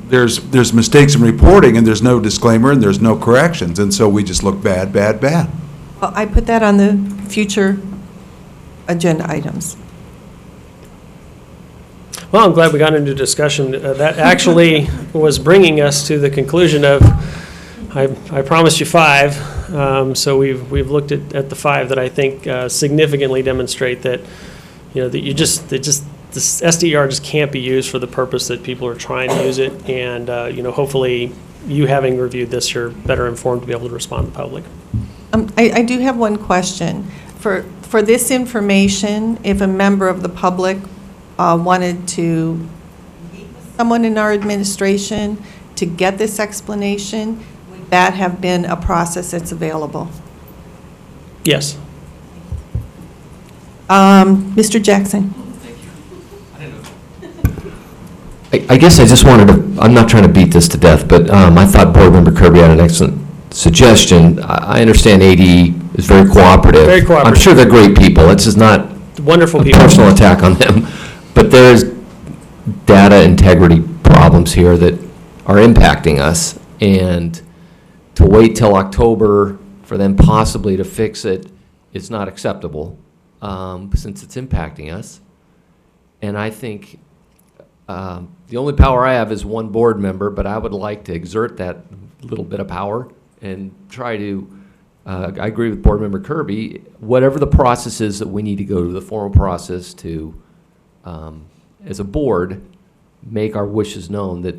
there's mistakes in reporting, and there's no disclaimer, and there's no corrections, and so we just look bad, bad, bad. Well, I put that on the future agenda items. Well, I'm glad we got into discussion. That actually was bringing us to the conclusion of, I promised you 5. So we've looked at the 5 that I think significantly demonstrate that, that this SDR just can't be used for the purpose that people are trying to use it. And, hopefully you having reviewed this, you're better informed to be able to respond to the public. I do have one question. For this information, if a member of the public wanted to meet with someone in our administration to get this explanation, would that have been a process that's available? Yes. Mr. Jackson? I guess I just wanted to, I'm not trying to beat this to death, but I thought Board Member Kirby had an excellent suggestion. I understand AD is very cooperative. Very cooperative. I'm sure they're great people. This is not Wonderful a people. personal attack on them. But there's data integrity problems here that are impacting us. And to wait till October for them possibly to fix it is not acceptable since it's impacting us. And I think the only power I have is one board member, but I would like to exert that little bit of power and try to, I agree with Board Member Kirby, whatever the process is that we need to go to the formal process to, as a board, make our wishes known that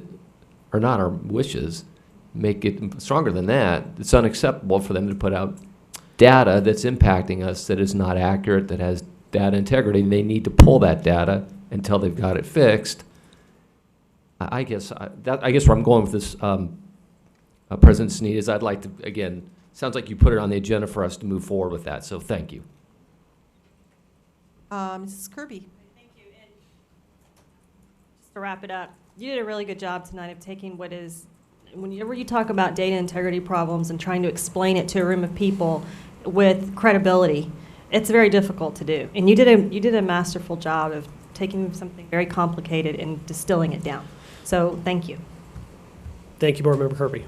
are not our wishes, make it stronger than that. It's unacceptable for them to put out data that's impacting us that is not accurate, that has data integrity. They need to pull that data until they've got it fixed. I guess where I'm going with this, President Sneed, is I'd like to, again, sounds like you put it on the agenda for us to move forward with that, so thank you. Mrs. Kirby. Thank you. And just to wrap it up, you did a really good job tonight of taking what is, whenever you talk about data integrity problems and trying to explain it to a room of people with credibility, it's very difficult to do. And you did a masterful job of taking something very complicated and distilling it down. So thank you. Thank you, Board Member Kirby.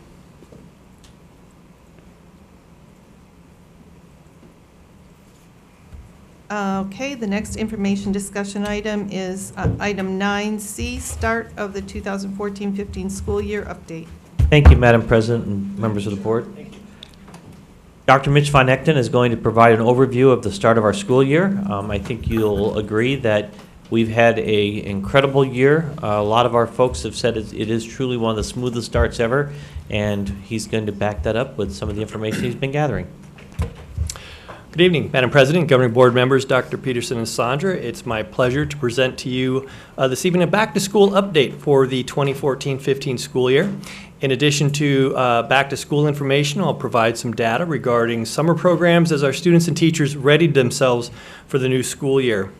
Okay, the next information discussion item is item 9C, start of the 2014-15 school year update. Thank you, Madam President and members of the board. Dr. Mitch Von Echten is going to provide an overview of the start of our school year. I think you'll agree that we've had an incredible year. A lot of our folks have said it is truly one of the smoothest starts ever, and he's going to back that up with some of the information he's been gathering. Good evening, Madam President, Governing Board members, Dr. Peterson and Sandra. It's my pleasure to present to you this evening a back-to-school update for the 2014-15 school year. In addition to back-to-school information, I'll provide some data regarding summer programs as our students and teachers readied themselves for the new school year.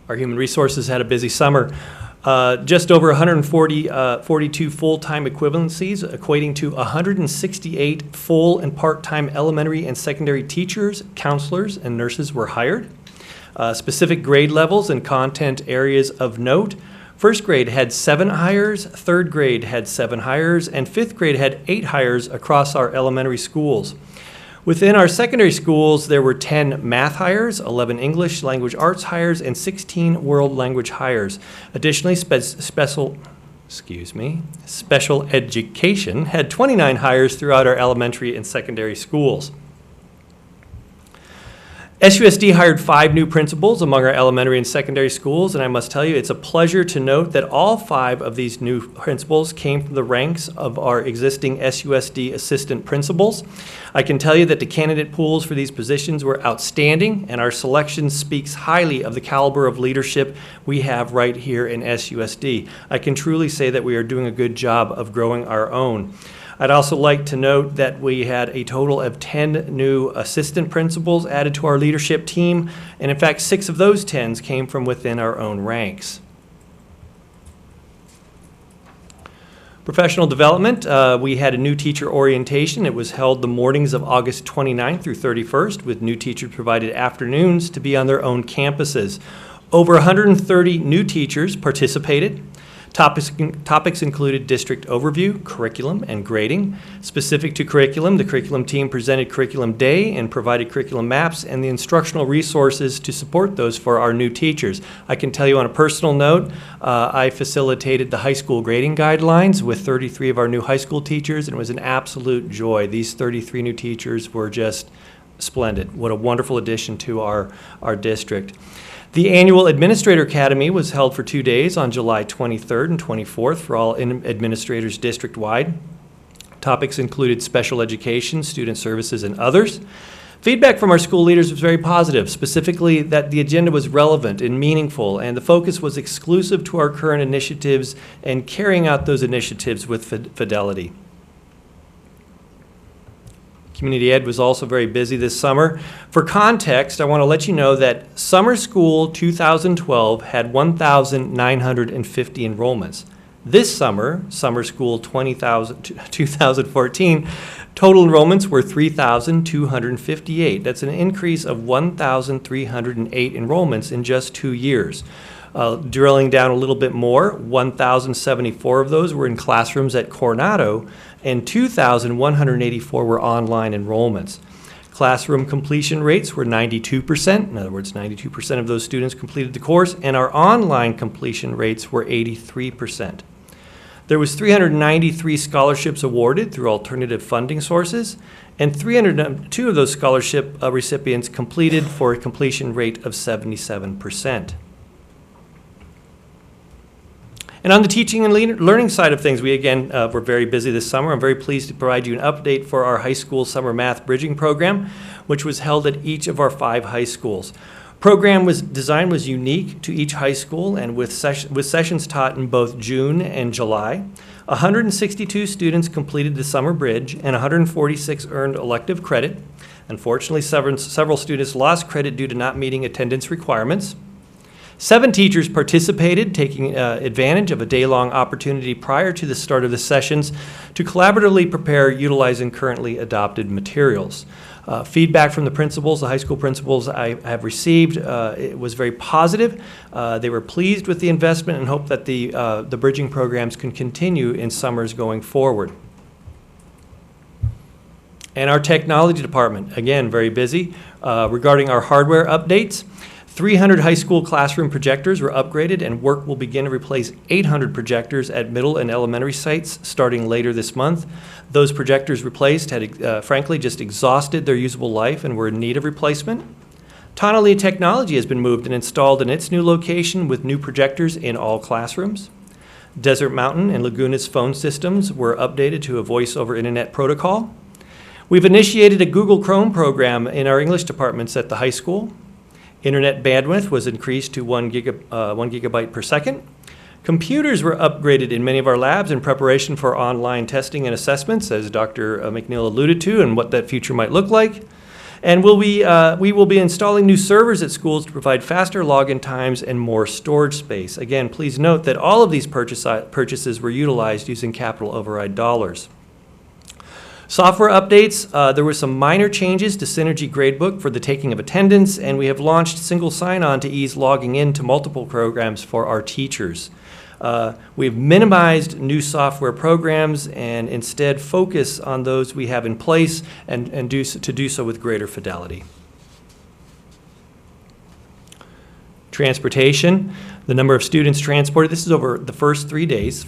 Our human resources had a busy summer. Just over 142 full-time equivalencies, equating to 168 full and part-time elementary and secondary teachers, counselors, and nurses were hired. Specific grade levels and content areas of note: first grade had 7 hires, third grade had 7 hires, and fifth grade had 8 hires across our elementary schools. Within our secondary schools, there were 10 math hires, 11 English language arts hires, and 16 world language hires. Additionally, special education had 29 hires throughout our elementary and secondary schools. SUSD hired 5 new principals among our elementary and secondary schools, and I must tell you, it's a pleasure to note that all 5 of these new principals came from the ranks of our existing SUSD assistant principals. I can tell you that the candidate pools for these positions were outstanding, and our selection speaks highly of the caliber of leadership we have right here in SUSD. I can truly say that we are doing a good job of growing our own. I'd also like to note that we had a total of 10 new assistant principals added to our leadership team, and in fact 6 of those 10s came from within our own ranks. Professional development, we had a new teacher orientation. It was held the mornings of August 29th through 31st, with new teachers provided afternoons to be on their own campuses. Over 130 new teachers participated. Topics included district overview, curriculum, and grading. Specific to curriculum, the curriculum team presented curriculum day and provided curriculum maps and the instructional resources to support those for our new teachers. I can tell you on a personal note, I facilitated the high school grading guidelines with 33 of our new high school teachers, and it was an absolute joy. These 33 new teachers were just splendid. What a wonderful addition to our district. The annual Administrator Academy was held for 2 days on July 23rd and 24th for all administrators district-wide. Topics included special education, student services, and others. Feedback from our school leaders was very positive, specifically that the agenda was relevant and meaningful, and the focus was exclusive to our current initiatives and carrying out those initiatives with fidelity. Community Ed was also very busy this summer. For context, I want to let you know that Summer School 2012 had 1,950 enrollments. This summer, Summer School 2014, total enrollments were 3,258. That's an increase of 1,308 enrollments in just 2 years. Drilling down a little bit more, 1,074 of those were in classrooms at Coronado, and 2,184 were online enrollments. Classroom completion rates were 92%. In other words, 92% of those students completed the course, and our online completion rates were 83%. There was 393 scholarships awarded through alternative funding sources, and 302 of those scholarship recipients completed for a completion rate of 77%. And on the teaching and learning side of things, we again were very busy this summer. I'm very pleased to provide you an update for our high school summer math bridging program, which was held at each of our 5 high schools. Program design was unique to each high school, and with sessions taught in both June and July. 162 students completed the summer bridge, and 146 earned elective credit. Unfortunately, several students lost credit due to not meeting attendance requirements. 7 teachers participated, taking advantage of a day-long opportunity prior to the start of the sessions to collaboratively prepare utilizing currently adopted materials. Feedback from the principals, the high school principals I have received, it was very positive. They were pleased with the investment and hope that the bridging programs can continue in summers going forward. And our technology department, again, very busy. Regarding our hardware updates, 300 high school classroom projectors were upgraded, and work will begin to replace 800 projectors at middle and elementary sites starting later this month. Those projectors replaced had, frankly, just exhausted their usable life and were in need of replacement. Tonally Technology has been moved and installed in its new location with new projectors in all classrooms. Desert Mountain and Laguna's phone systems were updated to a voice-over internet protocol. We've initiated a Google Chrome program in our English departments at the high school. Internet bandwidth was increased to 1 gigabyte per second. Computers were upgraded in many of our labs in preparation for online testing and assessments, as Dr. McNeil alluded to, and what that future might look like. And we will be installing new servers at schools to provide faster login times and more storage space. Again, please note that all of these purchases were utilized using capital override dollars. Software updates, there were some minor changes to Synergy Gradebook for the taking of attendance, and we have launched single sign-on to ease logging in to multiple programs for our teachers. We've minimized new software programs and instead focus on those we have in place and do so with greater fidelity. Transportation. The number of students transported, this is over the first 3 days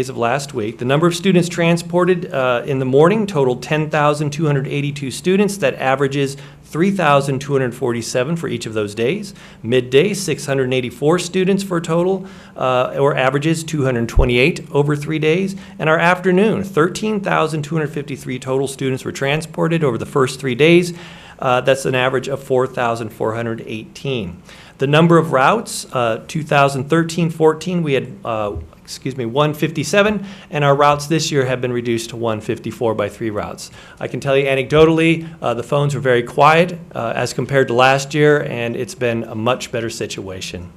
of last week. The number of students transported in the morning totaled 10,282 students. That averages 3,247 for each of those days. Midday, 684 students for a total, or averages 228 over 3 days. And our afternoon, 13,253 total students were transported over the first 3 days. That's an average of 4,418. The number of routes, 2013-14, we had 157, and our routes this year have been reduced to 154 by 3 routes. I can tell you anecdotally, the phones were very quiet as compared to last year, and it's been a much better situation.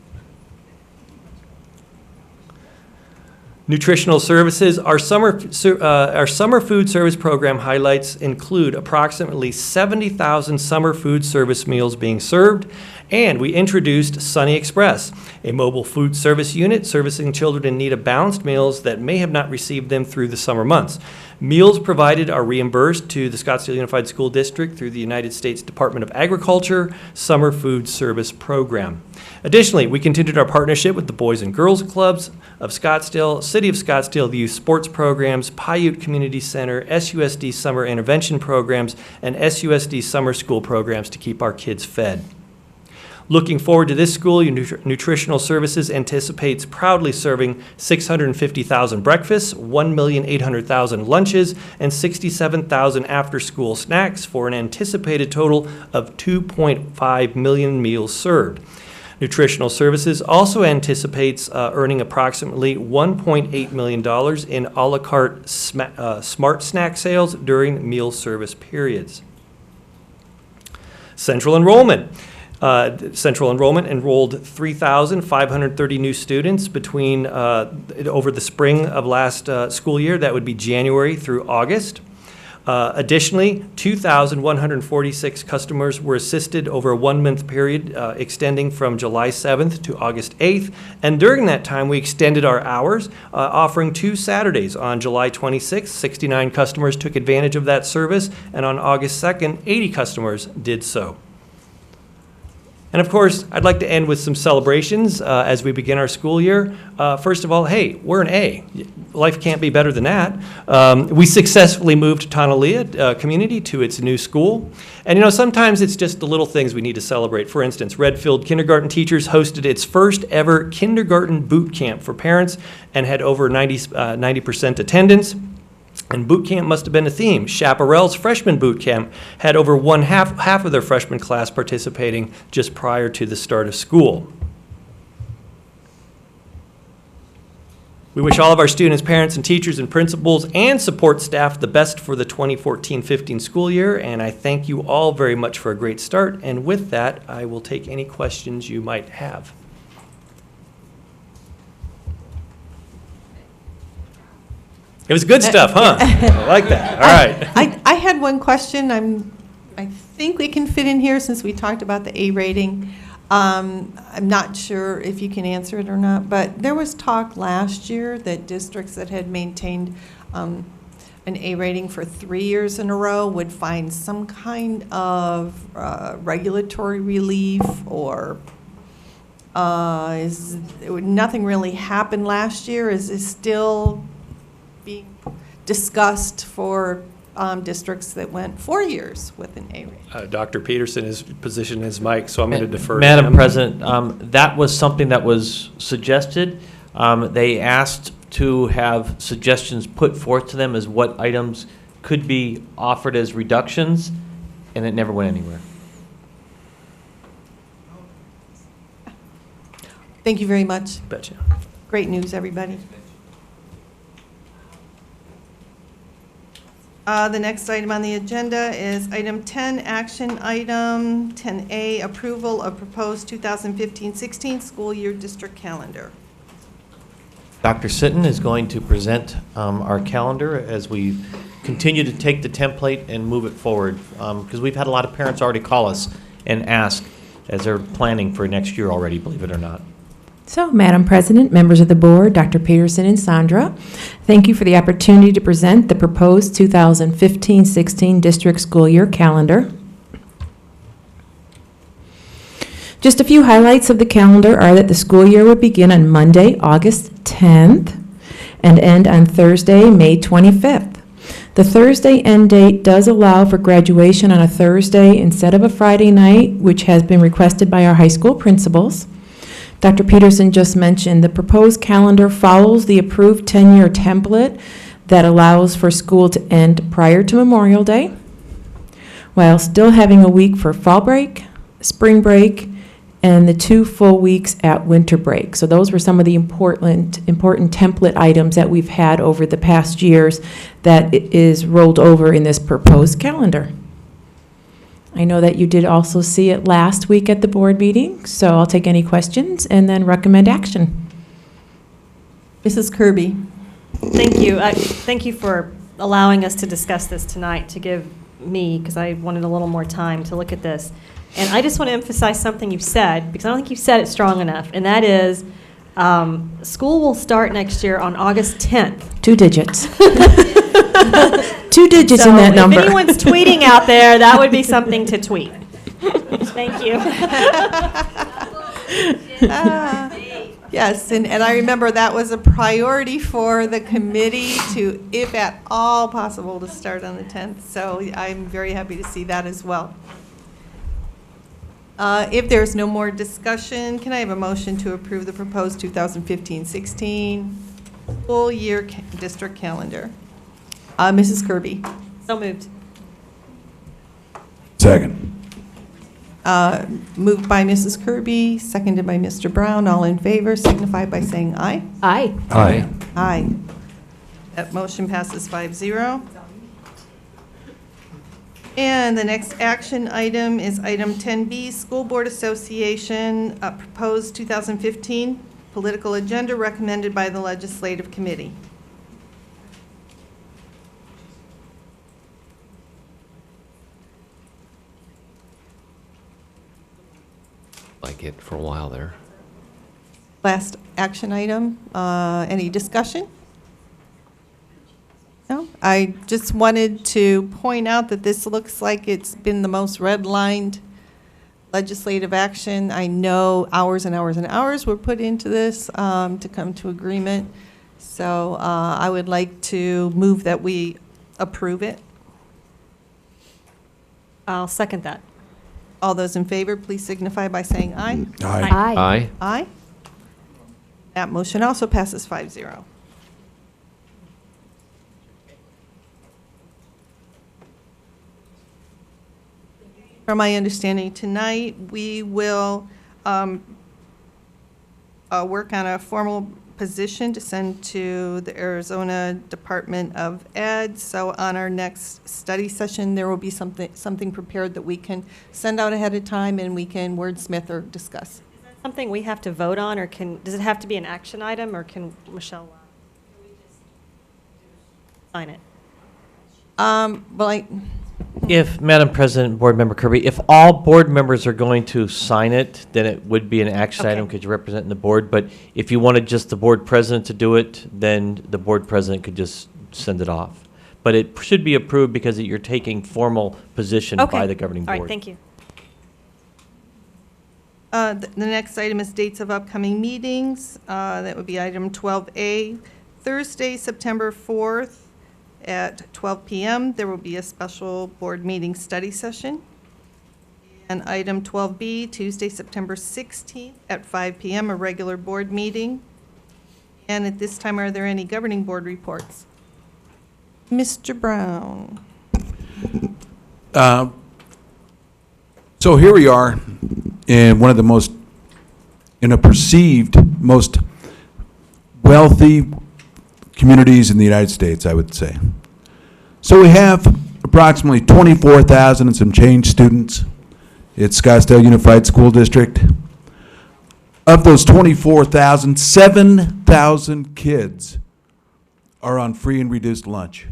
Nutritional services. Our summer food service program highlights include approximately 70,000 summer food service meals being served, and we introduced Sunny Express, a mobile food service unit servicing children in need of balanced meals that may have not received them through the summer months. Meals provided are reimbursed to the Scottsdale Unified School District through the United States Department of Agriculture Summer Food Service Program. Additionally, we continued our partnership with the Boys and Girls Clubs of Scottsdale, City of Scottsdale, the Youth Sports Programs, Paiute Community Center, SUSD Summer Intervention Programs, and SUSD Summer School Programs to keep our kids fed. Looking forward to this school, Nutritional Services anticipates proudly serving 650,000 breakfasts, 1,800,000 lunches, and 67,000 after-school snacks for an anticipated total of 2.5 million meals served. Nutritional Services also anticipates earning approximately $1.8 million in a la carte smart snack sales during meal service periods. Central enrollment. Central enrollment enrolled 3,530 new students between over the spring of last school year. That would be January through August. Additionally, 2,146 customers were assisted over a 1-month period extending from July 7th to August 8th. And during that time, we extended our hours, offering 2 Saturdays. On July 26th, 69 customers took advantage of that service, and on August 2nd, 80 customers did so. And of course, I'd like to end with some celebrations as we begin our school year. First of all, hey, we're an A. Life can't be better than that. We successfully moved Tonalea community to its new school. And you know, sometimes it's just the little things we need to celebrate. For instance, Redfield Kindergarten Teachers hosted its first ever kindergarten boot camp for parents and had over 90% attendance. And boot camp must have been a theme. Chaparral's freshman boot camp had over half of their freshman class participating just prior to the start of school. We wish all of our students, parents, and teachers and principals and support staff the best for the 2014-15 school year, and I thank you all very much for a great start. And with that, I will take any questions you might have. It was good stuff, huh? I like that. All right. I had one question. I think we can fit in here since we talked about the A rating. I'm not sure if you can answer it or not, but there was talk last year that districts that had maintained an A rating for 3 years in a row would find some kind of regulatory relief, or nothing really happened last year? Is this still being discussed for districts that went 4 years with an A rating? Dr. Peterson is positioned his mic, so I'm going to defer to Madam him. President, that was something that was suggested. They asked to have suggestions put forth to them as what items could be offered as reductions, and it never went anywhere. Thank you very much. Betcha. Great news, everybody. The next item on the agenda is item 10, action item 10A, approval of proposed 2015-16 school year district calendar. Dr. Sitton is going to present our calendar as we continue to take the template and move it forward, because we've had a lot of parents already call us and ask as they're planning for next year already, believe it or not. So, Madam President, members of the board, Dr. Peterson and Sandra, thank you for the opportunity to present the proposed 2015-16 district school year calendar. Just a few highlights of the calendar are that the school year would begin on Monday, August 10th, and end on Thursday, May 25th. The Thursday end date does allow for graduation on a Thursday instead of a Friday night, which has been requested by our high school principals. Dr. Peterson just mentioned the proposed calendar follows the approved 10-year template that allows for school to end prior to Memorial Day, while still having a week for fall break, spring break, and the 2 full weeks at winter break. So those were some of the important template items that we've had over the past years that is rolled over in this proposed calendar. I know that you did also see it last week at the board meeting, so I'll take any questions and then recommend action. Mrs. Kirby. Thank you. Thank you for allowing us to discuss this tonight, to give me, because I wanted a little more time to look at this. And I just want to emphasize something you've said, because I don't think you've said it strong enough, and that is school will start next year on August 10th. 2 digits. 2 digits in that number. If anyone's tweeting out there, that would be something to tweet. Thank you. Yes, and I remember that was a priority for the committee to, if at all possible, to start on the 10th. So I'm very happy to see that as well. If there's no more discussion, can I have a motion to approve the proposed 2015-16 full year district calendar? Mrs. Kirby. So moved. Second. Moved by Mrs. Kirby, seconded by Mr. Brown. All in favor signify by saying aye. Aye. Aye. Aye. That motion passes 5-0. And the next action item is item 10B, School Board Association, proposed 2015 political agenda recommended by the Legislative Committee. Like it for a while there. Last action item, any discussion? No, I just wanted to point out that this looks like it's been the most redlined legislative action. I know hours and hours and hours were put into this to come to agreement. So I would like to move that we approve it. I'll second that. All those in favor, please signify by saying aye. Aye. Aye. Aye. That motion also passes 5-0. From my understanding tonight, we will work on a formal position to send to the Arizona Department of Ed. So on our next study session, there will be something prepared that we can send out ahead of time and we can wordsmith or discuss. Something we have to vote on, or does it have to be an action item, or can Michelle sign it? Well, If, Madam President, Board Member Kirby, if all board members are going to sign it, then it would be an action item because you're representing the board. But if you wanted just the board president to do it, then the board president could just send it off. But it should be approved because you're taking formal position by the governing board. All right, thank you. The next item is dates of upcoming meetings. That would be item 12A. Thursday, September 4th at 12 p.m. There will be a special board meeting study session. And item 12B, Tuesday, September 16th at 5 p.m., a regular board meeting. And at this time, are there any governing board reports? Mr. Brown. So here we are in one of the most, in a perceived most wealthy communities in the United States, I would say. So we have approximately 24,000 and some change students at Scottsdale Unified School District. Of those 24,000, 7,000 kids are on free and reduced lunch.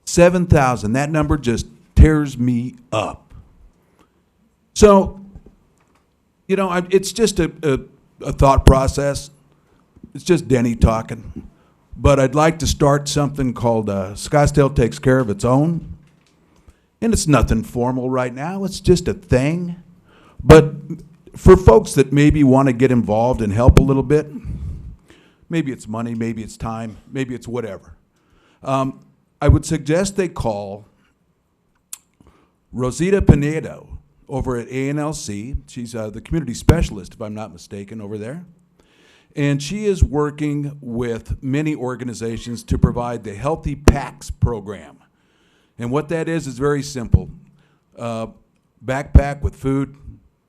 7,000. That number just tears me up. So, you know, it's just a thought process. It's just Denny talking. But I'd like to start something called Scottsdale Takes Care of Its Own. And it's nothing formal right now. It's just a thing. But for folks that maybe want to get involved and help a little bit, maybe it's money, maybe it's time, maybe it's whatever. I would suggest they call Rosita Pinedo over at ANLC. She's the community specialist, if I'm not mistaken, over there. And she is working with many organizations to provide the Healthy Packs program. And what that is very simple. Backpack with food,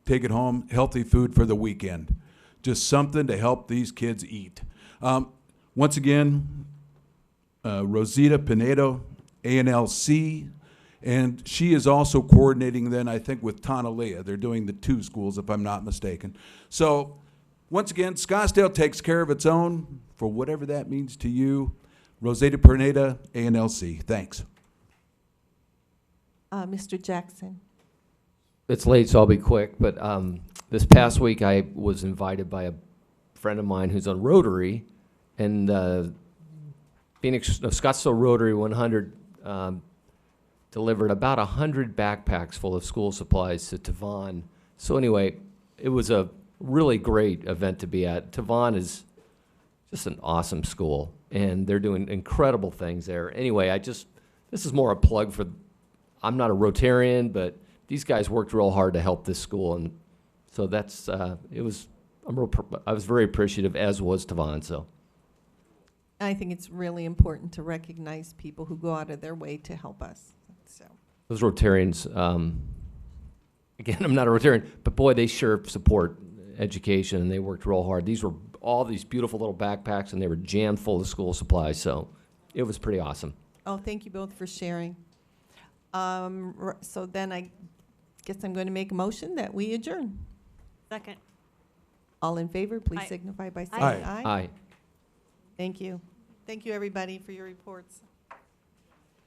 take it home, healthy food for the weekend. Just something to help these kids eat. Once again, Rosita Pinedo, ANLC, and she is also coordinating then, I think, with Tonalea. They're doing the two schools, if I'm not mistaken. So, once again, Scottsdale takes care of its own, for whatever that means to you. Rosita Pinedo, ANLC. Thanks. Mr. Jackson. It's late, so I'll be quick, but this past week I was invited by a friend of mine who's on Rotary, and Scottsdale Rotary 100 delivered about 100 backpacks full of school supplies to Tavon. So anyway, it was a really great event to be at. Tavon is just an awesome school, and they're doing incredible things there. Anyway, this is more a plug for, I'm not a Rotarian, but these guys worked real hard to help this school, and so that's, I was very appreciative, as was Tavon, so. I think it's really important to recognize people who go out of their way to help us. So. Those Rotarians, again, I'm not a Rotarian, but boy, they sure support education, and they worked real hard. These were all these beautiful little backpacks, and they were jammed full of school supplies, so it was pretty awesome. Oh, thank you both for sharing. So then I guess I'm going to make a motion that we adjourn. Second. All in favor, please Aye. signify by saying Aye. aye. Aye. Thank you. Thank you, everybody, for your reports.